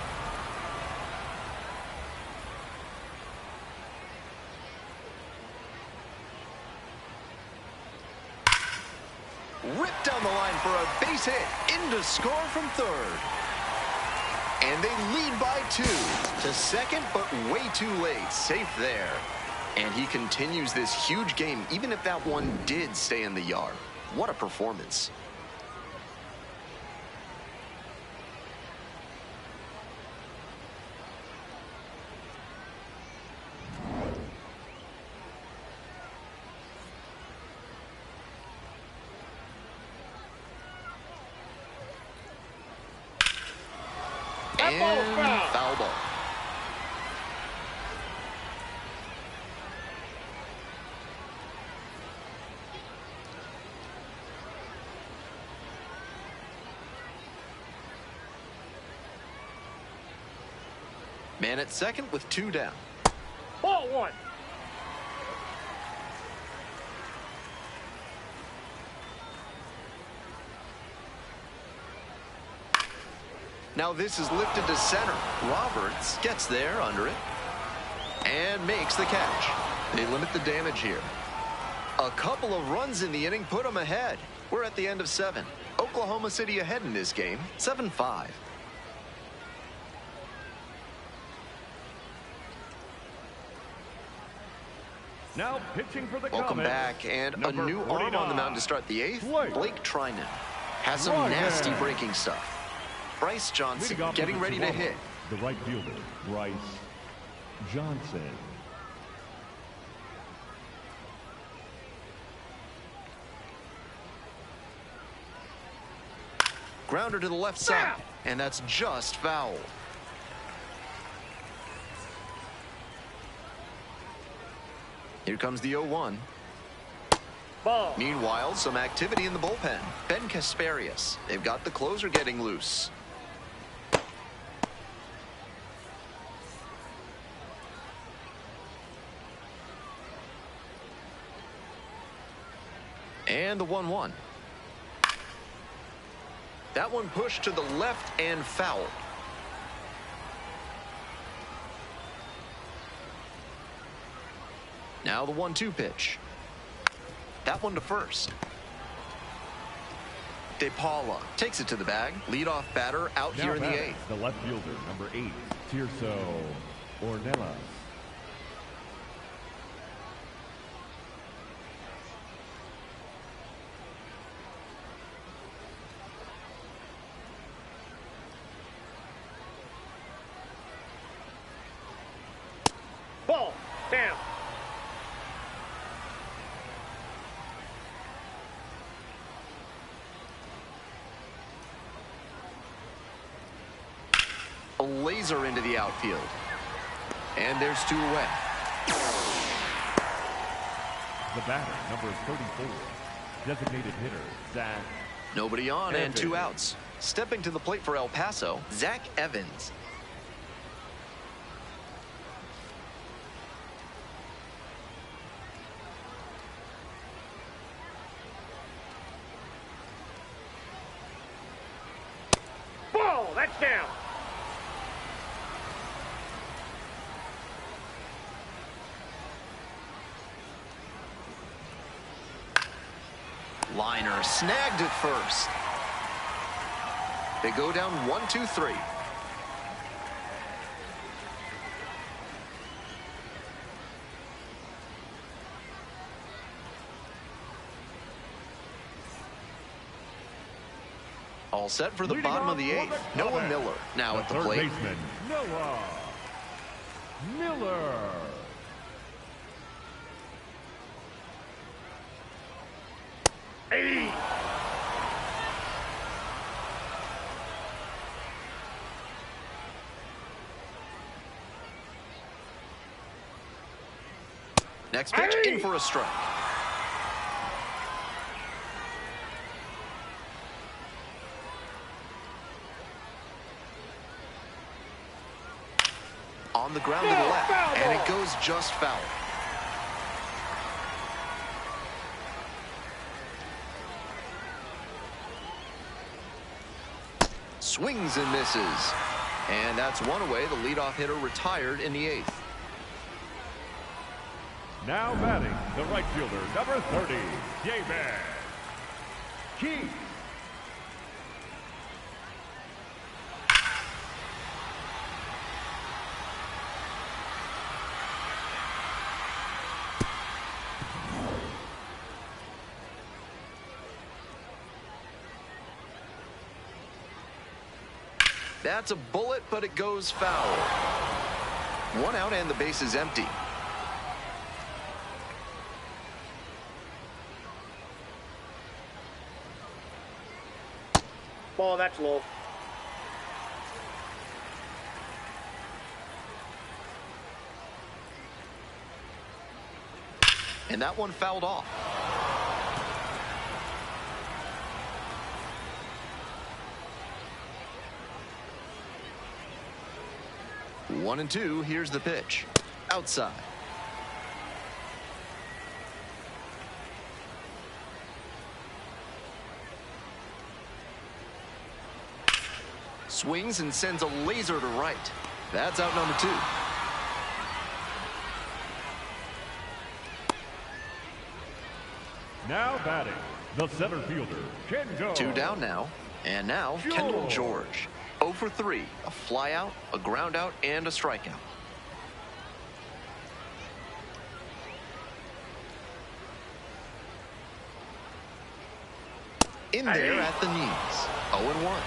Ripped down the line for a base hit. In to score from third. And they lead by 2 to second, but way too late. Safe there. And he continues this huge game, even if that one did stay in the yard. What a performance. And foul ball. Man at second with 2 down. Ball 1. Now this is lifted to center. Roberts gets there under it and makes the catch. They limit the damage here. A couple of runs in the inning put them ahead. We're at the end of 7. Oklahoma City ahead in this game, 7-5. Now pitching for the Welcome Comets. back, and a Number new arm 49. on the mound to start the 8th, Blake Trinan. Has some nasty breaking stuff. Bryce Johnson getting ready to hit. The right fielder, Bryce Johnson. Grounder to the left side, and that's just foul. Here comes the 0-1. Ball. Meanwhile, some activity in the bullpen. Ben Kasparius. They've got the closer getting loose. And the 1-1. That one pushed to the left and foul. Now the 1-2 pitch. That one to first. De Paula takes it to the bag. Leadoff batter out here in the 8th. The left fielder, number 8, Tirso Ornelas. Ball. Down. A laser into the outfield. And there's 2 away. The batter, number 34, designated hitter, Zach. Nobody on and Evans. 2 outs. Stepping to the plate for El Paso, Zach Evans. Ball. That's down. Liner snagged at first. They go down 1-2-3. All set for the Leading bottom off of the for 8th. the Noah Comets, Miller now at the third plate. baseman, Noah Miller. Hey. Next pitch in for a strike. On the ground to the left, and it goes just foul. Swings and misses. And that's one away. The leadoff hitter retired in the 8th. Now batting, the right fielder, number 30, David Keith. That's a bullet, but it goes foul. 1 out and the base is empty. Ball. That's low. And that one fouled off. One and 2, here's the pitch. Outside. Swings and sends a laser to right. That's out number 2. Now batting, the center fielder, Kendall. 2 down now. And now Kendall George. 0 for 3. A fly out, a ground out, and a strikeout. In there at the knees. 0-1.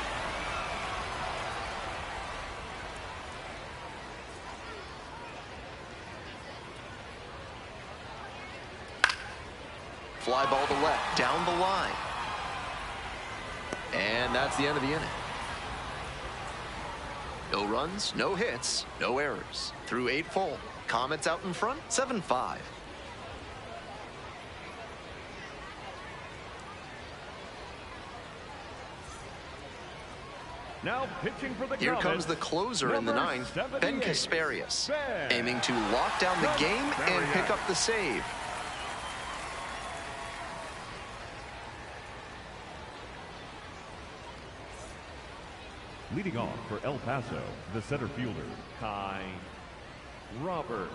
Fly ball to left, down the line. And that's the end of the inning. No runs, no hits, no errors. Through 8 full. Comets out in front, 7-5. Now pitching for the Here Comets, comes the closer in the ninth, Ben 78, Kasparius, Ben. aiming to lock down the game and pick up the save. Leading off for El Paso, the center fielder, Kai Robert.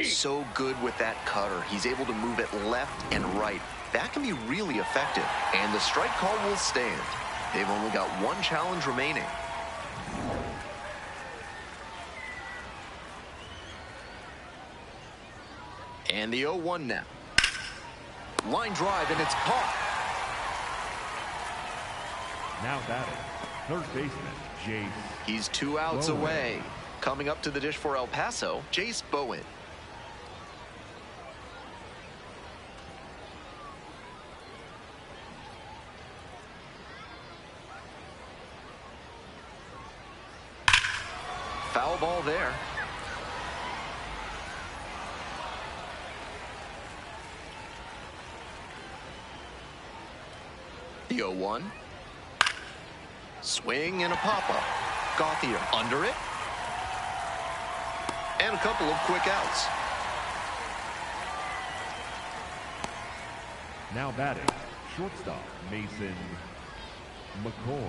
So good with that cutter. He's able to move it left and right. That can be really effective. And the strike call will stand. They've only got 1 challenge remaining. And the 0-1 now. Line drive, and it's caught. Now batting, third baseman, Jace. He's 2 outs Bowen. away. Coming up to the dish for El Paso, Jace Bowen. Foul ball there. The 0-1. Swing and a pop-up. Gauthier under it. And a couple of quick outs. Now batting, shortstop, Mason McCoy.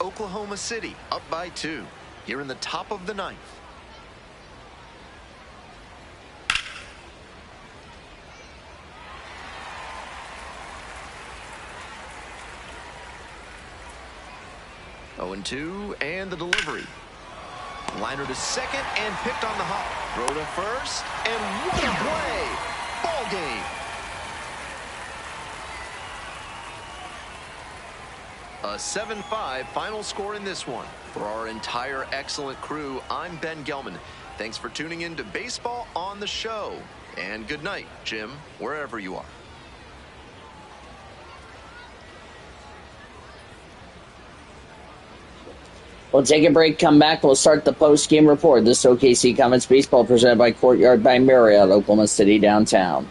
Oklahoma City up by 2 here in the top of the 9th. Oh, and 2, and the delivery. Liner to second and picked on the hop. Throw to first, and what a play! Ball game. A 7-5 final score in this one. For our entire excellent crew, I'm Ben Gelman. Thanks for tuning in to Baseball on the Show. And good night, Jim, wherever you are. We'll take a break, come back. We'll start the post-game report. This is OKC Comets Baseball presented by Courtyard by Marriott, Oklahoma City downtown.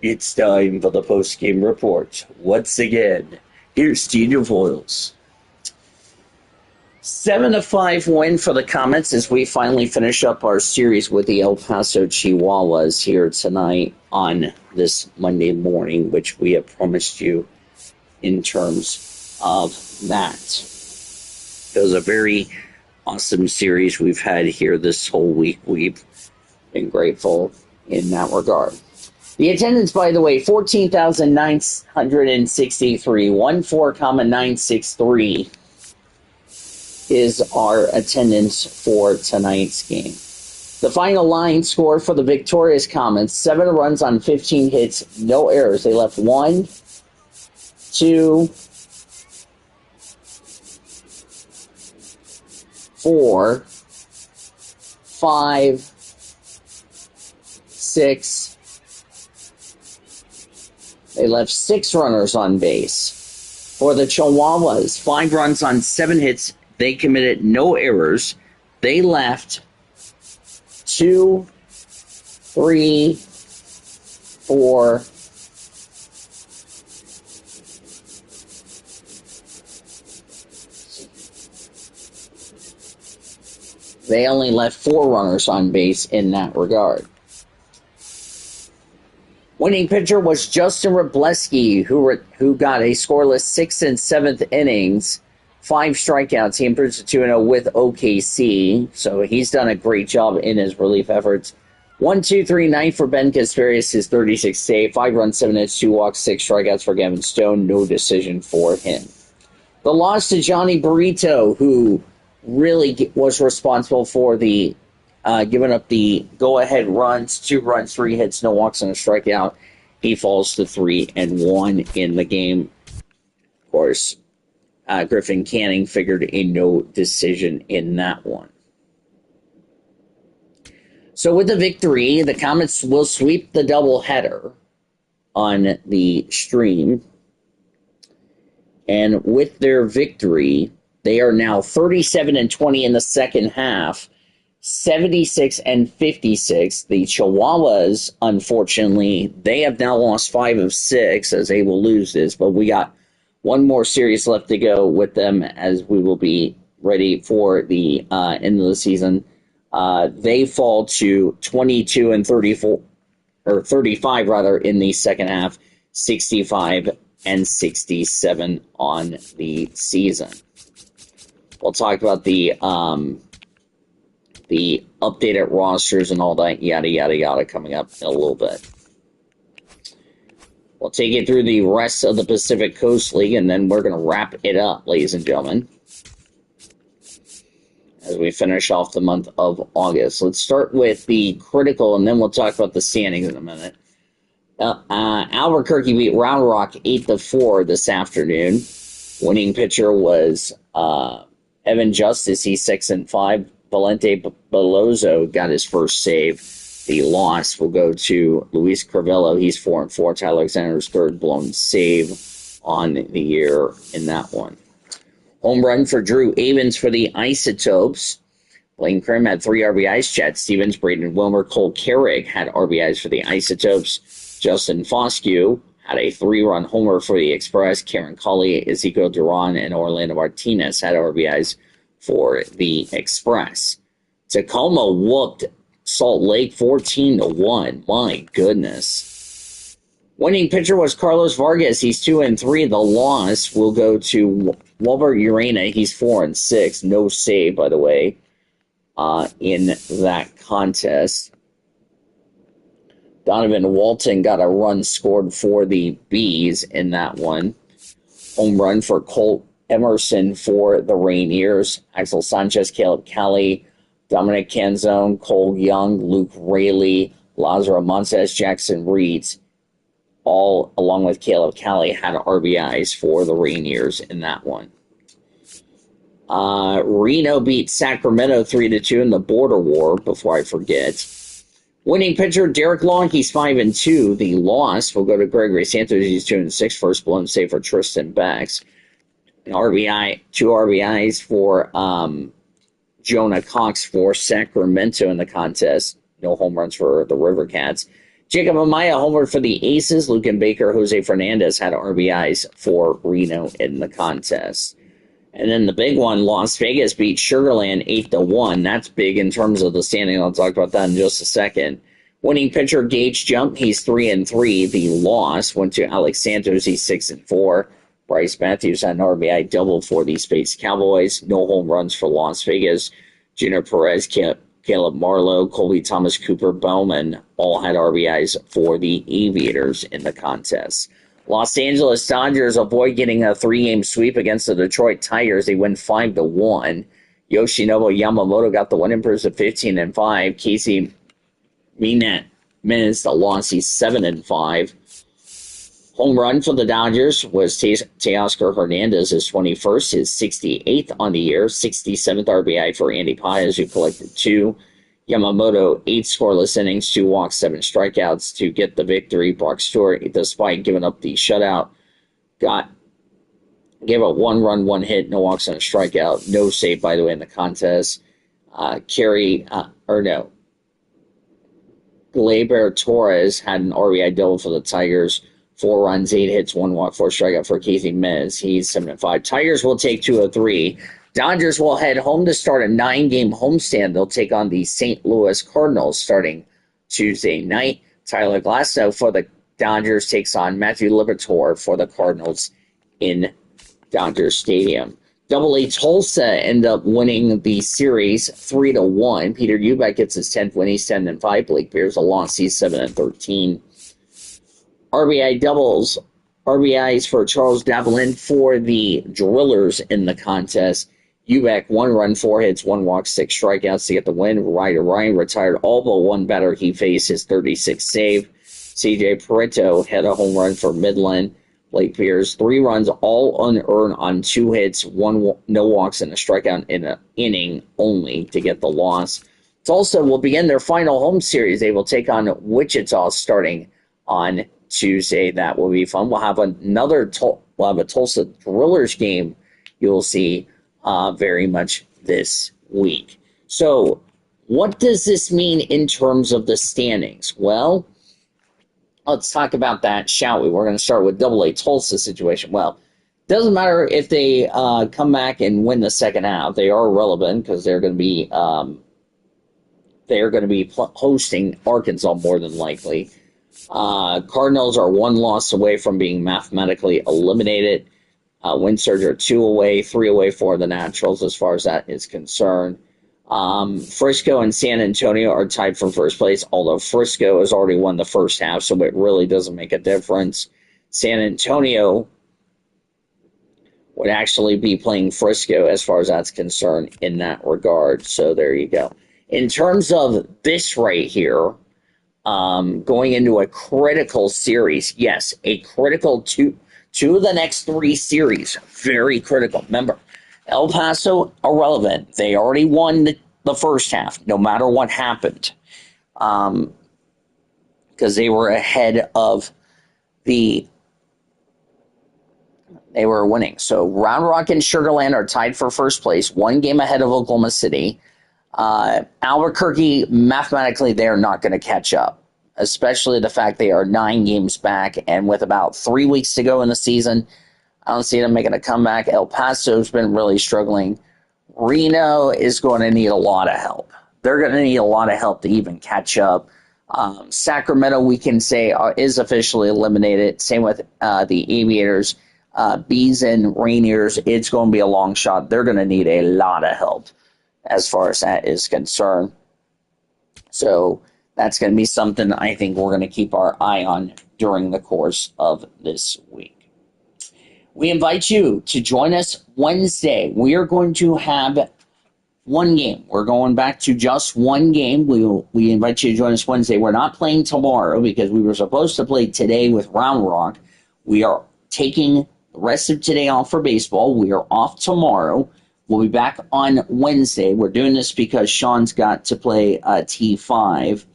It's time for the post-game report. Once again, here's Steve Voiles. 7-5 win for the Comets as we finally finish up our series with the El Paso Chilhuahuas here tonight on this Monday morning, which we have promised you in terms of that. It was a very awesome series we've had here this whole week. We've been grateful in that regard. The attendance, by the way, 14,963, 14,963 is our attendance for tonight's game. The final line score for the victorious Comets, 7 runs on 15 hits, no errors. They left 1, 2, 4, 5, 6. They left 6 runners on base. For the Chilhuahuas, 5 runs on 7 hits. They committed no errors. They left 2, 3, 4, 5. They only left 4 runners on base in that regard. Winning pitcher was Justin Wrobleski, who got a scoreless 6th and 7th innings, 5 strikeouts. He improves to 2-0 with OKC, so he's done a great job in his relief efforts. 1-2-3 ninth for Ben Casparius, his 36th save, 5 runs, 7 hits, 2 walks, 6 strikeouts for Gavin Stone. No decision for him. The loss to Johnny Burrito, who really was responsible for the giving up the go-ahead runs, 2 runs, 3 hits, no walks, and a strikeout. He falls to 3-1 in the game. Of course, Griffin Canning figured a no decision in that one. So with the victory, the Comets will sweep the doubleheader on the stream. And with their victory, they are now 37-20 in the second half, 76-56. The Chilhuahuas, unfortunately, they have now lost 5 of 6 as they will lose this, but we got one more series left to go with them as we will be ready for the end of the season. They fall to 22-34, or 35 rather, in the second half, 65-67 on the season. We'll talk about the updated rosters and all that yada yada yada coming up in a little bit. We'll take you through the rest of the Pacific Coast League, and then we're going to wrap it up, ladies and gentlemen, as we finish off the month of August. Let's start with the critical, and then we'll talk about the standings in a minute. Albuquerque beat Round Rock 8-4 this afternoon. Winning pitcher was Evan Justice. He's 6-5. Valente Belozo got his first save. The loss will go to Luis Crivello. He's 4-4. Tyler Alexander's third blown save on the year in that one. Home run for Drew Avens for the Isotopes. Blaine Krim had 3 RBIs. Chad Stevens, Braden Wilmer, Cole Carrick had RBIs for the Isotopes. Justin Foscue had a 3-run homer for the Express. Karen Colley, Ezekiel Duran, and Orlando Martinez had RBIs for the Express. Tacoma whooped Salt Lake 14-1. My goodness. Winning pitcher was Carlos Vargas. He's 2-3. The loss will go to Walbert Urena. He's 4-6. No save, by the way, in that contest. Donovan Walton got a run scored for the Bees in that one. Home run for Colt Emerson for the Rainiers. Axel Sanchez, Caleb Kelly, Dominic Canzone, Cole Young, Luke Rayleigh, Lazaro Montes, Jackson Reeds, all along with Caleb Kelly, had RBIs for the Rainiers in that one. Reno beat Sacramento 3-2 in the Border War, before I forget. Winning pitcher Derek Long, he's 5-2. The loss will go to Gregory Santos. He's 2-6. First blown save for Tristan Becks. An RBI, 2 RBIs for Jonah Cox for Sacramento in the contest. No home runs for the River Cats. Jacob Amaya homered for the Aces. Lucan Baker, Jose Fernandez had RBIs for Reno in the contest. And then the big one, Las Vegas beat Sugarland 8-1. That's big in terms of the standing. I'll talk about that in just a second. Winning pitcher Gage Jump, he's 3-3. The loss went to Alex Santos, he's 6-4. Bryce Matthews had an RBI double for the Space Cowboys. No home runs for Las Vegas. Junior Perez, Caleb Marlowe, Colby Thomas, Cooper Bowman all had RBIs for the Aviators in the contest. Los Angeles Dodgers avoid getting a 3-game sweep against the Detroit Tigers. They win 5-1. Yoshinobu Yamamoto got the win, improves to 15-5. Casey Minutes the loss. He's 7-5. Home run for the Dodgers was Teoscar Hernandez, his 21st, his 68th on the year, 67th RBI for Andy Paez, who collected 2. Yamamoto, 8 scoreless innings, 2 walks, 7 strikeouts to get the victory. Brock Stewart, despite giving up the shutout, gave up 1 run, 1 hit, no walks, and a strikeout. No save, by the way, in the contest. Gleyber Torres had an RBI double for the Tigers. 4 runs, 8 hits, 1 walk, 4 strikeout for Casey Miz. He's 7-5. Tigers will take 2 of 3. Dodgers will head home to start a 9-game homestand. They'll take on the St. Louis Cardinals starting Tuesday night. Tyler Glasnow for the Dodgers takes on Matthew Liberatore for the Cardinals in Dodger Stadium. Double-A Tulsa end up winning the series 3-1. Peter Eubank gets his 10th win. He's 10-5. Blake Beers a loss. He's 7-13. RBI doubles. RBIs for Charles Davelin for the Drillers in the contest. Eubank, 1 run, 4 hits, 1 walk, 6 strikeouts to get the win. Ryder Ryan retired all but 1 batter. He faced his 36th save. CJ Pareto had a home run for Midland. Blake Beers, 3 runs, all unearned on 2 hits, 1 no walks, and a strikeout in an inning only to get the loss. Tulsa will begin their final home series. They will take on Wichita starting on Tuesday. That will be fun. We'll have a Tulsa Drillers game you'll see very much this week. So what does this mean in terms of the standings? Well, let's talk about that, shall we? We're going to start with Double-A Tulsa situation. Well, it doesn't matter if they come back and win the second half. They are relevant because they're going to be hosting Arkansas more than likely. Cardinals are 1 loss away from being mathematically eliminated. Windsurge are 2 away, 3 away for the Naturals as far as that is concerned. Frisco and San Antonio are tied for first place, although Frisco has already won the first half, so it really doesn't make a difference. San Antonio would actually be playing Frisco as far as that's concerned in that regard. So there you go. In terms of this right here, going into a critical series, yes, a critical two of the next 3 series, very critical. Remember, El Paso, irrelevant. They already won the first half, no matter what happened, because they were ahead of they were winning. So Round Rock and Sugar Land are tied for first place, 1 game ahead of Oklahoma City. Albuquerque, mathematically, they're not going to catch up, especially the fact they are 9 games back, and with about 3 weeks to go in the season, I don't see them making a comeback. El Paso's been really struggling. Reno is going to need a lot of help. They're going to need a lot of help to even catch up. Sacramento, we can say, is officially eliminated. Same with the Aviators. Bees and Rainiers, it's going to be a long shot. They're going to need a lot of help as far as that is concerned. So that's going to be something I think we're going to keep our eye on during the course of this week. We invite you to join us Wednesday. We are going to have 1 game. We're going back to just 1 game. We invite you to join us Wednesday. We're not playing tomorrow because we were supposed to play today with Round Rock. We are taking the rest of today off for baseball. We are off tomorrow. We'll be back on Wednesday. We're doing this because Sean's got to play T5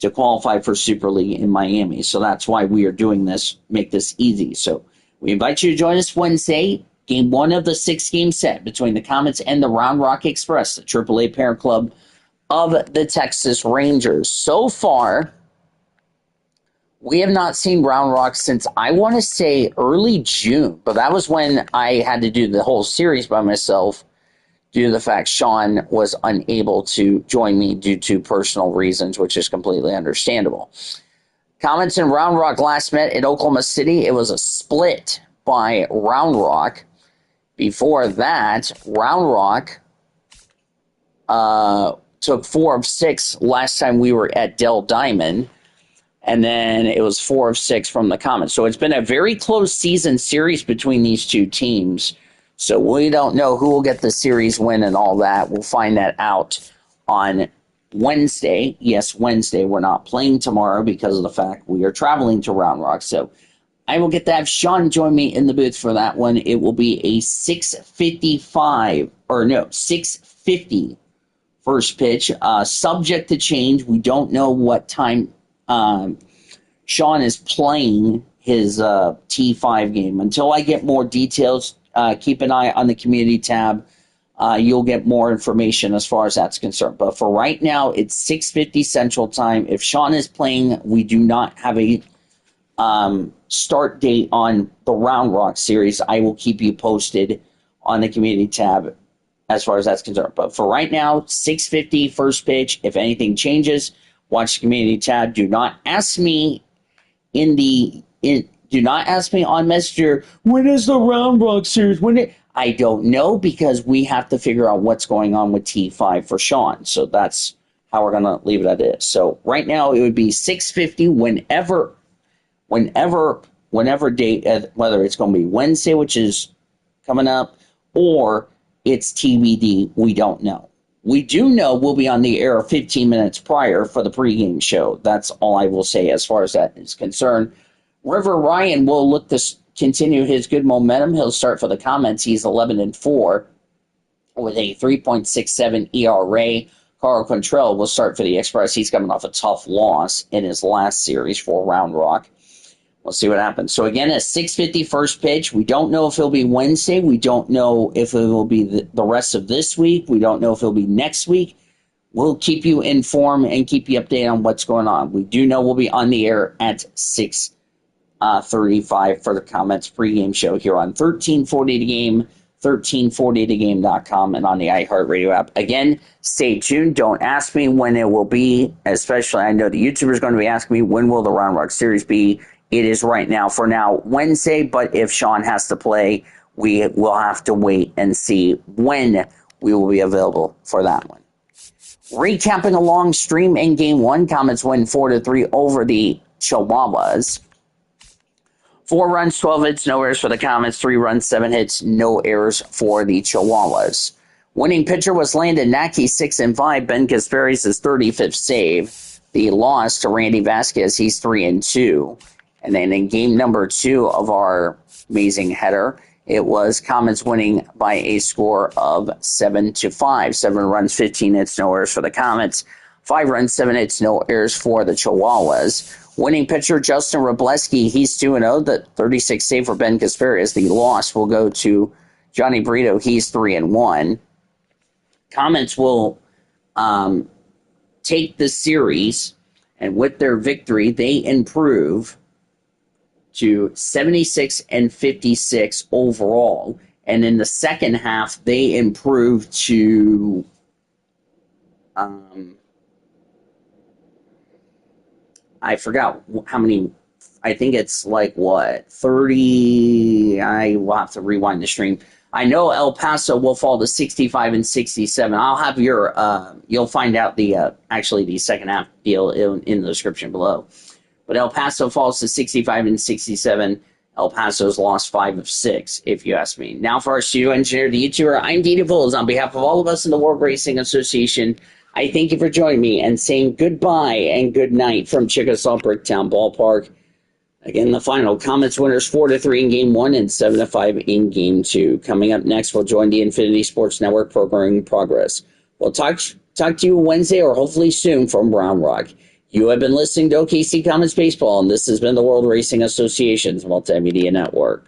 to qualify for Super League in Miami. So that's why we are doing this, make this easy. So we invite you to join us Wednesday. Game 1 of the 6-game set between the Comets and the Round Rock Express, the AAA parent club of the Texas Rangers. So far, We have not seen Round Rock since, I want to say, early June. But that was when I had to do the whole series by myself due to the fact Sean was unable to join me due to personal reasons, which is completely understandable. Comets and Round Rock last met in Oklahoma City. It was a split by Round Rock. Before that, Round Rock took 4 of 6 last time we were at Dell Diamond. And then it was 4 of 6 from the Comets. So it's been a very close season series between these two teams. So we don't know who will get the series win and all that. We'll find that out on Wednesday. Yes, Wednesday. We're not playing tomorrow because of the fact we are traveling to Round Rock. So I will get to have Sean join me in the booth for that one. It will be a 6:50 first pitch. Subject to change. We don't know what time Sean is playing his T5 game. Until I get more details, keep an eye on the community tab. You'll get more information as far as that's concerned. But for right now, it's 6:50 Central Time. If Sean is playing, we do not have a start date on the Round Rock series. I will keep you posted on the community tab as far as that's concerned. But for right now, 6:50 first pitch. If anything changes, watch the community tab. Do not ask me do not ask me on Messenger, when is the Round Rock series? I don't know, because we have to figure out what's going on with T5 for Sean. So that's how we're going to leave it at this. So right now it would be 6:50 whenever date, whether it's going to be Wednesday, which is coming up, or it's TBD. We don't know. We do know we'll be on the air 15 minutes prior for the pregame show. That's all I will say as far as that is concerned. River Ryan will look to continue his good momentum. He'll start for the Comets. He's 11-4 with a 3.67 ERA. Carl Quantrill will start for the Express. He's coming off a tough loss in his last series for Round Rock. We'll see what happens. So again, a 6:50 first pitch. We don't know if it'll be Wednesday. We don't know if it will be the rest of this week. We don't know if it'll be next week. We'll keep you informed and keep you updated on what's going on. We do know we'll be on the air at 6:35 for the Comets pregame show here on 1340 The Game, 1340thegame.com, and on the iHeartRadio app. Again, stay tuned. Don't ask me when it will be, especially I know the YouTuber is going to be asking me when will the Round Rock series be. It is right now, for now, Wednesday, but if Sean has to play, we will have to wait and see when we will be available for that one. Recapping a long stream in Game 1, Comets win 4-3 over the Chilhuahuas. 4 runs, 12 hits, no errors for the Comets. 3 runs, 7 hits, no errors for the Chilhuahuas. Winning pitcher was Landon Naki, 6-5. Ben Kasperi's his 35th save. The loss to Randy Vasquez, he's 3-2. And then in game number 2 of our amazing header, it was Comets winning by a score of 7-5. 7 runs, 15 hits, no errors for the Comets. 5 runs, 7 hits, no errors for the Chilhuahuas. Winning pitcher Justin Robleski, he's 2-0. The 36th save for Ben Kasperi. As the loss will go to Johnny Brito, he's 3-1. Comets will take the series, and with their victory, they improve to 76-56 overall. And in the second half, they improve to I forgot how many. I think it's 30. I will have to rewind the stream. I know El Paso will fall to 65-67. I'll have your, you'll find out the second half deal in the description below. But El Paso falls to 65-67. El Paso's lost 5 of 6, if you ask me. Now for our studio engineer, the YouTuber, I'm Dita Bulls. On behalf of all of us in the World Racing Association, I thank you for joining me and saying goodbye and good night from Chickasaw Bricktown Ballpark. Again, the final Comets winners 4-3 in Game 1 and 7-5 in Game 2. Coming up next, we'll join the Infinity Sports Network programming progress. We'll talk to you Wednesday or hopefully soon from Round Rock. You have been listening to OKC Comets Baseball, and this has been the World Racing Association's Multimedia Network.